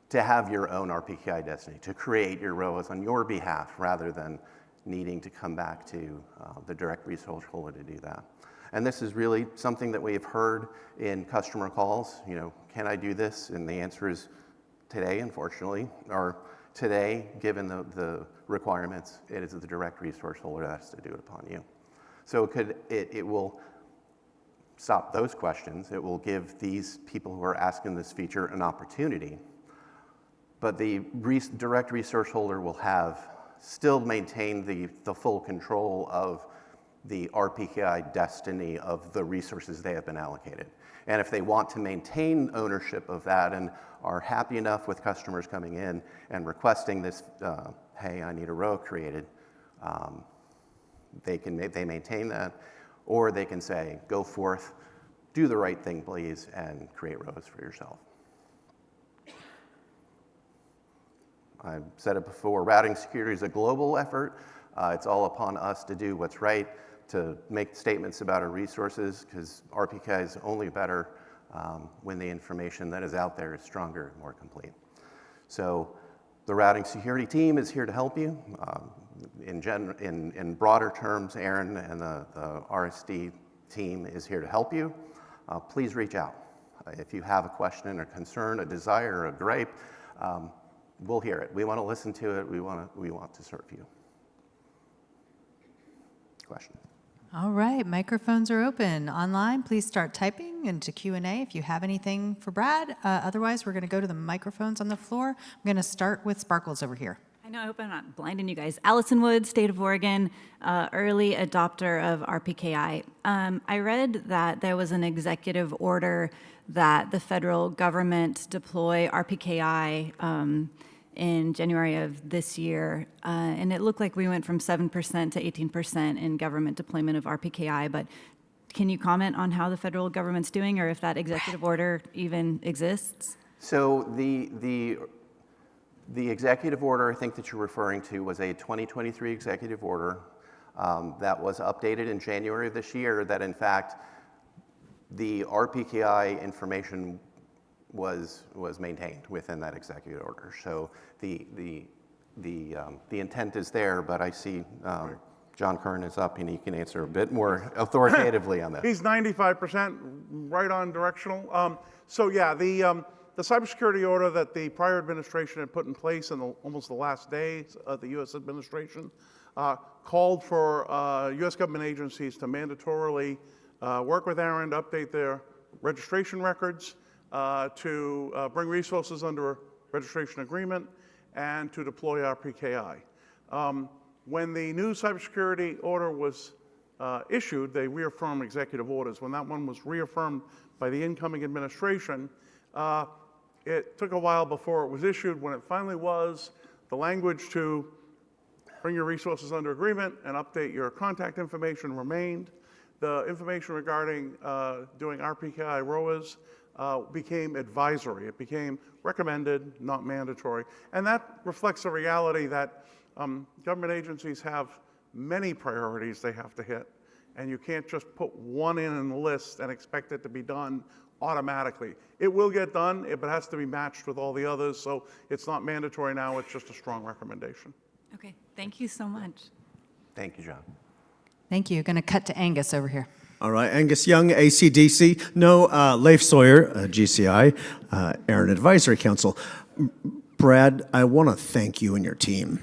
to have your own RPKI destiny, to create your rows on your behalf rather than needing to come back to the direct resource holder to do that. And this is really something that we have heard in customer calls. You know, can I do this? And the answer is today, unfortunately, or today, given the requirements, it is the direct resource holder that has to do it upon you. So it will stop those questions. It will give these people who are asking this feature an opportunity. But the direct resource holder will still maintain the full control of the RPKI destiny of the resources they have been allocated. And if they want to maintain ownership of that and are happy enough with customers coming in and requesting this, hey, I need a row created, they maintain that, or they can say, go forth, do the right thing, please, and create rows for yourself. I've said it before, routing security is a global effort. It's all upon us to do what's right, to make statements about our resources, because RPKI is only better when the information that is out there is stronger and more complete. So the routing security team is here to help you. In broader terms, ARIN and the RSD team is here to help you. Please reach out. If you have a question or concern, a desire, or a gripe, we'll hear it. We want to listen to it. We want to serve you. Question. All right, microphones are open. Online, please start typing into Q&A if you have anything for Brad. Otherwise, we're going to go to the microphones on the floor. I'm going to start with Sparkles over here. I know, I hope I'm not blinding you guys. Allison Wood, State of Oregon, early adopter of RPKI. I read that there was an executive order that the federal government deploy RPKI in January of this year, and it looked like we went from 7% to 18% in government deployment of RPKI, but can you comment on how the federal government's doing, or if that executive order even exists? So the executive order I think that you're referring to was a 2023 executive order that was updated in January of this year, that in fact the RPKI information was maintained within that executive order. So the intent is there, but I see John Curran is up and he can answer a bit more authoritatively on that. He's 95% right on directional. So yeah, the cybersecurity order that the prior administration had put in place in almost the last days of the U.S. administration called for U.S. government agencies to mandatorily work with ARIN to update their registration records, to bring resources under a registration agreement, and to deploy RPKI. When the new cybersecurity order was issued, they reaffirmed executive orders. When that one was reaffirmed by the incoming administration, it took a while before it was issued. When it finally was, the language to bring your resources under agreement and update your contact information remained. The information regarding doing RPKI ROAs became advisory. It became recommended, not mandatory. And that reflects the reality that government agencies have many priorities they have to hit, and you can't just put one in the list and expect it to be done automatically. It will get done, but it has to be matched with all the others, so it's not mandatory now, it's just a strong recommendation. Okay, thank you so much. Thank you, John. Thank you. Going to cut to Angus over here. All right, Angus Young, ACDC. No, Leif Sawyer, GCI, ARIN Advisory Council. Brad, I want to thank you and your team.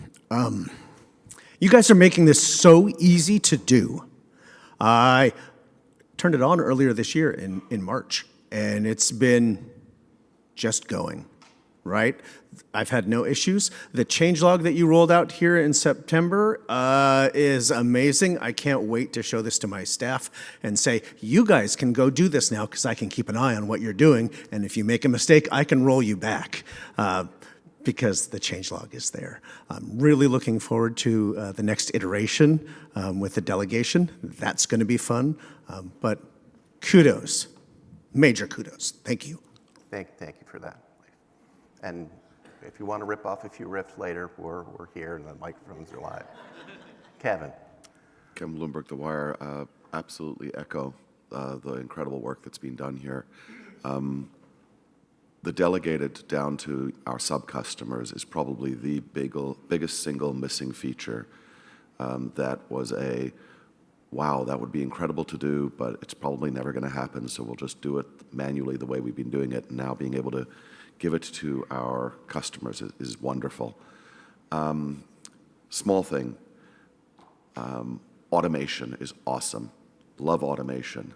You guys are making this so easy to do. I turned it on earlier this year in March, and it's been just going, right? I've had no issues. The changelog that you rolled out here in September is amazing. I can't wait to show this to my staff and say, you guys can go do this now because I can keep an eye on what you're doing, and if you make a mistake, I can roll you back. Because the changelog is there. I'm really looking forward to the next iteration with the delegation. That's going to be fun. But kudos, major kudos. Thank you. Thank you for that. And if you want to rip off a few riffs later, we're here and the microphones are live. Kevin. Kevin Bloomberg, The Wire. Absolutely echo the incredible work that's being done here. The delegated down to our sub-customers is probably the biggest single missing feature that was wow, that would be incredible to do, but it's probably never going to happen, so we'll just do it manually the way we've been doing it, and now being able to give it to our customers is wonderful. Small thing, automation is awesome. Love automation.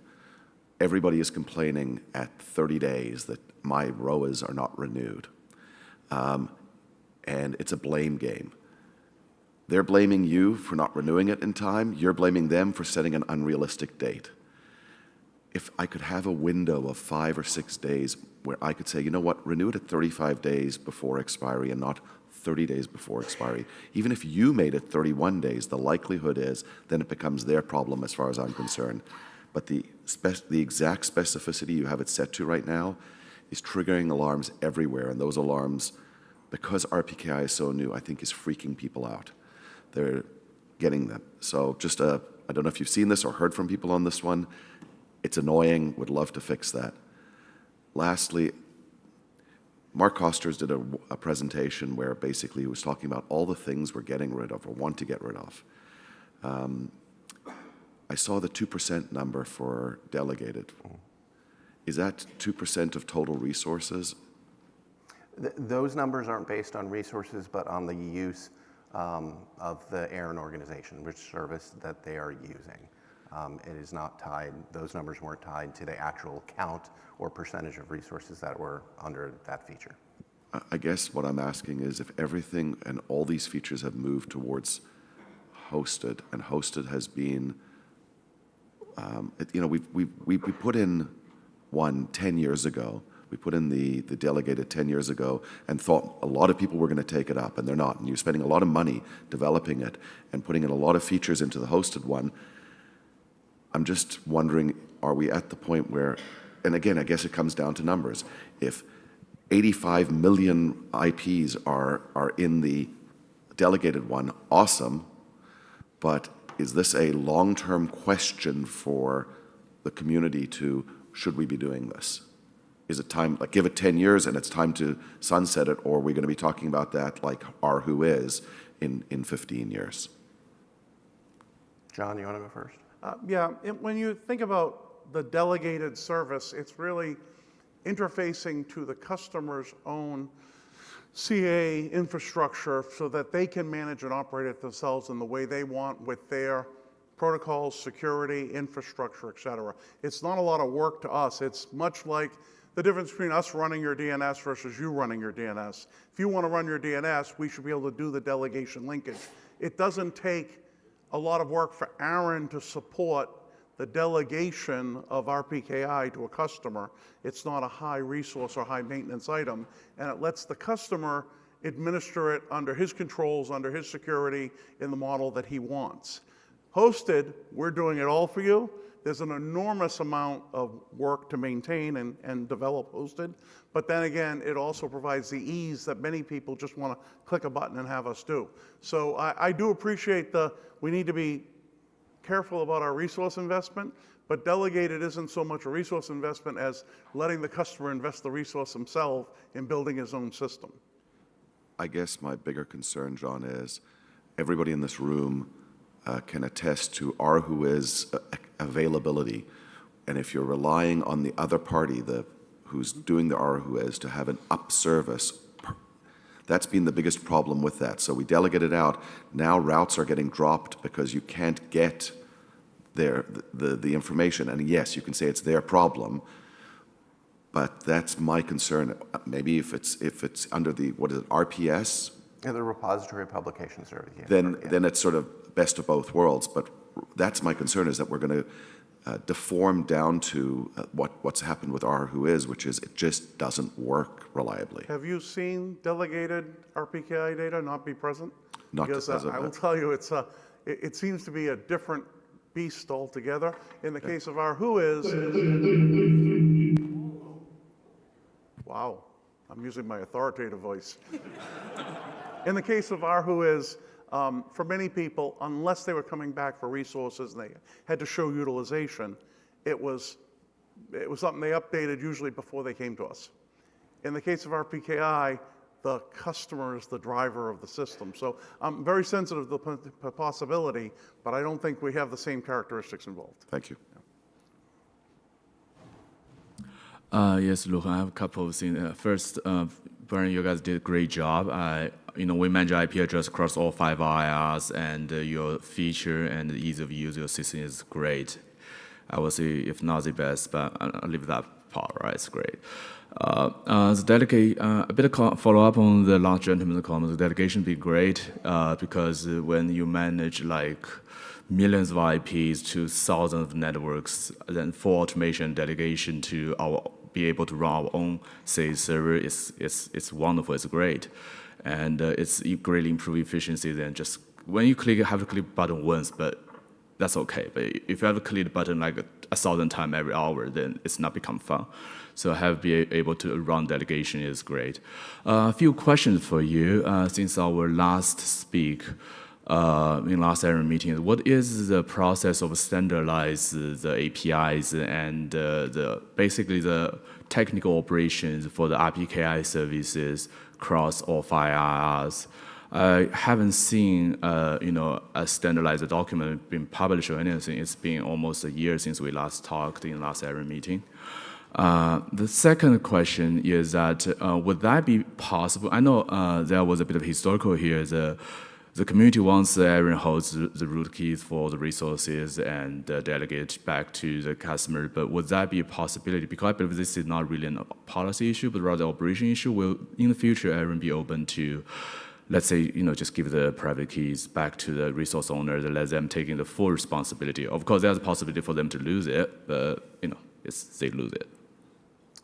Everybody is complaining at 30 days that my ROAs are not renewed. And it's a blame game. They're blaming you for not renewing it in time. You're blaming them for setting an unrealistic date. If I could have a window of 5 or 6 days where I could say, you know what, renew it at 35 days before expiry and not 30 days before expiry. Even if you made it 31 days, the likelihood is then it becomes their problem as far as I'm concerned. But the exact specificity you have it set to right now is triggering alarms everywhere, and those alarms, because RPKI is so new, I think is freaking people out. They're getting them. So just, I don't know if you've seen this or heard from people on this one. It's annoying, would love to fix that. Lastly, Mark Costers did a presentation where basically he was talking about all the things we're getting rid of or want to get rid of. I saw the 2% number for delegated. Is that 2% of total resources? Those numbers aren't based on resources, but on the use of the ARIN organization, which service that they are using. It is not tied, those numbers weren't tied to the actual count or percentage of resources that were under that feature. I guess what I'm asking is if everything and all these features have moved towards hosted, and hosted has been, we put in one 10 years ago. We put in the delegated 10 years ago and thought a lot of people were going to take it up, and they're not. And you're spending a lot of money developing it and putting in a lot of features into the hosted one. I'm just wondering, are we at the point where, and again, I guess it comes down to numbers. If 85 million IPs are in the delegated one, awesome, but is this a long-term question for the community to, should we be doing this? Is it time, like give it 10 years and it's time to sunset it, or are we going to be talking about that like our who is in 15 years? John, you want to go first? Yeah, when you think about the delegated service, it's really interfacing to the customer's own CA infrastructure so that they can manage and operate it themselves in the way they want with their protocols, security, infrastructure, et cetera. It's not a lot of work to us. It's much like the difference between us running your DNS versus you running your DNS. If you want to run your DNS, we should be able to do the delegation linkage. It doesn't take a lot of work for ARIN to support the delegation of RPKI to a customer. It's not a high resource or high maintenance item, and it lets the customer administer it under his controls, under his security, in the model that he wants. Hosted, we're doing it all for you. There's an enormous amount of work to maintain and develop hosted, but then again, it also provides the ease that many people just want to click a button and have us do. So I do appreciate we need to be careful about our resource investment, but delegated isn't so much a resource investment as letting the customer invest the resource himself in building his own system. I guess my bigger concern, John, is everybody in this room can attest to our who is availability. And if you're relying on the other party, who's doing the our who is, to have an up service, that's been the biggest problem with that. So we delegated out. Now routes are getting dropped because you can't get the information. And yes, you can say it's their problem, but that's my concern. Maybe if it's under the, what is it, RPS? Yeah, the Repository Publication Service. Yeah, then it's sort of best of both worlds. But that's my concern, is that we're going to deform down to what's happened with our who is, which is it just doesn't work reliably. Have you seen delegated RPKI data not be present? Not because as of I will tell you, it seems to be a different beast altogether. In the case of our who is, wow, I'm using my authoritative voice. In the case of our who is, for many people, unless they were coming back for resources and they had to show utilization, it was something they updated usually before they came to us. In the case of our PKI, the customer is the driver of the system. So I'm very sensitive to the possibility, but I don't think we have the same characteristics involved. Thank you. Yes, look, I have a couple of things. First, Brian, you guys did a great job. We manage IP address across all 5 RIRs, and your feature and the ease of use of your system is great. I would say, if not the best, but I'll leave that part, right? It's great. The delegate, a bit of follow-up on the last gentleman's comment. The delegation be great because when you manage like millions of IPs to thousands of networks, then for automation delegation to be able to run our own SaaS server, it's wonderful, it's great. And it's greatly improve efficiency than just, when you have to click button once, but that's okay. But if you have to click the button like 1,000 times every hour, then it's not become fun. So be able to run delegation is great. A few questions for you since our last speak. In last ARIN meeting, what is the process of standardize the APIs and basically the technical operations for the RPKI services across all 5 RIRs? I haven't seen a standardized document being published or anything. It's been almost a year since we last talked in last ARIN meeting. The second question is that would that be possible? I know there was a bit of historical here. The community wants ARIN holds the root keys for the resources and delegate back to the customer, but would that be a possibility? Because I believe this is not really a policy issue, but rather an operation issue. Will, in the future, ARIN be open to, let's say, just give the private keys back to the resource owner and let them take in the full responsibility? Of course, there's a possibility for them to lose it, but, they lose it.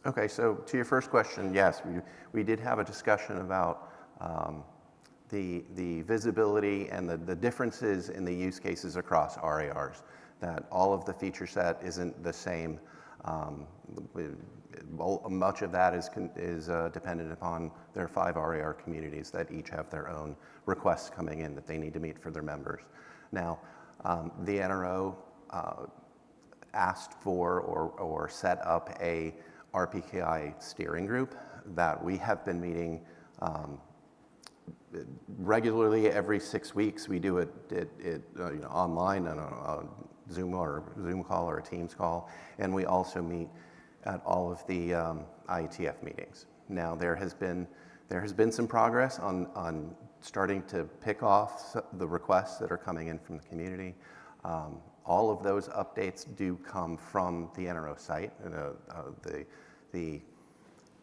Okay, so to your first question, yes, we did have a discussion about the visibility and the differences in the use cases across RIRs. that all of the feature set isn't the same. Much of that is dependent upon their 5 RIR communities that each have their own requests coming in that they need to meet for their members. Now, the NRO asked for or set up a RPKI steering group that we have been meeting regularly every 6 weeks. We do it online on a Zoom call or a Teams call, and we also meet at all of the IETF meetings. Now there has been some progress on starting to pick off the requests that are coming in from the community. All of those updates do come from the NRO site. The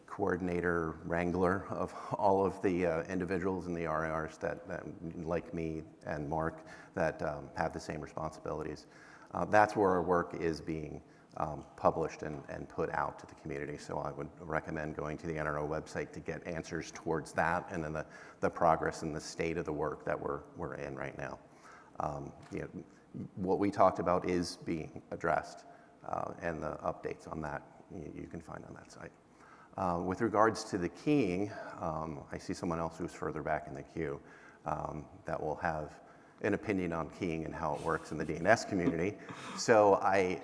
coordinator, wrangler of all of the individuals in the RIRs that like me and Mark, that have the same responsibilities. That's where our work is being published and put out to the community. So I would recommend going to the NRO website to get answers towards that, and then the progress and the state of the work that we're in right now. What we talked about is being addressed, and the updates on that you can find on that site. With regards to the keying, I see someone else who's further back in the queue that will have an opinion on keying and how it works in the DNS community. So I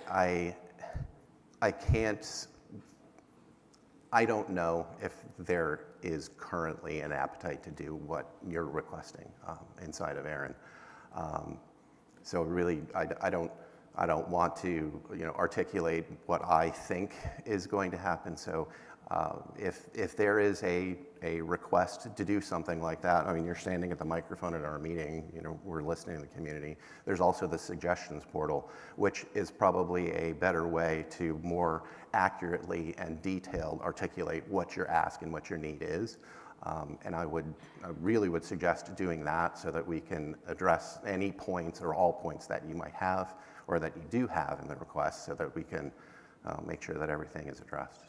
don't know if there is currently an appetite to do what you're requesting inside of ARIN. So really, I don't want to articulate what I think is going to happen. So if there is a request to do something like that, I mean, you're standing at the microphone at our meeting, we're listening to the community. There's also the suggestions portal, which is probably a better way to more accurately and detailed articulate what your ask and what your need is. And I really would suggest doing that so that we can address any points or all points that you might have or that you do have in the request, so that we can make sure that everything is addressed.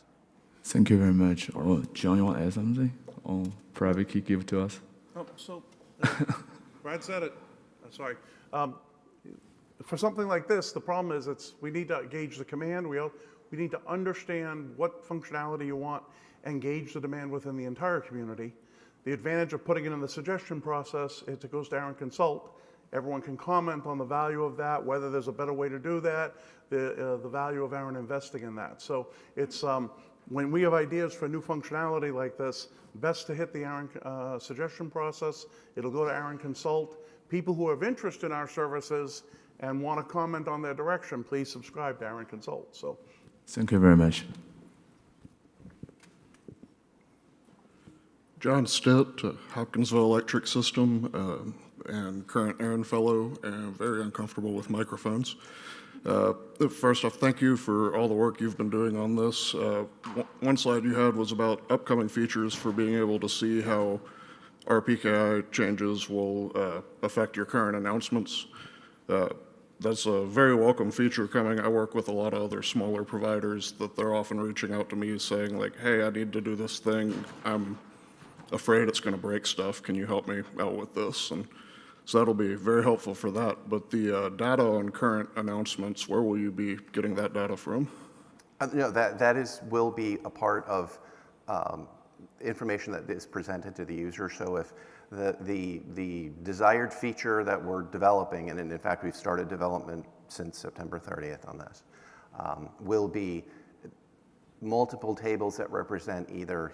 Thank you very much. Oh, John, you want to add something on private key give to us? Oh, so Brad said it. Sorry. For something like this, the problem is we need to gauge the command. We need to understand what functionality you want and gauge the demand within the entire community. The advantage of putting it in the suggestion process is it goes to ARIN Consult. Everyone can comment on the value of that, whether there's a better way to do that, the value of ARIN investing in that. So it's when we have ideas for new functionality like this, best to hit the ARIN suggestion process. It'll go to ARIN Consult. People who have interest in our services and want to comment on their direction, please subscribe to ARIN Consult. So, thank you very much. John Stitt, Hopkinsville Electric System, and current ARIN fellow, and very uncomfortable with microphones. First off, thank you for all the work you've been doing on this. One slide you had was about upcoming features for being able to see how RPKI changes will affect your current announcements. That's a very welcome feature coming. I work with a lot of other smaller providers that they're often reaching out to me saying like, hey, I need to do this thing. I'm afraid it's going to break stuff. Can you help me out with this? And so that'll be very helpful for that. But the data on current announcements, where will you be getting that data from? That will be a part of information that is presented to the user. So if the desired feature that we're developing, and in fact we've started development since September 30th on this, will be multiple tables that represent either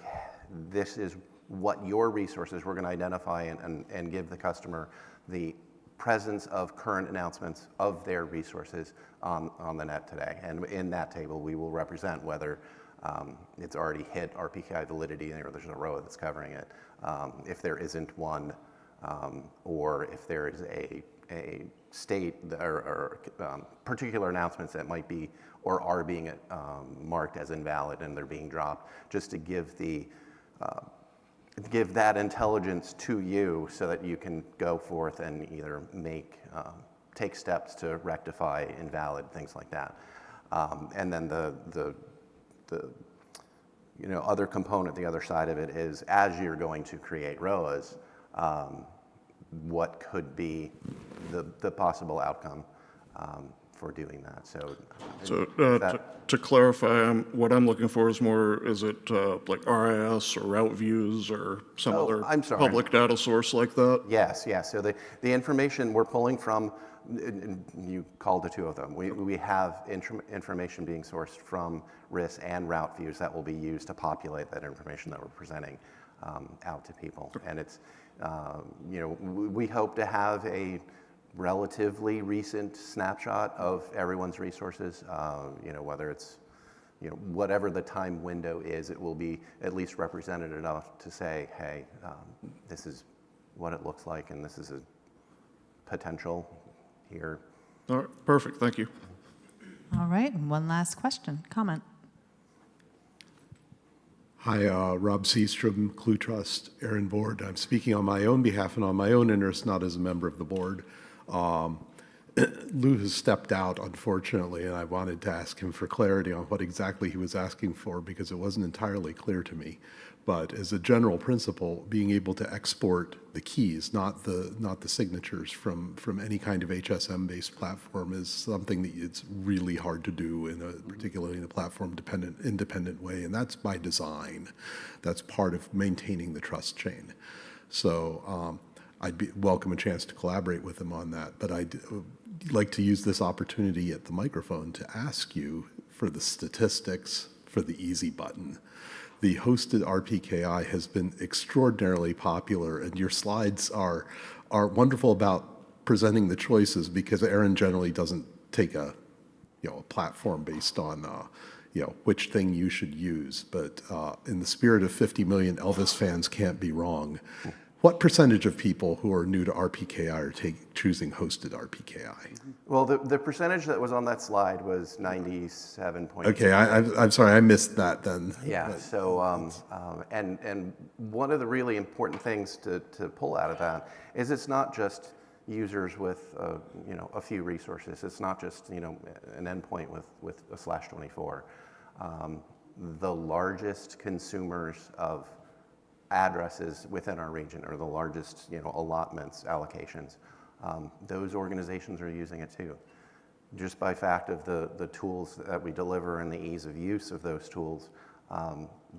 this is what your resources, we're going to identify and give the customer the presence of current announcements of their resources on the net today. And in that table, we will represent whether it's already hit RPKI validity or there's a row that's covering it. If there isn't one, or if there is a state or particular announcements that might be or are being marked as invalid and they're being dropped, just to give that intelligence to you so that you can go forth and either take steps to rectify invalid things like that. And then the other component, the other side of it is, as you're going to create ROAs, what could be the possible outcome for doing that. So, So that, to clarify, what I'm looking for is more, is it like RIS or route views or some other I'm sorry. public data source like that? yes, yes. So the information we're pulling from, and you called the two of them. We have information being sourced from RIS and route views that will be used to populate that information that we're presenting out to people. And it's, you know, we hope to have a relatively recent snapshot of everyone's resources, you know, whether it's, you know, whatever the time window is, it will be at least represented enough to say, hey, this is what it looks like, and this is a potential here. All right, perfect, thank you. All right, and one last question, comment. Hi, Rob Seastrom, Clue Trust, ARIN Board. I'm speaking on my own behalf and on my own interest, not as a member of the board. Lou has stepped out, unfortunately, and I wanted to ask him for clarity on what exactly he was asking for because it wasn't entirely clear to me. But as a general principle, being able to export the keys, not the signatures from any kind of HSM-based platform is something that it's really hard to do, particularly in a platform-dependent, independent way, and that's by design. That's part of maintaining the trust chain. So I'd welcome a chance to collaborate with him on that, but I'd like to use this opportunity at the microphone to ask you for the statistics for the easy button. The hosted RPKI has been extraordinarily popular, and your slides are wonderful about presenting the choices because ARIN generally doesn't take a platform based on which thing you should use. But in the spirit of 50 million Elvis fans can't be wrong, what percentage of people who are new to RPKI are choosing hosted RPKI? Well, the percentage that was on that slide was 97.2. Okay, I'm sorry, I missed that then. Yeah, But, so, and one of the really important things to pull out of that is it's not just users with, a few resources. It's not just, an endpoint with a /24. The largest consumers of addresses within our region or the largest, allotments, allocations, those organizations are using it too. Just by fact of the tools that we deliver and the ease of use of those tools,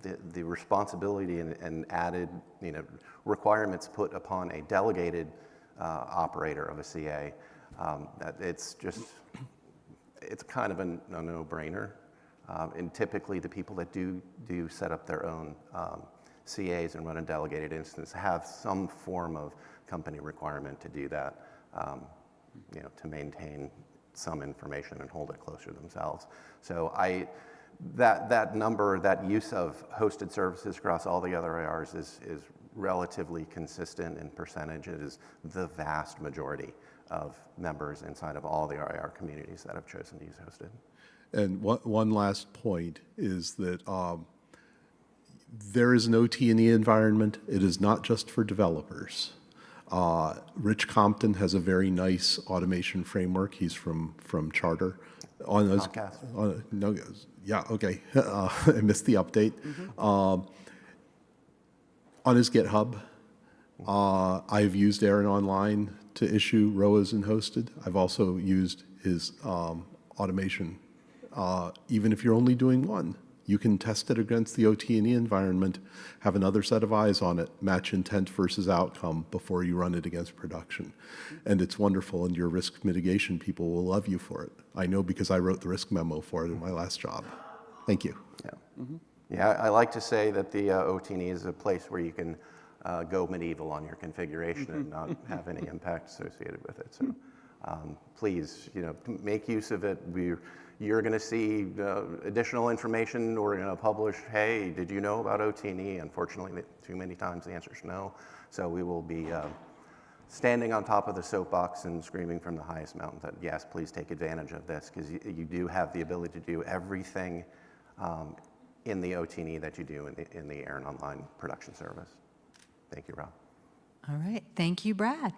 the responsibility and added, requirements put upon a delegated operator of a CA, that it's kind of a no-brainer. And typically the people that do set up their own CAs and run a delegated instance have some form of company requirement to do that, to maintain some information and hold it closer to themselves. So that number, that use of hosted services across all the other IRs is relatively consistent in percentage. It is the vast majority of members inside of all the RIR communities that have chosen to use hosted. And one last point is that there is an OT&E environment. It is not just for developers. Rich Compton has a very nice automation framework. He's from Charter. I missed the update. On his GitHub, I've used ARIN Online to issue ROAs and hosted. I've also used his automation. Even if you're only doing one, you can test it against the OT&E environment, have another set of eyes on it, match intent versus outcome before you run it against production. And it's wonderful, and your risk mitigation people will love you for it. I know because I wrote the risk memo for it in my last job. Thank you. Yeah, yeah. I like to say that the OT&E is a place where you can go medieval on your configuration and not have any impact associated with it. So please, make use of it. You're going to see additional information. We're going to publish, hey, did you know about OT&E? Unfortunately, too many times the answer is no. So we will be standing on top of the soapbox and screaming from the highest mountain that, yes, please take advantage of this, because you do have the ability to do everything in the OT&E that you do in the ARIN Online production service. Thank you, Rob. All right, thank you, Brad.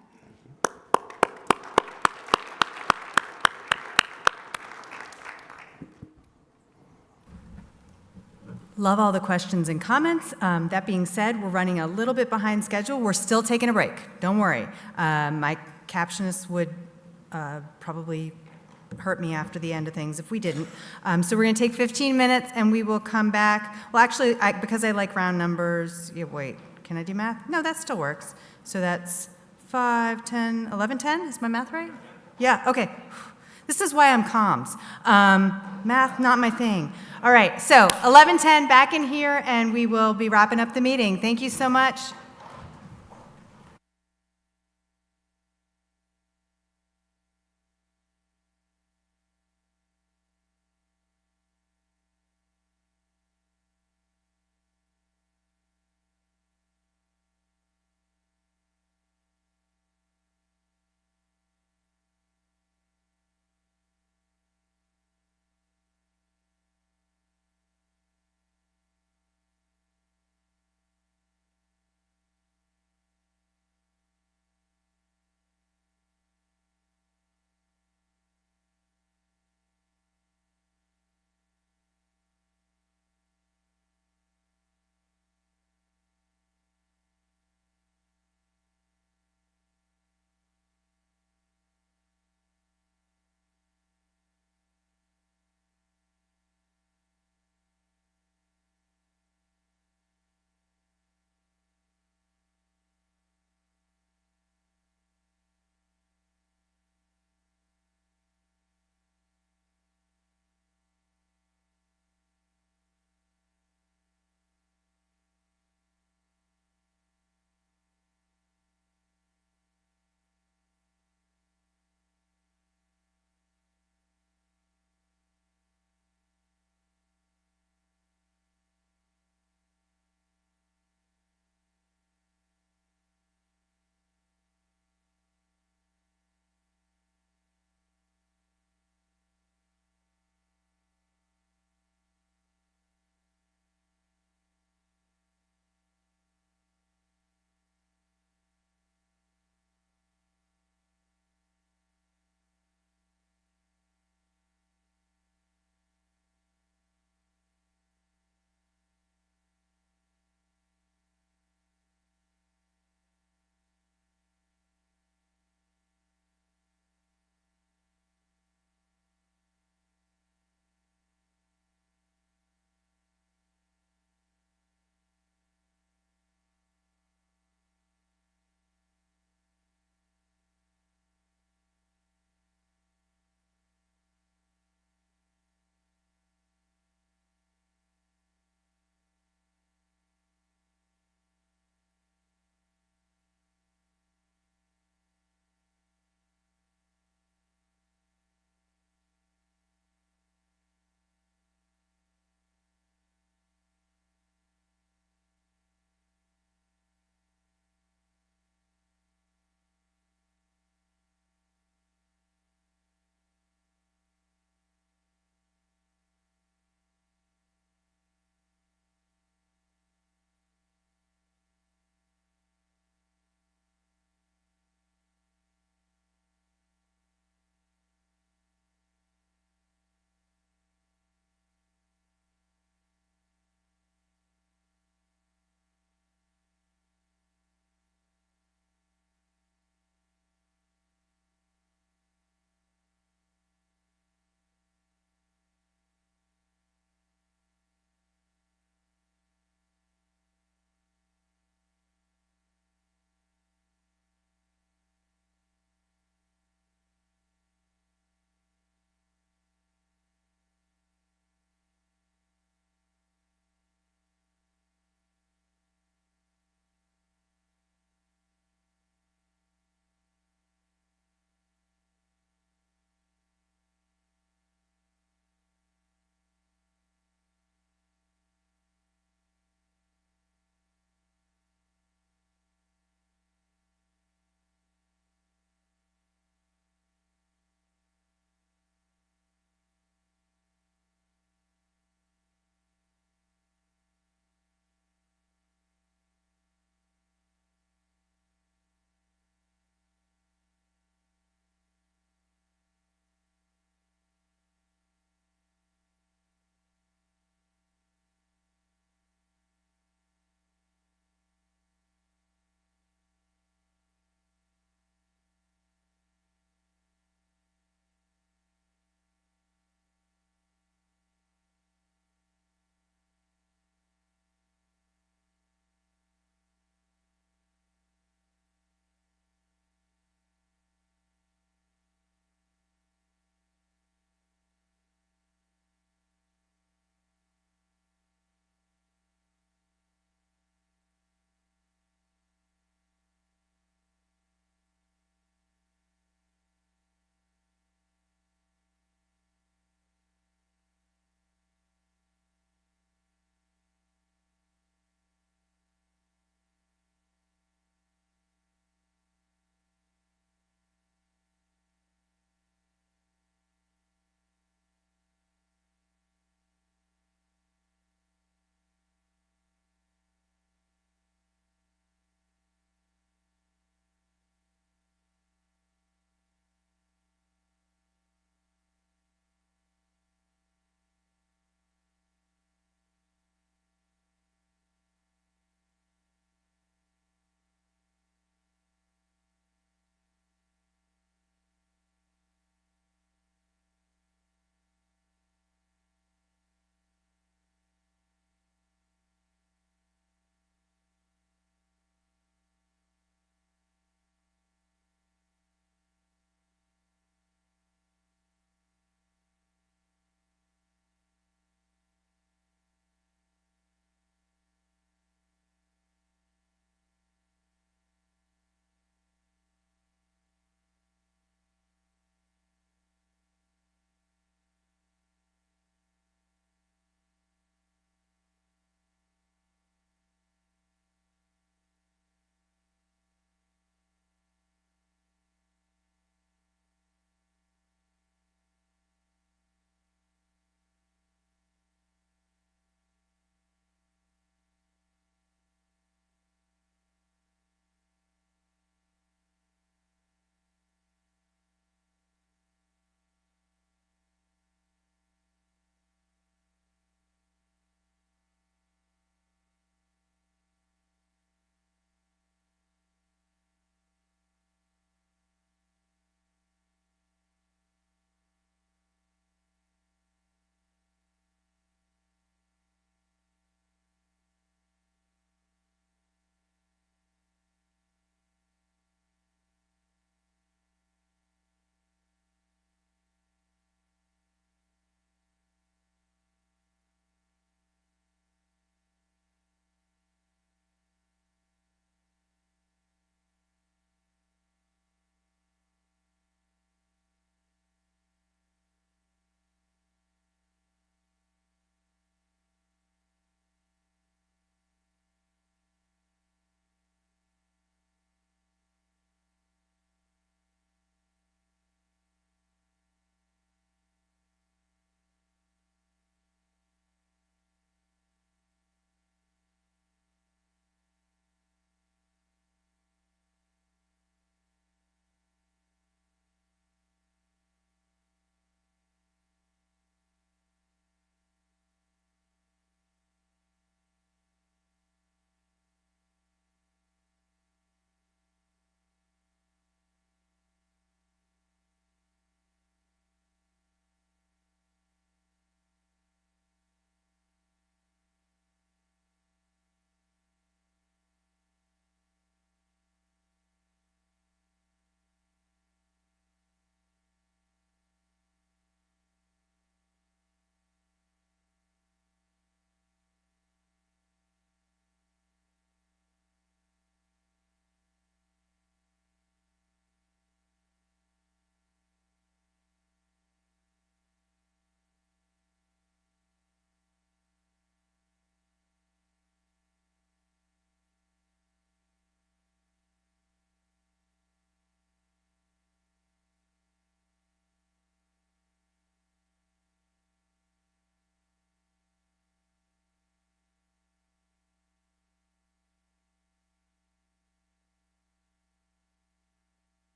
Love all the questions and comments. That being said, we're running a little bit behind schedule. We're still taking a break. Don't worry. My captionist would probably hurt me after the end of things if we didn't. So we're going to take 15 minutes, and we will come back. Well, actually, because I like round numbers, wait, can I do math? No, that still works. So that's 5, 10, 11, 10? Is my math right? Yeah, okay. This is why I'm comms. Math, not my thing. All right, so 11:10 back in here, and we will be wrapping up the meeting. Thank you so much.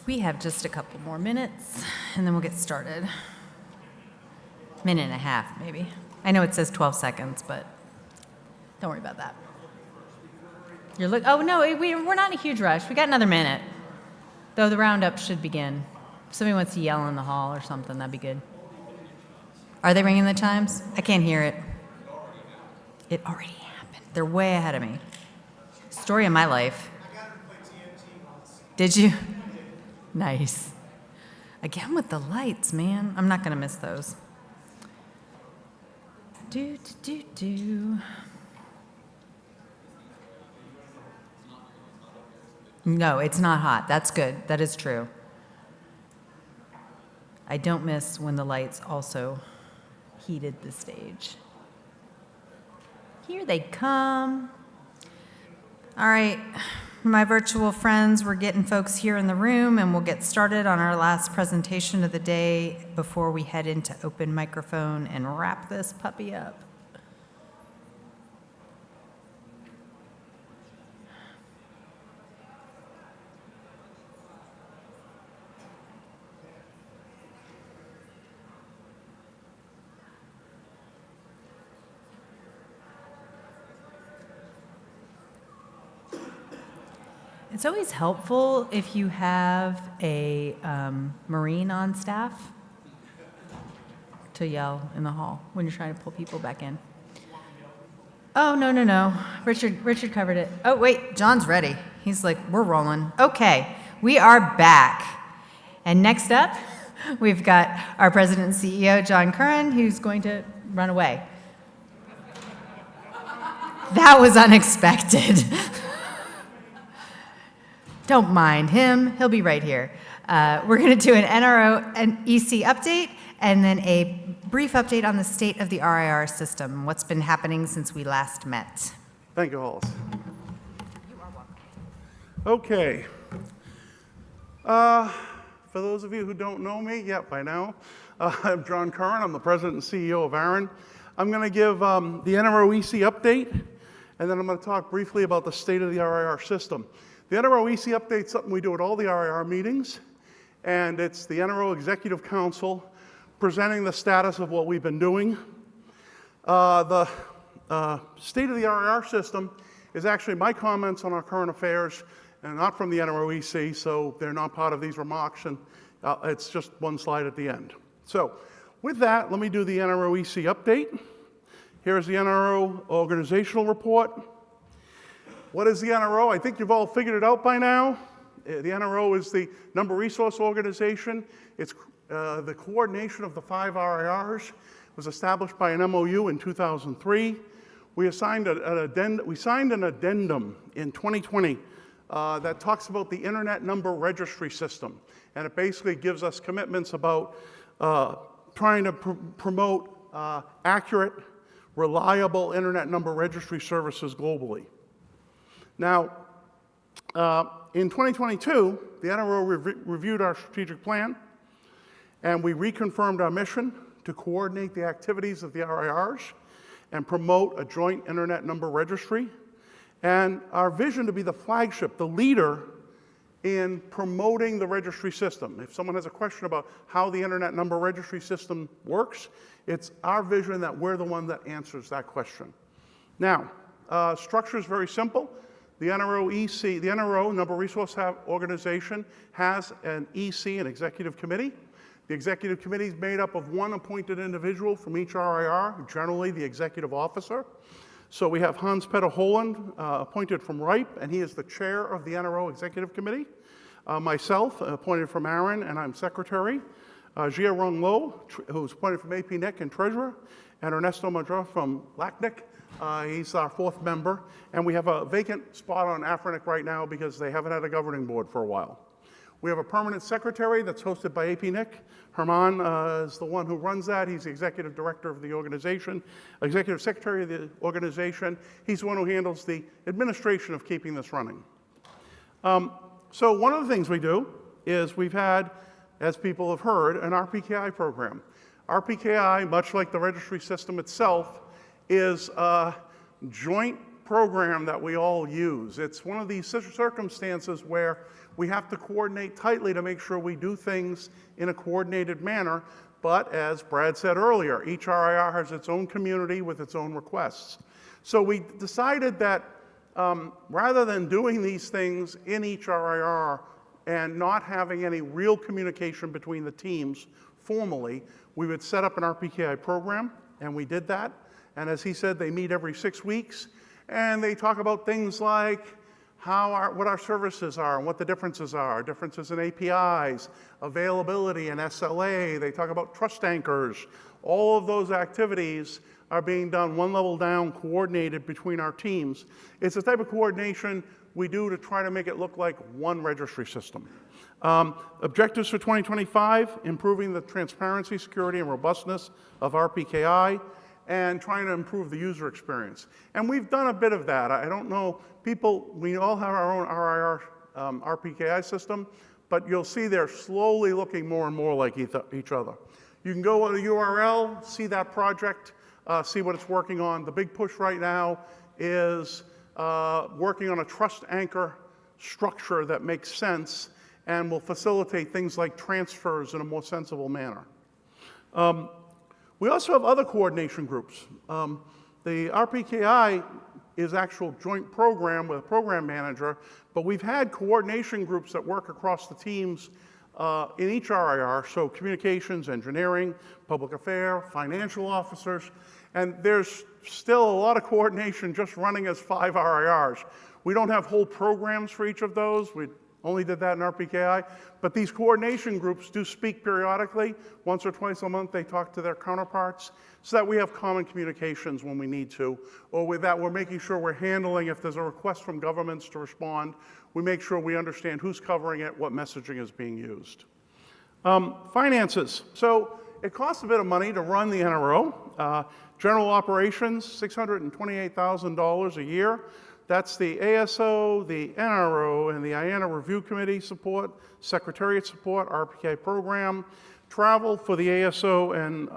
We have just a couple more minutes, and then we'll get started. Minute and a half, maybe. I know it says 12 seconds, but don't worry about that. Oh, no, we're not in a huge rush. We got another minute, though the roundup should begin. If somebody wants to yell in the hall or something, that'd be good. Are they ringing the chimes? I can't hear it. It already happened. They're way ahead of me. Story of my life. Did you? Nice. Again with the lights, man. I'm not going to miss those. No, it's not hot. That's good. That is true. I don't miss when the lights also heated the stage. Here they come. All right, my virtual friends, we're getting folks here in the room, and we'll get started on our last presentation of the day before we head into open microphone and wrap this puppy up. It's always helpful if you have a Marine on staff to yell in the hall when you're trying to pull people back in. Oh, no. Richard covered it. Oh, wait, John's ready. He's like, we're rolling. Okay, we are back. And next up, we've got our President and CEO, John Curran, who's going to run away. That was unexpected. Don't mind him. He'll be right here. We're going to do an NRO EC update and then a brief update on the state of the RIR system, what's been happening since we last met. Thank you, Hollis. Okay. For those of you who don't know me yet by now, I'm John Curran. I'm the President and CEO of ARIN. I'm going to give the NRO EC update, and then I'm going to talk briefly about the state of the RIR system. The NRO EC update is something we do at all the RIR meetings, and it's the NRO Executive Council presenting the status of what we've been doing. The state of the RIR system is actually my comments on our current affairs, and not from the NRO EC, so they're not part of these remarks, and it's just one slide at the end. So with that, let me do the NRO EC update. Here's the NRO organizational report. What is the NRO? I think you've all figured it out by now. The NRO is the Number Resource Organization. It's the coordination of the 5 RIRs. It was established by an MOU in 2003. We signed an addendum in 2020 that talks about the Internet Number Registry System. And it basically gives us commitments about trying to promote accurate, reliable Internet Number Registry services globally. Now, in 2022, the NRO reviewed our strategic plan, and we reconfirmed our mission to coordinate the activities of the RIRs and promote a joint Internet Number Registry, and our vision to be the flagship, the leader in promoting the registry system. If someone has a question about how the Internet Number Registry system works, it's our vision that we're the one that answers that question. Now, structure is very simple. The NRO EC, the NRO, Number Resource Organization, has an EC, an executive committee. The executive committee is made up of one appointed individual from each RIR, generally the executive officer. So we have Hans-Peter Holland, appointed from RIPE, and he is the chair of the NRO executive committee. Myself, appointed from ARIN, and I'm secretary. Jia Rong Lo, who's appointed from APNIC and treasurer, and Ernesto Madra from LACNIC. He's our 4th member, and we have a vacant spot on AFRINIC right now because they haven't had a governing board for a while. We have a permanent secretary that's hosted by APNIC. Herman is the one who runs that. He's the executive director of the organization, executive secretary of the organization. He's the one who handles the administration of keeping this running. So one of the things we do is we've had, as people have heard, an RPKI program. RPKI, much like the registry system itself, is a joint program that we all use. It's one of these circumstances where We have to coordinate tightly to make sure we do things in a coordinated manner. But as Brad said earlier, each RIR has its own community with its own requests. So we decided that rather than doing these things in each RIR and not having any real communication between the teams formally, we would set up an RPKI program, and we did that. And as he said, they meet every 6 weeks, and they talk about things like what our services are and what the differences are, differences in APIs, availability and SLA. They talk about trust anchors. All of those activities are being done one level down, coordinated between our teams. It's the type of coordination we do to try to make it look like one registry system. Objectives for 2025, improving the transparency, security, and robustness of RPKI, and trying to improve the user experience. And we've done a bit of that. I don't know, we all have our own RIR RPKI system, but you'll see they're slowly looking more and more like each other. You can go to the URL, see that project, see what it's working on. The big push right now is working on a trust anchor structure that makes sense and will facilitate things like transfers in a more sensible manner. We also have other coordination groups. The RPKI is actual joint program with a program manager, but we've had coordination groups that work across the teams in each RIR, so communications, engineering, public affairs, financial officers, and there's still a lot of coordination just running as 5 RIRs. We don't have whole programs for each of those. We only did that in RPKI, but these coordination groups do speak periodically. Once or twice a month, they talk to their counterparts so that we have common communications when we need to, or with that, we're making sure we're handling, if there's a request from governments to respond, we make sure we understand who's covering it, what messaging is being used. Finances. So it costs a bit of money to run the NRO. General operations, $628,000 a year. That's the ASO, the NRO, and the IANA Review Committee support, Secretariat support, RPK program, travel for the ASO and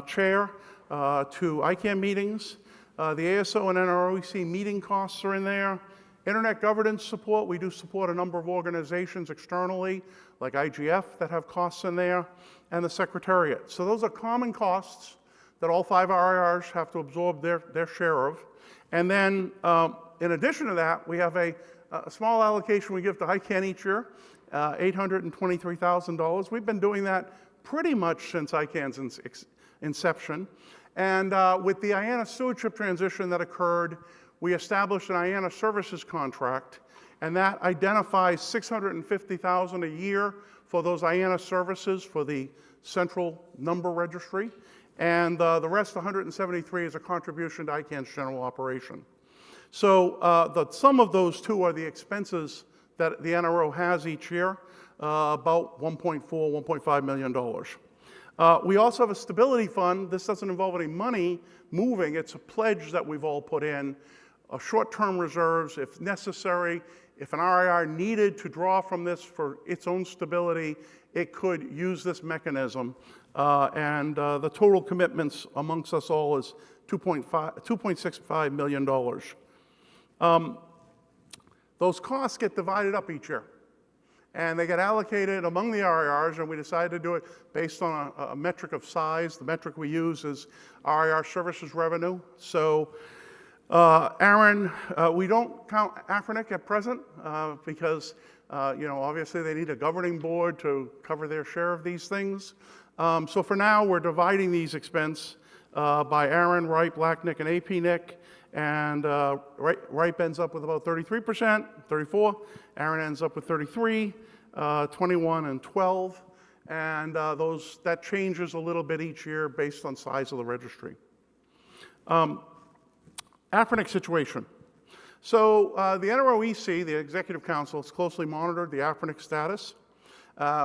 chair to ICANN meetings. The ASO and NRO EC meeting costs are in there. Internet governance support, we do support a number of organizations externally, like IGF, that have costs in there, and the Secretariat. So those are common costs that all 5 RIRs have to absorb their share of. And then, in addition to that, we have a small allocation we give to ICANN each year, $823,000. We've been doing that pretty much since ICANN's inception. And with the IANA stewardship transition that occurred, we established an IANA services contract, and that identifies $650,000 a year for those IANA services for the central number registry. And the rest, $173,000, is a contribution to ICANN's general operation. So the sum of those two are the expenses that the NRO has each year, about $1.5 million. We also have a stability fund. This doesn't involve any money moving. It's a pledge that we've all put in, short-term reserves if necessary. If an RIR needed to draw from this for its own stability, it could use this mechanism. And the total commitments amongst us all is $2.65 million. Those costs get divided up each year, and they get allocated among the RIRs, and we decided to do it based on a metric of size. The metric we use is RIR services revenue. So ARIN, we don't count AFRINIC at present because obviously they need a governing board to cover their share of these things. So for now, we're dividing these expense by ARIN, RIPE, LACNIC, and APNIC. And RIPE ends up with about 33%, 34. ARIN ends up with 33, 21, and 12. And that changes a little bit each year based on size of the registry. AFRINIC situation. So the NRO EC, the Executive Council, has closely monitored the AFRINIC status.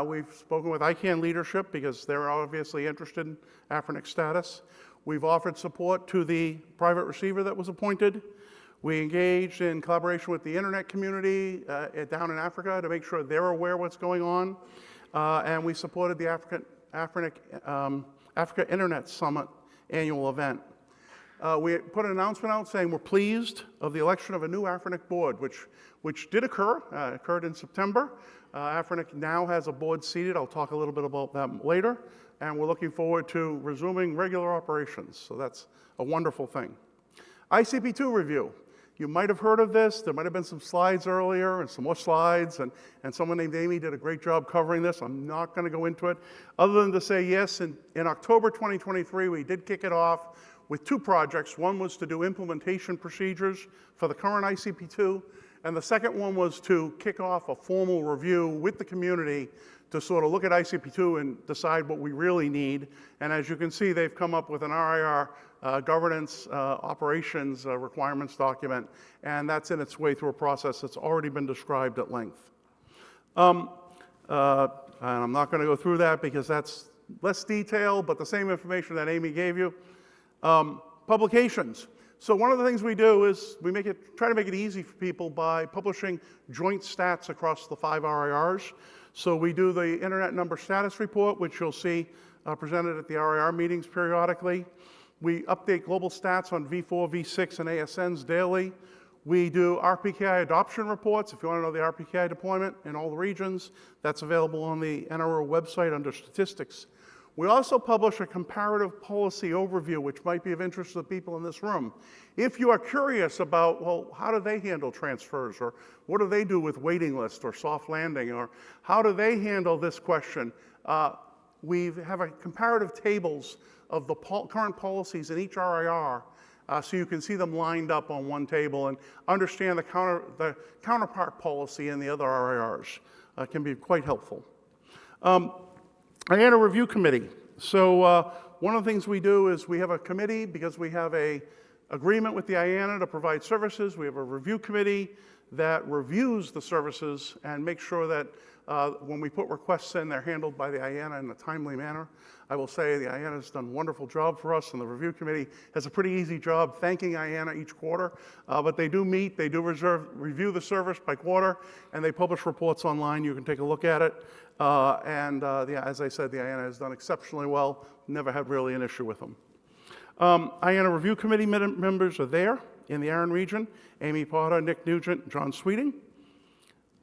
We've spoken with ICANN leadership because they're obviously interested in AFRINIC status. We've offered support to the private receiver that was appointed. We engaged in collaboration with the internet community down in Africa to make sure they're aware of what's going on. And we supported the Africa Internet Summit annual event. We put an announcement out saying we're pleased of the election of a new ARIN board, which did occur, occurred in September. ARIN now has a board seated. I'll talk a little bit about that later. And we're looking forward to resuming regular operations. So that's a wonderful thing. ICP2 review. You might have heard of this. There might have been some slides earlier and some more slides, and someone named Amy did a great job covering this. I'm not going to go into it, other than to say, yes, in October 2023, we did kick it off with 2 projects. One was to do implementation procedures for the current ICP2, and the second one was to kick off a formal review with the community to sort of look at ICP2 and decide what we really need. And as you can see, they've come up with an RIR governance operations requirements document, and that's in its way through a process that's already been described at length. And I'm not going to go through that because that's less detail, but the same information that Amy gave you. Publications. So one of the things we do is we try to make it easy for people by publishing joint stats across the 5 RIRs. So we do the Internet Number Status Report, which you'll see presented at the RIR meetings periodically. We update global stats on V4, V6, and ASNs daily. We do RPKI adoption reports. If you want to know the RPKI deployment in all the regions, that's available on the NRO website under statistics. We also publish a comparative policy overview, which might be of interest to the people in this room. If you are curious about, well, how do they handle transfers, or what do they do with waiting lists or soft landing, or how do they handle this question, we have a comparative tables of the current policies in each RIR, so you can see them lined up on one table and understand the counterpart policy in the other RIRs. Can be quite helpful. IANA Review Committee. So one of the things we do is we have a committee because we have an agreement with the IANA to provide services. We have a review committee that reviews the services and makes sure that when we put requests in, they're handled by the IANA in a timely manner. I will say the IANA has done a wonderful job for us, and the review committee has a pretty easy job thanking IANA each quarter. But they do meet, they do review the service by quarter, and they publish reports online. You can take a look at it. As I said, the IANA has done exceptionally well. Never had really an issue with them. IANA Review Committee members are there in the ARIN region: Amy Potter, Nick Nugent, John Sweeting.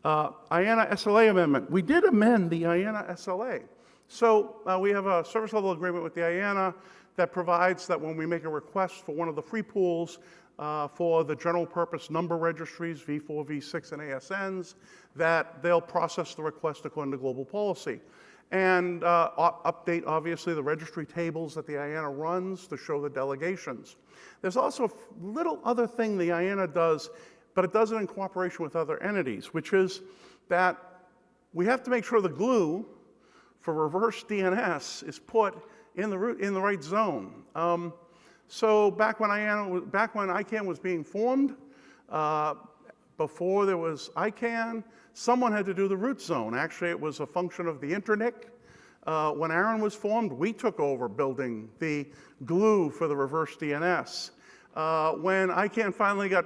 IANA SLA amendment. We did amend the IANA SLA. So we have a service level agreement with the IANA that provides that when we make a request for one of the free pools for the general purpose number registries, V4, V6, and ASNs, that they'll process the request according to global policy. And update, obviously, the registry tables that the IANA runs to show the delegations. There's also a little other thing the IANA does, but it does it in cooperation with other entities, which is that we have to make sure the glue for reverse DNS is put in the right zone. So back when ICANN was being formed, before there was ICANN, someone had to do the root zone. Actually, it was a function of the Internic. When ARIN was formed, we took over building the glue for the reverse DNS. When ICANN finally got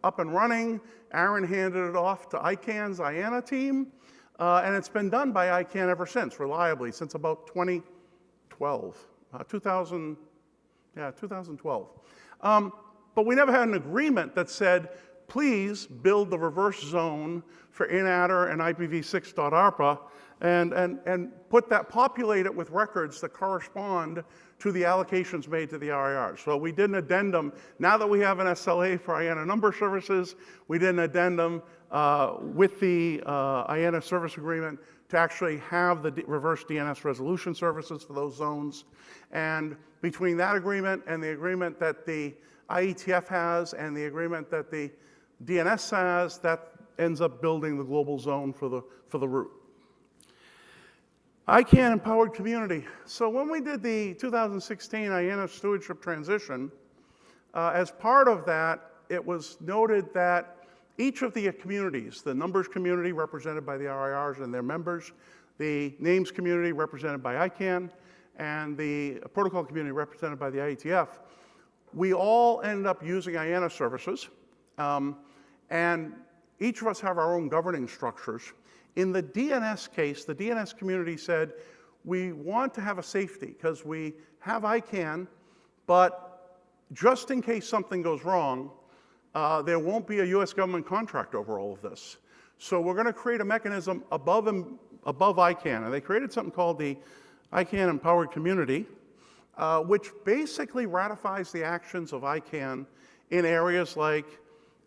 up and running, ARIN handed it off to ICANN's IANA team, and it's been done by ICANN ever since, reliably, since about 2012. 2012. But we never had an agreement that said, please build the reverse zone for inattr and IPv6.ARPA and populate it with records that correspond to the allocations made to the RIR. So we did an addendum. Now that we have an SLA for IANA number services, we did an addendum with the IANA service agreement to actually have the reverse DNS resolution services for those zones. And between that agreement and the agreement that the IETF has and the agreement that the DNS has, that ends up building the global zone for the root. ICANN empowered community. So when we did the 2016 IANA stewardship transition, as part of that, it was noted that each of the communities, the numbers community represented by the RIRs and their members, the names community represented by ICANN, and the protocol community represented by the IETF, we all ended up using IANA services, and each of us have our own governing structures. In the DNS case, the DNS community said, we want to have a safety because we have ICANN, but just in case something goes wrong, there won't be a U.S. government contract over all of this. So we're going to create a mechanism above ICANN, and they created something called the ICANN Empowered Community, which basically ratifies the actions of ICANN in areas like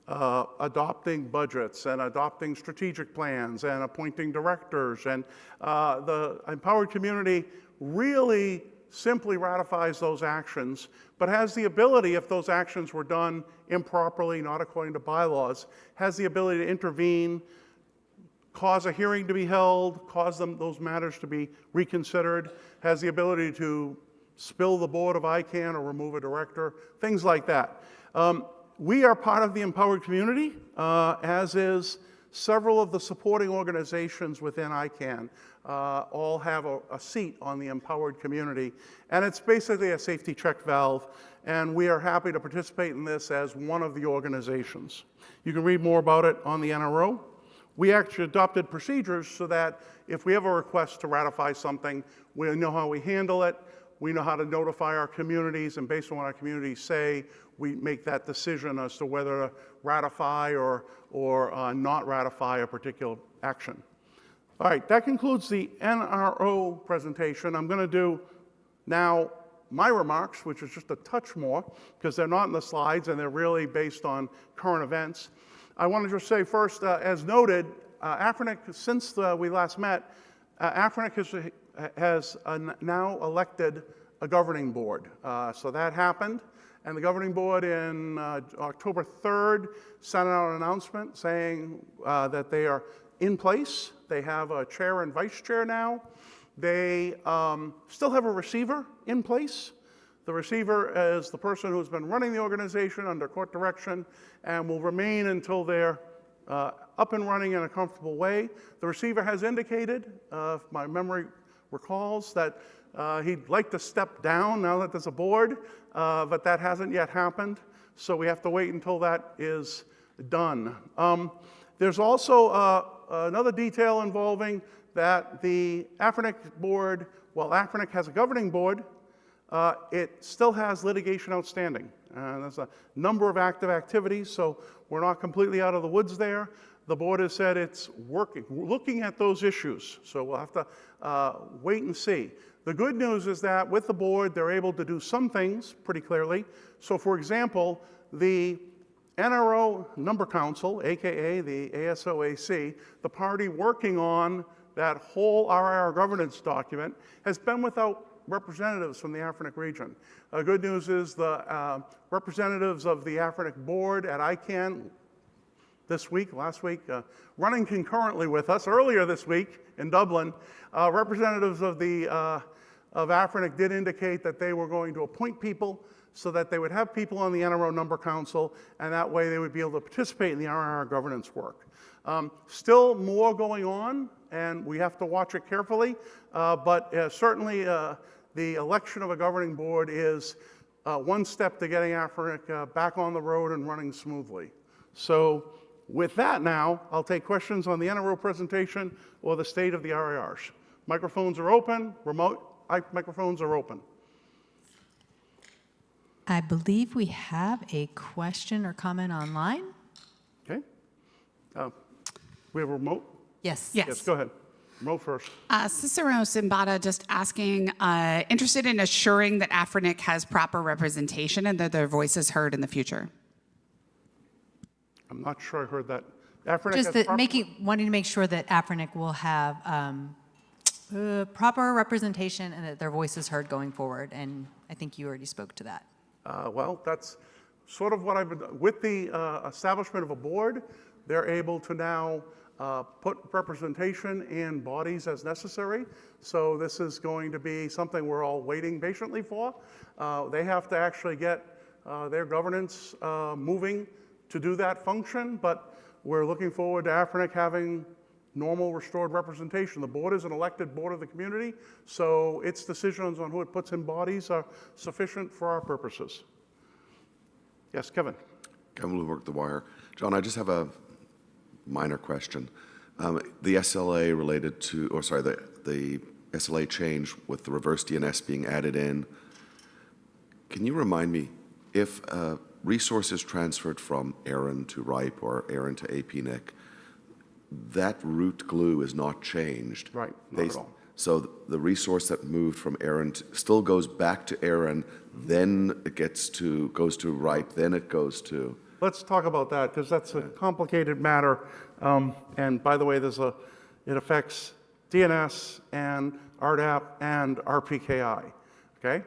adopting budgets and adopting strategic plans and appointing directors. And the Empowered Community really simply ratifies those actions, but has the ability, if those actions were done improperly, not according to bylaws, has the ability to intervene, cause a hearing to be held, cause those matters to be reconsidered, has the ability to spill the board of ICANN or remove a director, things like that. We are part of the Empowered Community, as is several of the supporting organizations within ICANN. All have a seat on the Empowered Community, and it's basically a safety check valve, and we are happy to participate in this as one of the organizations. You can read more about it on the NRO. We actually adopted procedures so that if we have a request to ratify something, we know how we handle it, we know how to notify our communities, and based on what our communities say, we make that decision as to whether to ratify or not ratify a particular action. All right, that concludes the NRO presentation. I'm going to do now my remarks, which is just a touch more, because they're not in the slides and they're really based on current events. I want to just say first, as noted, AFRINIC, since we last met, AFRINIC has now elected a governing board. So that happened, and the governing board in October 3rd sent out an announcement saying that they are in place. They have a chair and vice chair now. They still have a receiver in place. The receiver is the person who's been running the organization under court direction and will remain until they're up and running in a comfortable way. The receiver has indicated, if my memory recalls, that he'd like to step down now that there's a board, but that hasn't yet happened. So we have to wait until that is done. There's also another detail involving that the AFRINIC board, while AFRINIC has a governing board, it still has litigation outstanding. There's a number of active activities, so we're not completely out of the woods there. The board has said it's looking at those issues, so we'll have to wait and see. The good news is that with the board, they're able to do some things pretty clearly. So for example, the NRO Number Council, AKA the ASOAC, the party working on that whole RIR governance document, has been without representatives from the AFRINIC region. Good news is the representatives of the AFRINIC board at ICANN this week, last week, running concurrently with us earlier this week in Dublin, representatives of AFRINIC did indicate that they were going to appoint people so that they would have people on the NRO Number Council, and that way they would be able to participate in the RIR governance work. Still more going on, and we have to watch it carefully, but certainly the election of a governing board is one step to getting AFRINIC back on the road and running smoothly. So with that now, I'll take questions on the NRO presentation or the state of the RIRs. Microphones are open, remote microphones are open. I believe we have a question or comment online. Okay. We have a remote? Yes. Yes, go ahead. Remote first. Cicero Simbada just asking, interested in assuring that AFRINIC has proper representation and that their voice is heard in the future. I'm not sure I heard that. AFRINIC Just has that wanting to make sure that AFRINIC will have proper representation and that their voice is heard going forward. And I think you already spoke to that. Well, that's sort of what I've been, with the establishment of a board, they're able to now put representation in bodies as necessary. So this is going to be something we're all waiting patiently for. They have to actually get their governance moving to do that function, but we're looking forward to AFRINIC having normal restored representation. The board is an elected board of the community, so its decisions on who it puts in bodies are sufficient for our purposes. Yes, Kevin. Kevin Bloomberg, The Wire. John, I just have a minor question. The SLA related to, or sorry, the SLA change with the reverse DNS being added in, can you remind me if resource is transferred from ARIN to RIPE or ARIN to APNIC, that root glue is not changed. Right, not at all. So the resource that moved from ARIN still goes back to ARIN, then it goes to RIPE, then it goes to... Let's talk about that, because that's a complicated matter. And by the way, it affects DNS and RDAP and RPKI, okay?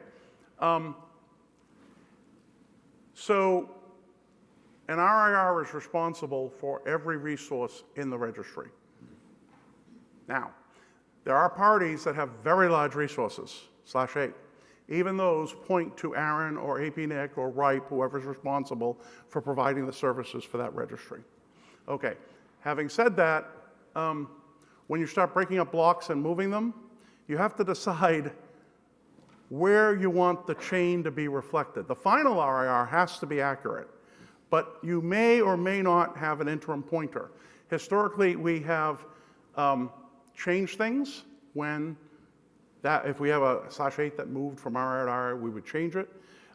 So an RIR is responsible for every resource in the registry. Now, there are parties that have very large resources, /8. Even those point to ARIN or APNIC or RIPE, whoever's responsible for providing the services for that registry. Okay, having said that, when you start breaking up blocks and moving them, you have to decide where you want the chain to be reflected. The final RIR has to be accurate, but you may or may not have an interim pointer. Historically, we have changed things when if we have a /8 that moved from RIR to RIR, we would change it.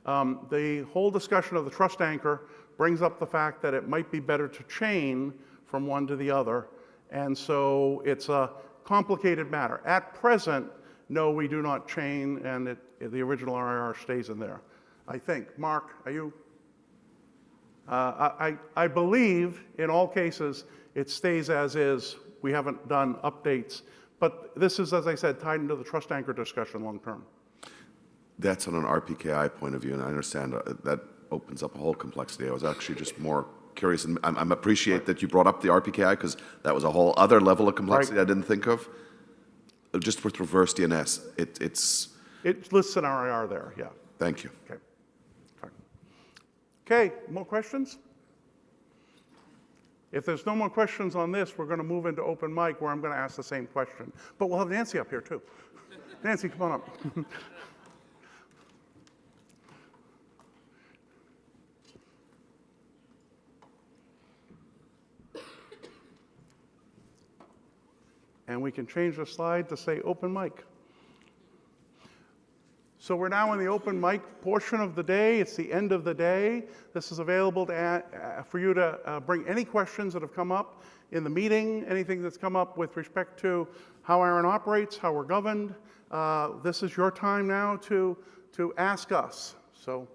The whole discussion of the trust anchor brings up the fact that it might be better to chain from one to the other, and so it's a complicated matter. At present, no, we do not chain, and the original RIR stays in there. I think. Mark, are you? I believe in all cases it stays as is. We haven't done updates. But this is, as I said, tied into the trust anchor discussion long term. That's on an RPKI point of view, and I understand that opens up a whole complexity. I was actually just more curious, and I appreciate that you brought up the RPKI, because that was a whole other level of complexity I didn't think of. Just with reverse DNS, it lists an RIR there, yeah. Thank you. Okay. Fine. Okay, more questions? If there's no more questions on this, we're going to move into open mic, where I'm going to ask the same question. But we'll have Nancy up here, too. Nancy, come on up. And we can change the slide to say open mic. So we're now in the open mic portion of the day. It's the end of the day. This is available for you to bring any questions that have come up in the meeting, anything that's come up with respect to how ARIN operates, how we're governed. This is your time now to ask us. So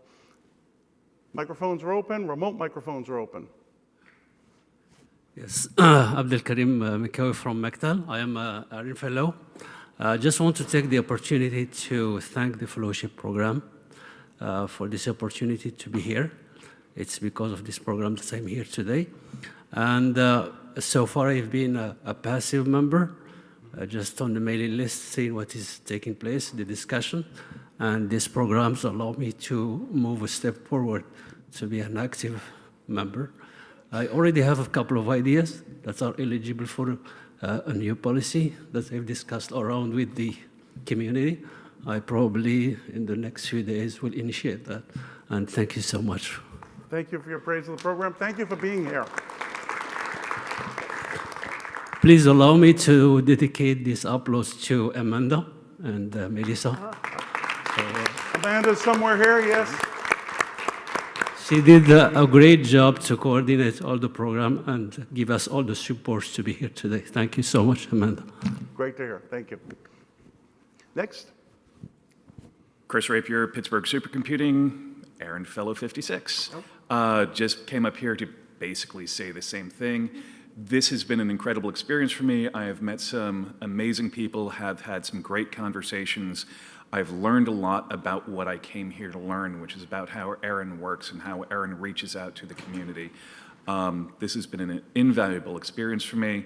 microphones are open, remote microphones are open. Yes, Abdel Karim Mikawi from Mactal. I am a ARIN fellow. I just want to take the opportunity to thank the fellowship program for this opportunity to be here. It's because of this program that I'm here today. And so far I've been a passive member, just on the mailing list, seeing what is taking place, the discussion. And these programs allow me to move a step forward to be an active member. I already have a couple of ideas that are eligible for a new policy that I've discussed around with the community. I probably, in the next few days, will initiate that. And thank you so much. Thank you for your praise of the program. Thank you for being here. Please allow me to dedicate these uploads to Amanda and Melissa. Amanda's somewhere here, yes. She did a great job to coordinate all the program and give us all the support to be here today. Thank you so much, Amanda. Great to hear. Thank you. Next. Chris Rapier, Pittsburgh Supercomputing, ARIN Fellow 56. Just came up here to basically say the same thing. This has been an incredible experience for me. I have met some amazing people, have had some great conversations. I've learned a lot about what I came here to learn, which is about how ARIN works and how ARIN reaches out to the community. This has been an invaluable experience for me,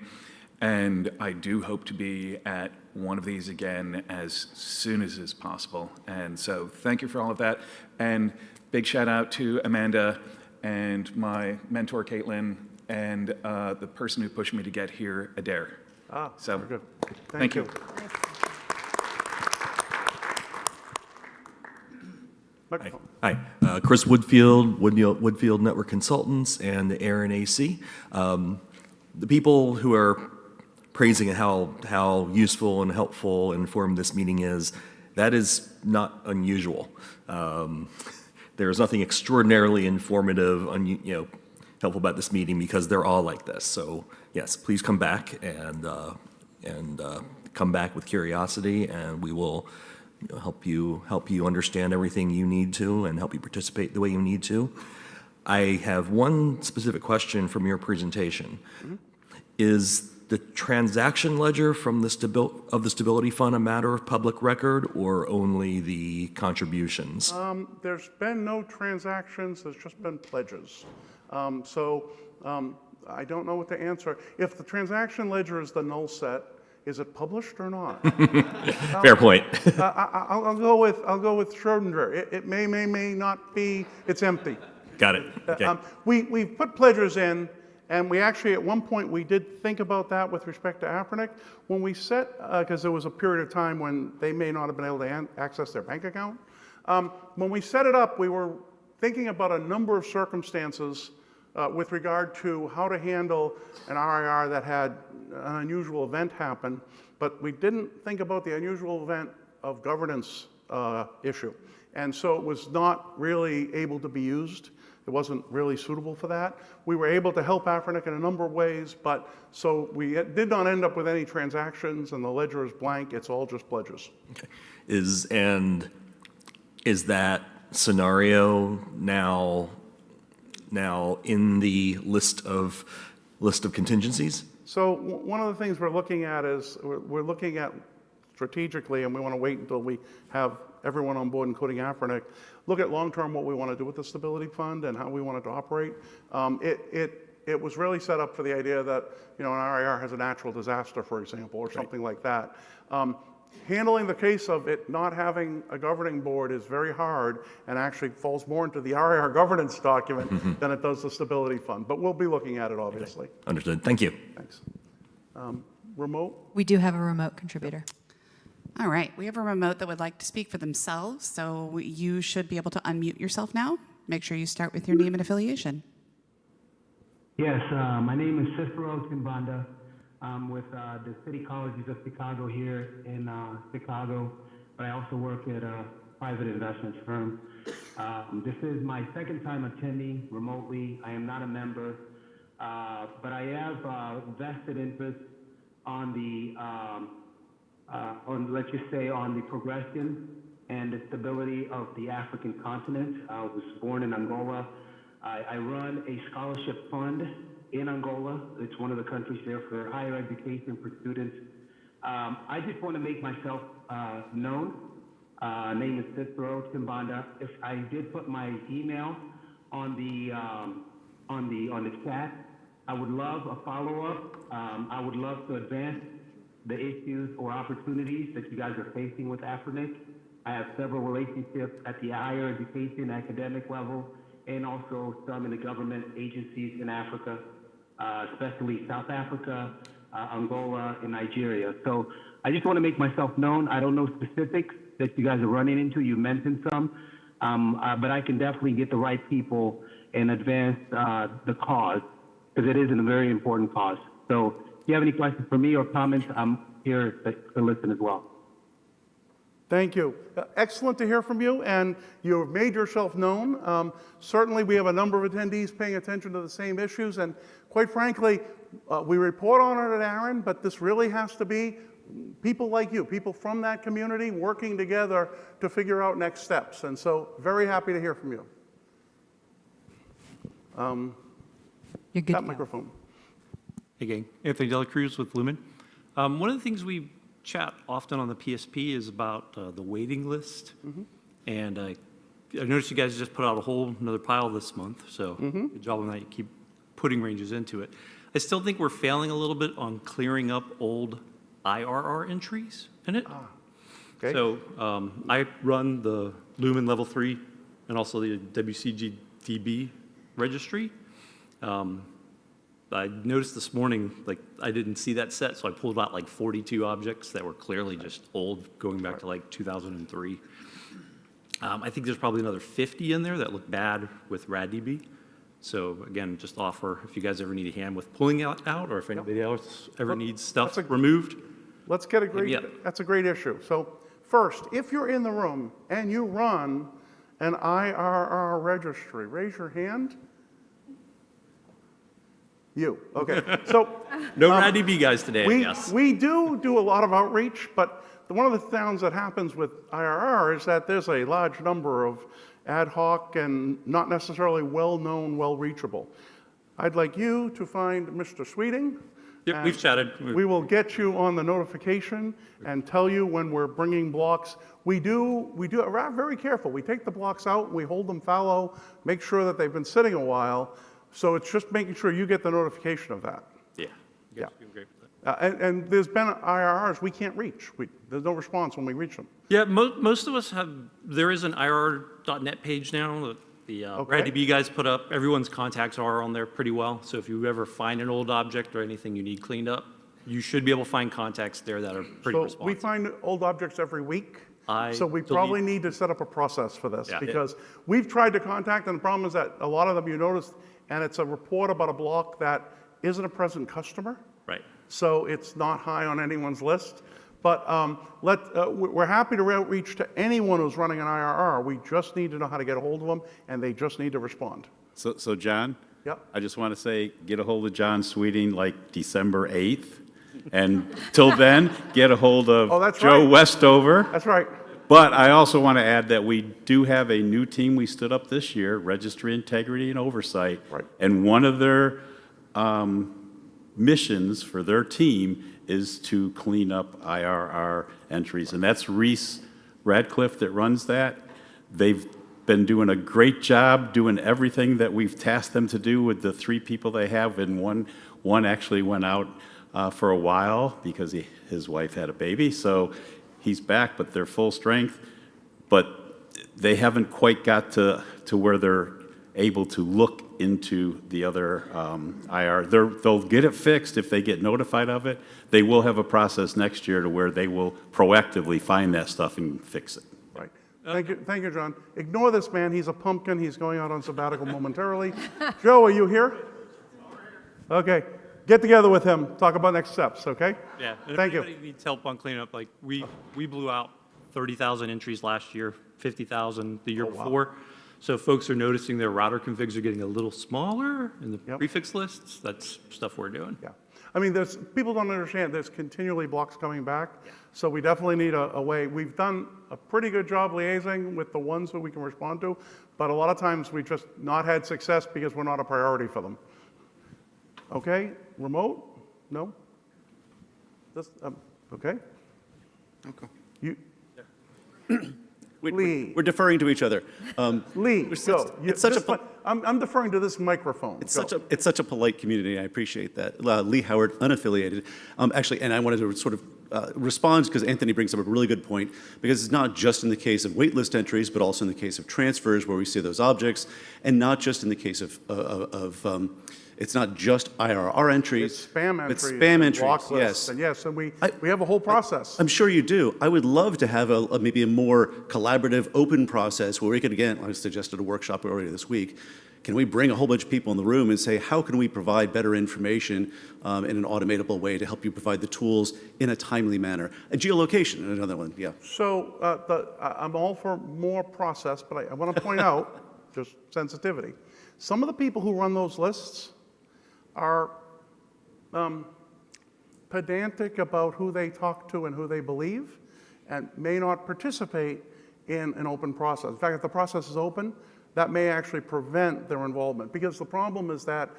and I do hope to be at one of these again as soon as is possible. And so thank you for all of that. And big shout out to Amanda and my mentor, Caitlin, and the person who pushed me to get here, Adair. So very good. Thank you. Hi, Chris Woodfield, Woodfield Network Consultants, and the ARIN AC. The people who are praising how useful and helpful and informative this meeting is, that is not unusual. there's nothing extraordinarily informative, helpful about this meeting because they're all like this. So yes, please come back and come back with curiosity, and we will help you understand everything you need to and help you participate the way you need to. I have one specific question from your presentation. Is the transaction ledger from the Stability Fund a matter of public record or only the contributions? There's been no transactions, there's just been pledges. I don't know what to answer. If the transaction ledger is the null set, is it published or not? Fair point. I'll go with Schrodinger. It may not be. It's empty. Got it. Okay. We've put pledges in, and we actually at one point we did think about that with respect to ARPANEC when we set because there was a period of time when they may not have been able to access their bank account. When we set it up, we were thinking about a number of circumstances with regard to how to handle an RIR that had an unusual event happen, but we didn't think about the unusual event of governance issue. And so it was not really able to be used. It wasn't really suitable for that. We were able to help ARPANEC in a number of ways, but so we did not end up with any transactions, and the ledger is blank. It's all just pledges. Okay. Is that scenario now in the list of contingencies? So one of the things we're looking at is we're looking at strategically, and we want to wait until we have everyone on board, including ARPANEC, look at long-term what we want to do with the Stability Fund and how we want it to operate. It was really set up for the idea that an RIR has a natural disaster, for example, or something like that. Handling the case of it not having a governing board is very hard and actually falls more into the RIR governance document than it does the Stability Fund. But we'll be looking at it, obviously. Okay. Understood. Thank you. Thanks. Remote? We do have a remote contributor. All right, we have a remote that would like to speak for themselves, so you should be able to unmute yourself now. Make sure you start with your name and affiliation. Yes, my name is Cicero Timbanda. I'm with the City Colleges of Chicago here in Chicago, but I also work at a private investments firm. This is my second time attending remotely. I am not a member, but I have vested interest on the let's just say, on the progression and the stability of the African continent. I was born in Angola. I run a scholarship fund in Angola. It's one of the countries there for higher education for students. I just want to make myself known. Name is Cicero Timbanda. If I did put my email on the chat, I would love a follow-up. I would love to advance the issues or opportunities that you guys are facing with AFRINIC. I have several relationships at the higher education, academic level, and also some in the government agencies in Africa, especially South Africa, Angola, and Nigeria. So I just want to make myself known. I don't know specifics that you guys are running into. You mentioned some, but I can definitely get the right people and advance the cause, because it is a very important cause. So if you have any questions for me or comments, I'm here to listen as well. Thank you. Excellent to hear from you, and you have made yourself known. Certainly, we have a number of attendees paying attention to the same issues, and quite frankly, we report on it at ARIN, but this really has to be people like you, people from that community working together to figure out next steps, and so very happy to hear from you. You're good. That microphone. Hey gang, Anthony Dela Cruz with Lumen. One of the things we chat often on the PSP is about the waiting list. And I noticed you guys just put out a whole another pile this month, so good job on that. You keep putting ranges into it. I still think we're failing a little bit on clearing up old IRR entries in it. Okay. So I run the Lumen Level 3 and also the WCGDB registry. I noticed this morning, like, I didn't see that set, so I pulled out like 42 objects that were clearly just old, going back to like 2003. I think there's probably another 50 in there that look bad with RADDB. So again, just offer if you guys ever need a hand with pulling out, or if anybody else ever needs stuff removed. Let's get that's a great issue. So first, if you're in the room and you run an IRR registry? Raise your hand. You, okay. So. No RIDB guys today, yes. We do a lot of outreach, but one of the things that happens with IRR is that there's a large number of ad hoc and not necessarily well-known, well-reachable. I'd like you to find Mr. Sweeting. Yep, we've chatted. We will get you on the notification and tell you when we're bringing blocks. We're very careful. We take the blocks out, we hold them fallow, make sure that they've been sitting a while. So it's just making sure you get the notification of that. Yeah. Yeah. Great for that. And there's been IRRs we can't reach. There's no response when we reach them. Yeah, most of us have, there is an IRR.net page now that the RIDB guys put up. Everyone's contacts are on there pretty well. So if you ever find an old object or anything you need cleaned up, you should be able to find contacts there that are pretty responsive. We find old objects every week. So we delete- probably need to set up a process for this because we've tried to contact, and the problem is that a lot of them you notice, and it's a report about a block that isn't a present customer. Right. So it's not high on anyone's list. But we're happy to outreach to anyone who's running an IRR. We just need to know how to get a hold of them, and they just need to respond. So John? Yep. I just want to say, get a hold of John Sweeting like December 8th. And till then, get a hold of Joe right. Westover. That's right. But I also want to add that we do have a new team we stood up this year, Registry Integrity and Oversight. Right. And one of their missions for their team is to clean up IRR entries. And that's Reese Radcliffe that runs that. They've been doing a great job doing everything that we've tasked them to do with the 3 people they have. And one actually went out for a while because his wife had a baby. So he's back, but they're full strength. But they haven't quite got to where they're able to look into the other IR. They'll get it fixed if they get notified of it. They will have a process next year to where they will proactively find that stuff and fix it. Right. Thank you, John. Ignore this man. He's a pumpkin. He's going out on sabbatical momentarily. Joe, are you here? Okay. Get together with him. Talk about next steps, okay? Yeah. And Thank if you. anybody needs help on cleanup, like we blew out 30,000 entries last year, 50,000 the year before. So if folks are noticing their router configs are getting a little smaller in the prefix lists, that's stuff we're doing. Yeah. I mean, people don't understand there's continually blocks coming back. So we definitely need a way. We've done a pretty good job liaising with the ones that we can respond to, but a lot of times we just not had success because we're not a priority for them. Okay, remote? No? This, okay. Okay. You. We're deferring to each other. Lee, go. It's such I'm deferring to this microphone. It's such a polite community. I appreciate that. Lee Howard, unaffiliated. Actually, and I wanted to sort of respond because Anthony brings up a really good point, because it's not just in the case of waitlist entries, but also in the case of transfers where we see those objects, and not just in the case of it's not just IRR entries. It's spam entries. It's spam entries, block lists, yes. And we have a whole process. I'm sure you do. I would love to have maybe a more collaborative, open process where we could, again, I suggested a workshop earlier this week. Can we bring a whole bunch of people in the room and say, how can we provide better information in an automatable way to help you provide the tools in a timely manner? A geolocation, another one, yeah. So I'm all for more process, but I want to point out, just sensitivity. Some of the people who run those lists are pedantic about who they talk to and who they believe, and may not participate in an open process. In fact, if the process is open, that may actually prevent their involvement. Because the problem is that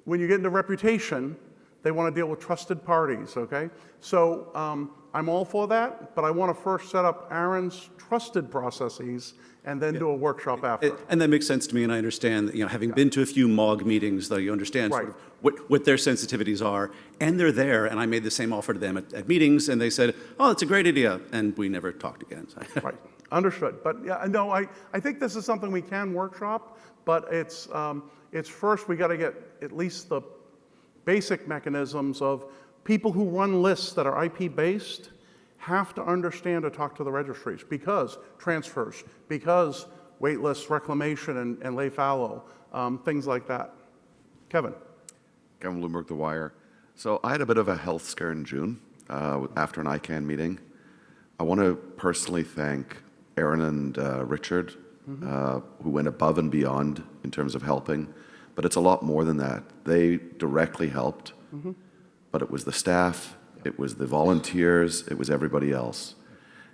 when you get into reputation, they want to deal with trusted parties, okay? So I'm all for that, but I want to first set up ARIN's trusted processes and then do a workshop after. And that makes sense to me, and I understand, having been to a few MOG meetings, though, you understand sort of what their sensitivities are, and they're there, and I made the same offer to them at meetings, and they said, oh, it's a great idea, and we never talked again. Right, understood. But yeah, no, I think this is something we can workshop, but it's first we got to get at least the basic mechanisms of people who run lists that are IP-based have to understand to talk to the registries, because transfers, because wait lists, reclamation, and lay fallow, things like that. Kevin. Kevin Bloomberg, The Wire. So I had a bit of a health scare in June after an ICANN meeting. I want to personally thank ARIN and Richard who went above and beyond in terms of helping, but it's a lot more than that. They directly helped, but it was the staff, it was the volunteers, it was everybody else.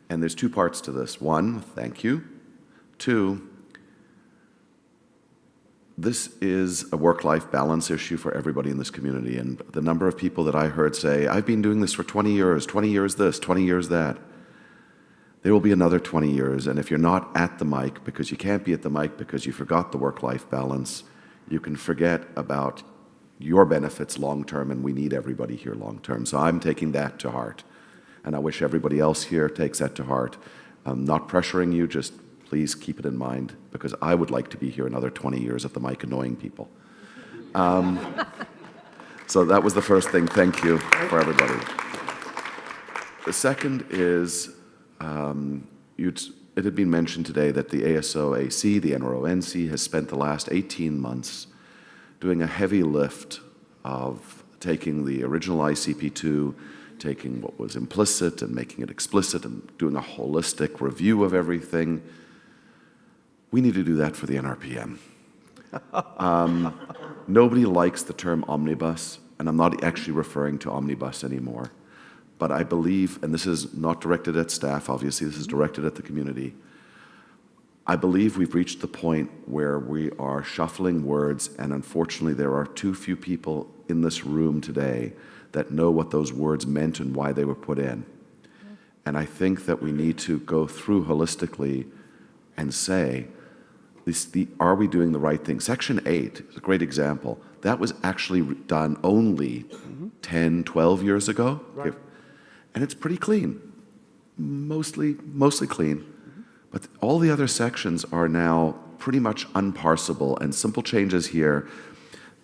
And there's two parts to this. One, thank you. Two, this is a work-life balance issue for everybody in this community. And the number of people that I heard say, I've been doing this for 20 years this, 20 years that. There will be another 20 years. And if you're not at the mic because you can't be at the mic because you forgot the work-life balance, you can forget about your benefits long-term, and we need everybody here long-term. So I'm taking that to heart. And I wish everybody else here takes that to heart. I'm not pressuring you, just please keep it in mind, because I would like to be here another 20 years at the mic annoying people. So that was the first thing. Thank you for everybody. The second is, it had been mentioned today that the ASO AC, the NRO EC, has spent the last 18 months doing a heavy lift of taking the original ICP2, taking what was implicit and making it explicit and doing a holistic review of everything. We need to do that for the NRPM. Nobody likes the term omnibus, and I'm not actually referring to omnibus anymore. But I believe, and this is not directed at staff, obviously, this is directed at the community. I believe we've reached the point where we are shuffling words, and unfortunately there are too few people in this room today that know what those words meant and why they were put in. And I think that we need to go through holistically and say, are we doing the right thing? Section 8 is a great example. That was actually done only 10, 12 years ago. Right. And it's pretty clean, mostly clean. But all the other sections are now pretty much unparsable, and simple changes here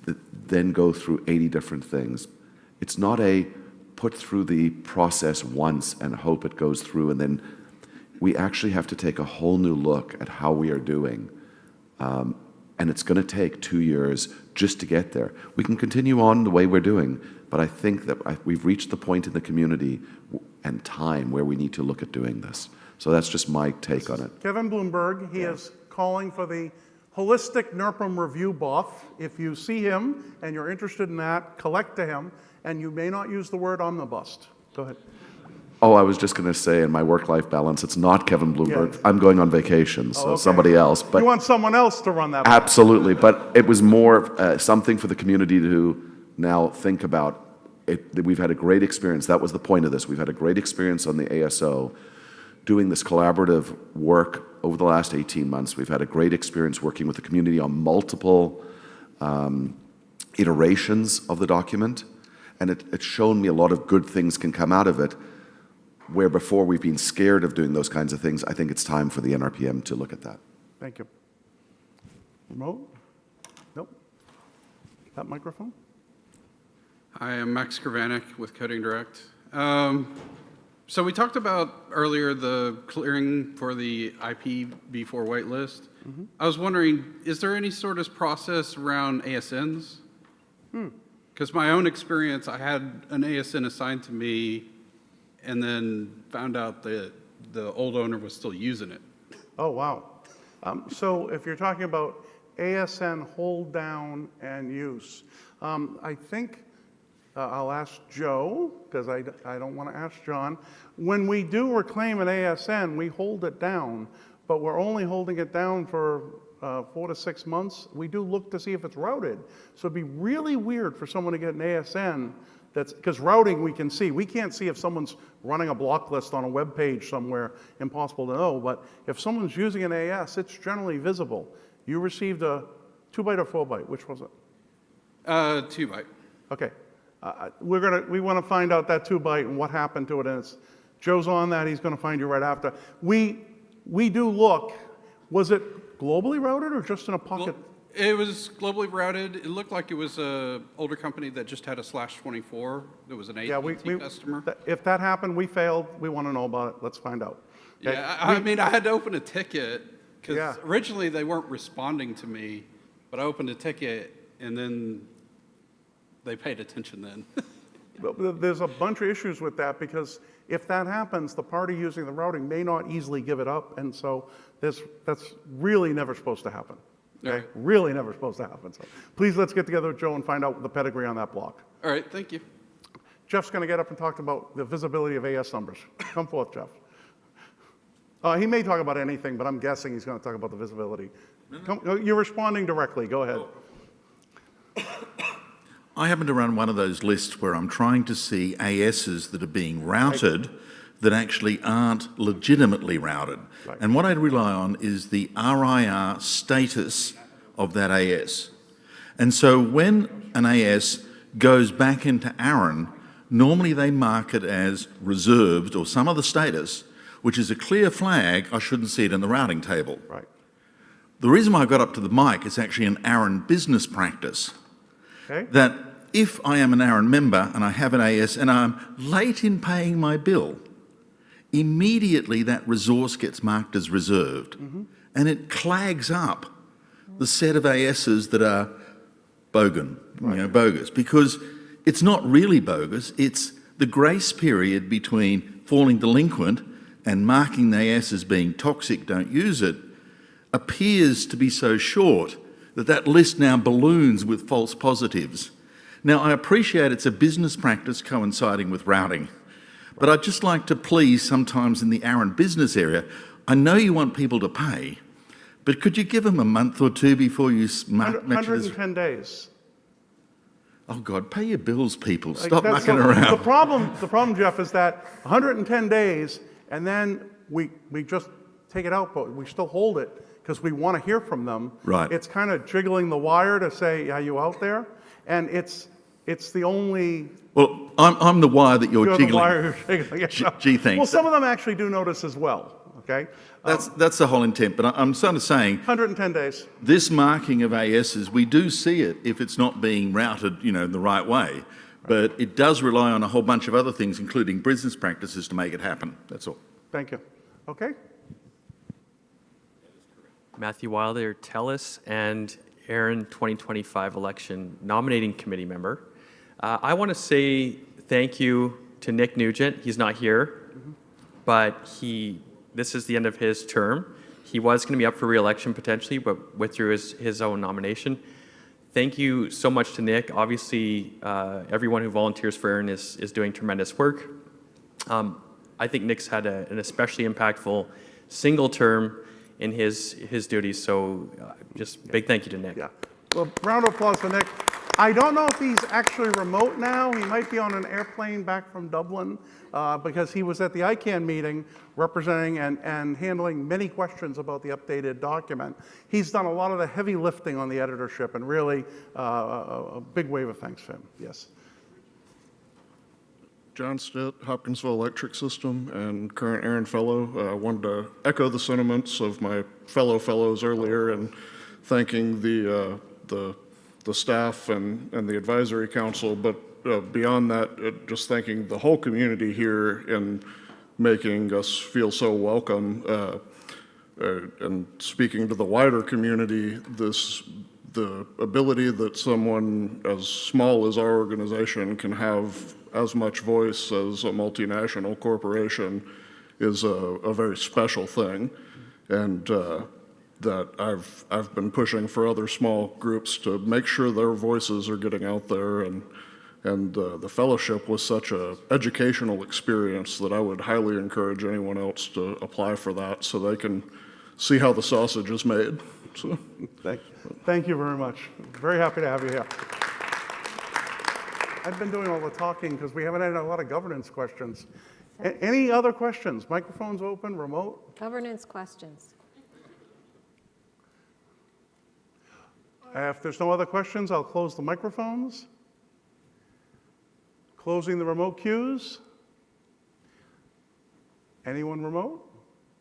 that then go through 80 different things. It's not a put through the process once and hope it goes through, and then we actually have to take a whole new look at how we are doing. And it's going to take 2 years just to get there. We can continue on the way we're doing, but I think that we've reached the point in the community and time where we need to look at doing this. So that's just my take on it. Kevin Bloomberg, he is calling for the holistic NRPM review buff. If you see him and you're interested in that, collect to him, and you may not use the word omnibus. Go ahead. Oh, I was just going to say in my work-life balance, it's not Kevin Bloomberg. Yeah. I'm going on vacation, so okay. somebody else. But you want someone else to run that? Absolutely, but it was more something for the community to now think about. We've had a great experience. That was the point of this. We've had a great experience on the ASO doing this collaborative work over the last 18 months. We've had a great experience working with the community on multiple iterations of the document, and it's shown me a lot of good things can come out of it, where before we've been scared of doing those kinds of things. I think it's time for the NRPM to look at that. Thank you. Remote? Nope. That microphone? Hi, I'm Max Kravanek with Coding Direct. So we talked about earlier the clearing for the IPv4 whitelist. I was wondering, is there any sort of process around ASNs? Because my own experience, I had an ASN assigned to me and then found out that the old owner was still using it. Oh, wow. So if you're talking about ASN hold down and use, I think I'll ask Joe, because I don't want to ask John. When we do reclaim an ASN, we hold it down, but we're only holding it down for 4 to 6 months. We do look to see if it's routed. So it'd be really weird for someone to get an ASN that's, because routing we can see. We can't see if someone's running a block list on a web page somewhere, impossible to know, but if someone's using an AS, it's generally visible. You received a 2-byte or 4-byte, which was it? 2-byte. Okay. We want to find out that 2-byte and what happened to it, and Joe's on that. He's going to find you right after. We do look. Was it globally routed or just in a pocket? It was globally routed. It looked like it was an older company that just had a /24. That was an AT&T customer. If that happened, we failed. We want to know about it. Let's find out. Okay? Yeah, I mean, I had to open a ticket because originally they weren't responding to me, but I opened a ticket and then they paid attention then. There's a bunch of issues with that because if that happens, the party using the routing may not easily give it up, and so that's really never supposed to happen. Okay? Right. Really never supposed to happen. So please let's get together with Joe and find out the pedigree on that block. All right, thank you. Jeff's going to get up and talk about the visibility of AS numbers. Come forth, Jeff. He may talk about anything, but I'm guessing he's going to talk about the visibility. You're responding directly. Go ahead. I happen to run one of those lists where I'm trying to see ASs that are being routed that actually aren't legitimately routed. Right. And what I rely on is the RIR status of that AS. And so when an AS goes back into ARIN, normally they mark it as reserved or some other status, which is a clear flag. I shouldn't see it in the routing table. Right. The reason why I got up to the mic is actually an ARIN business practice. Okay. That if I am an ARIN member and I have an AS and I'm late in paying my bill, immediately that resource gets marked as reserved. Mm-hmm. And it clags up the set of ASs that are bogus, because it's not really bogus, it's the grace period between falling delinquent and marking the AS as being toxic, don't use it, appears to be so short that that list now balloons with false positives. Now, I appreciate it's a business practice coinciding with routing, but I'd just like to please sometimes in the ARIN business area, I know you want people to pay, but could you give them a month or two before you match 110 days. Oh God, pay your bills, people. Like, Stop that's mucking around. The problem, Jeff, is that 110 days, and then we just take it out, but we still hold it because we want to hear from them. Right. It's kind of jiggling the wire to say, are you out there? And it's the only... Well, I'm the wire that you're jiggling. The wire you're jiggling. Gee, thanks. Well, some of them actually do notice as well, okay? That's the whole intent, but I'm sort of saying... 110 days. This marking of ASs, we do see it if it's not being routed, the right way. But it does rely on a whole bunch of other things, including business practices, to make it happen. That's all. Thank you. Okay. Matthew Wilder, TELUS and ARIN 2025 election nominating committee member. I want to say thank you to Nick Nugent. He's not here, but this is the end of his term. He was going to be up for re-election potentially, but withdrew his own nomination. Thank you so much to Nick. Obviously, everyone who volunteers for ARIN is doing tremendous work. I think Nick's had an especially impactful single term in his duties, so just big thank you to Nick. Yeah. Well, round of applause for Nick. I don't know if he's actually remote now. He might be on an airplane back from Dublin because he was at the ICANN meeting representing and handling many questions about the updated document. He's done a lot of the heavy lifting on the editorship, and really a big wave of thanks to him. Yes. John Stitt, Hopkinsville Electric System, and current ARIN Fellow. I wanted to echo the sentiments of my fellows earlier and thanking the staff and the advisory council, but beyond that, just thanking the whole community here in making us feel so welcome. And speaking to the wider community, the ability that someone as small as our organization can have as much voice as a multinational corporation is a very special thing, and that I've been pushing for other small groups to make sure their voices are getting out there, and the fellowship was such a educational experience that I would highly encourage anyone else to apply for that so they can see how the sausage is made. So, Thank you very much. Very happy to have you here. I've been doing all the talking because we haven't had a lot of governance questions. Any other questions? Microphones open, remote? Governance questions. If there's no other questions, I'll close the microphones. Closing the remote queues. Anyone remote?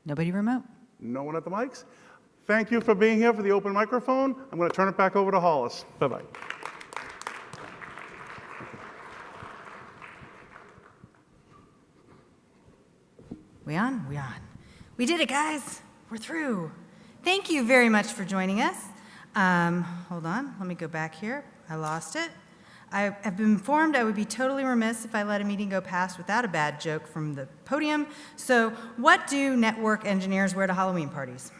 Nobody remote. No one at the mics? Thank you for being here for the open microphone. I'm going to turn it back over to Hollis. Bye-bye. We on? We on. We did it, guys. We're through. Thank you very much for joining us. Hold on. Let me go back here. I lost it. I have been informed I would be totally remiss if I let a meeting go past without a bad joke from the podium. So what do network engineers wear to Halloween parties?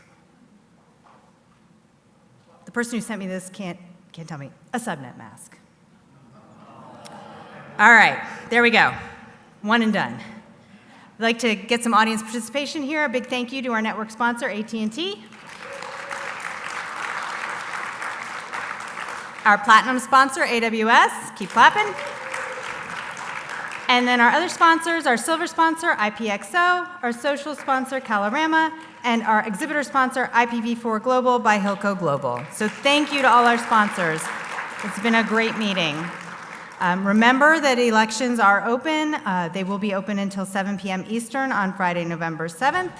The person who sent me this can't tell me. A subnet mask. All right, there we go. One and done. I'd like to get some audience participation here. A big thank you to our network sponsor, AT&T. Our platinum sponsor, AWS. Keep clapping. And then our other sponsors, our silver sponsor, IPXO, our social sponsor, Calorama, and our exhibitor sponsor, IPv4 Global by Hilco Global. So thank you to all our sponsors. It's been a great meeting. Remember that elections are open. They will be open until 7 p.m. Eastern on Friday, November 7th.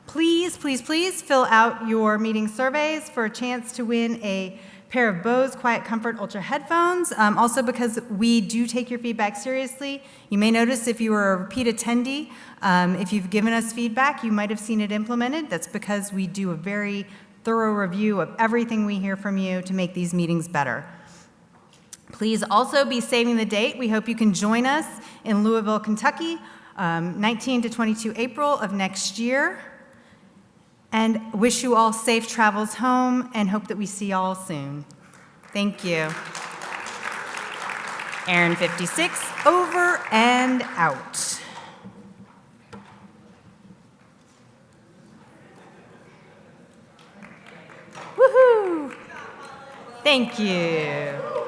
Please, please, please fill out your meeting surveys for a chance to win a pair of Bose Quiet Comfort Ultra headphones. Also, because we do take your feedback seriously, you may notice if you were a repeat attendee, if you've given us feedback, you might have seen it implemented. That's because we do a very thorough review of everything we hear from you to make these meetings better. Please also be saving the date. We hope you can join us in Louisville, Kentucky, 19 to 22 April of next year. And wish you all safe travels home and hope that we see you all soon. Thank you. ARIN 56, over and out. Woohoo! Thank you.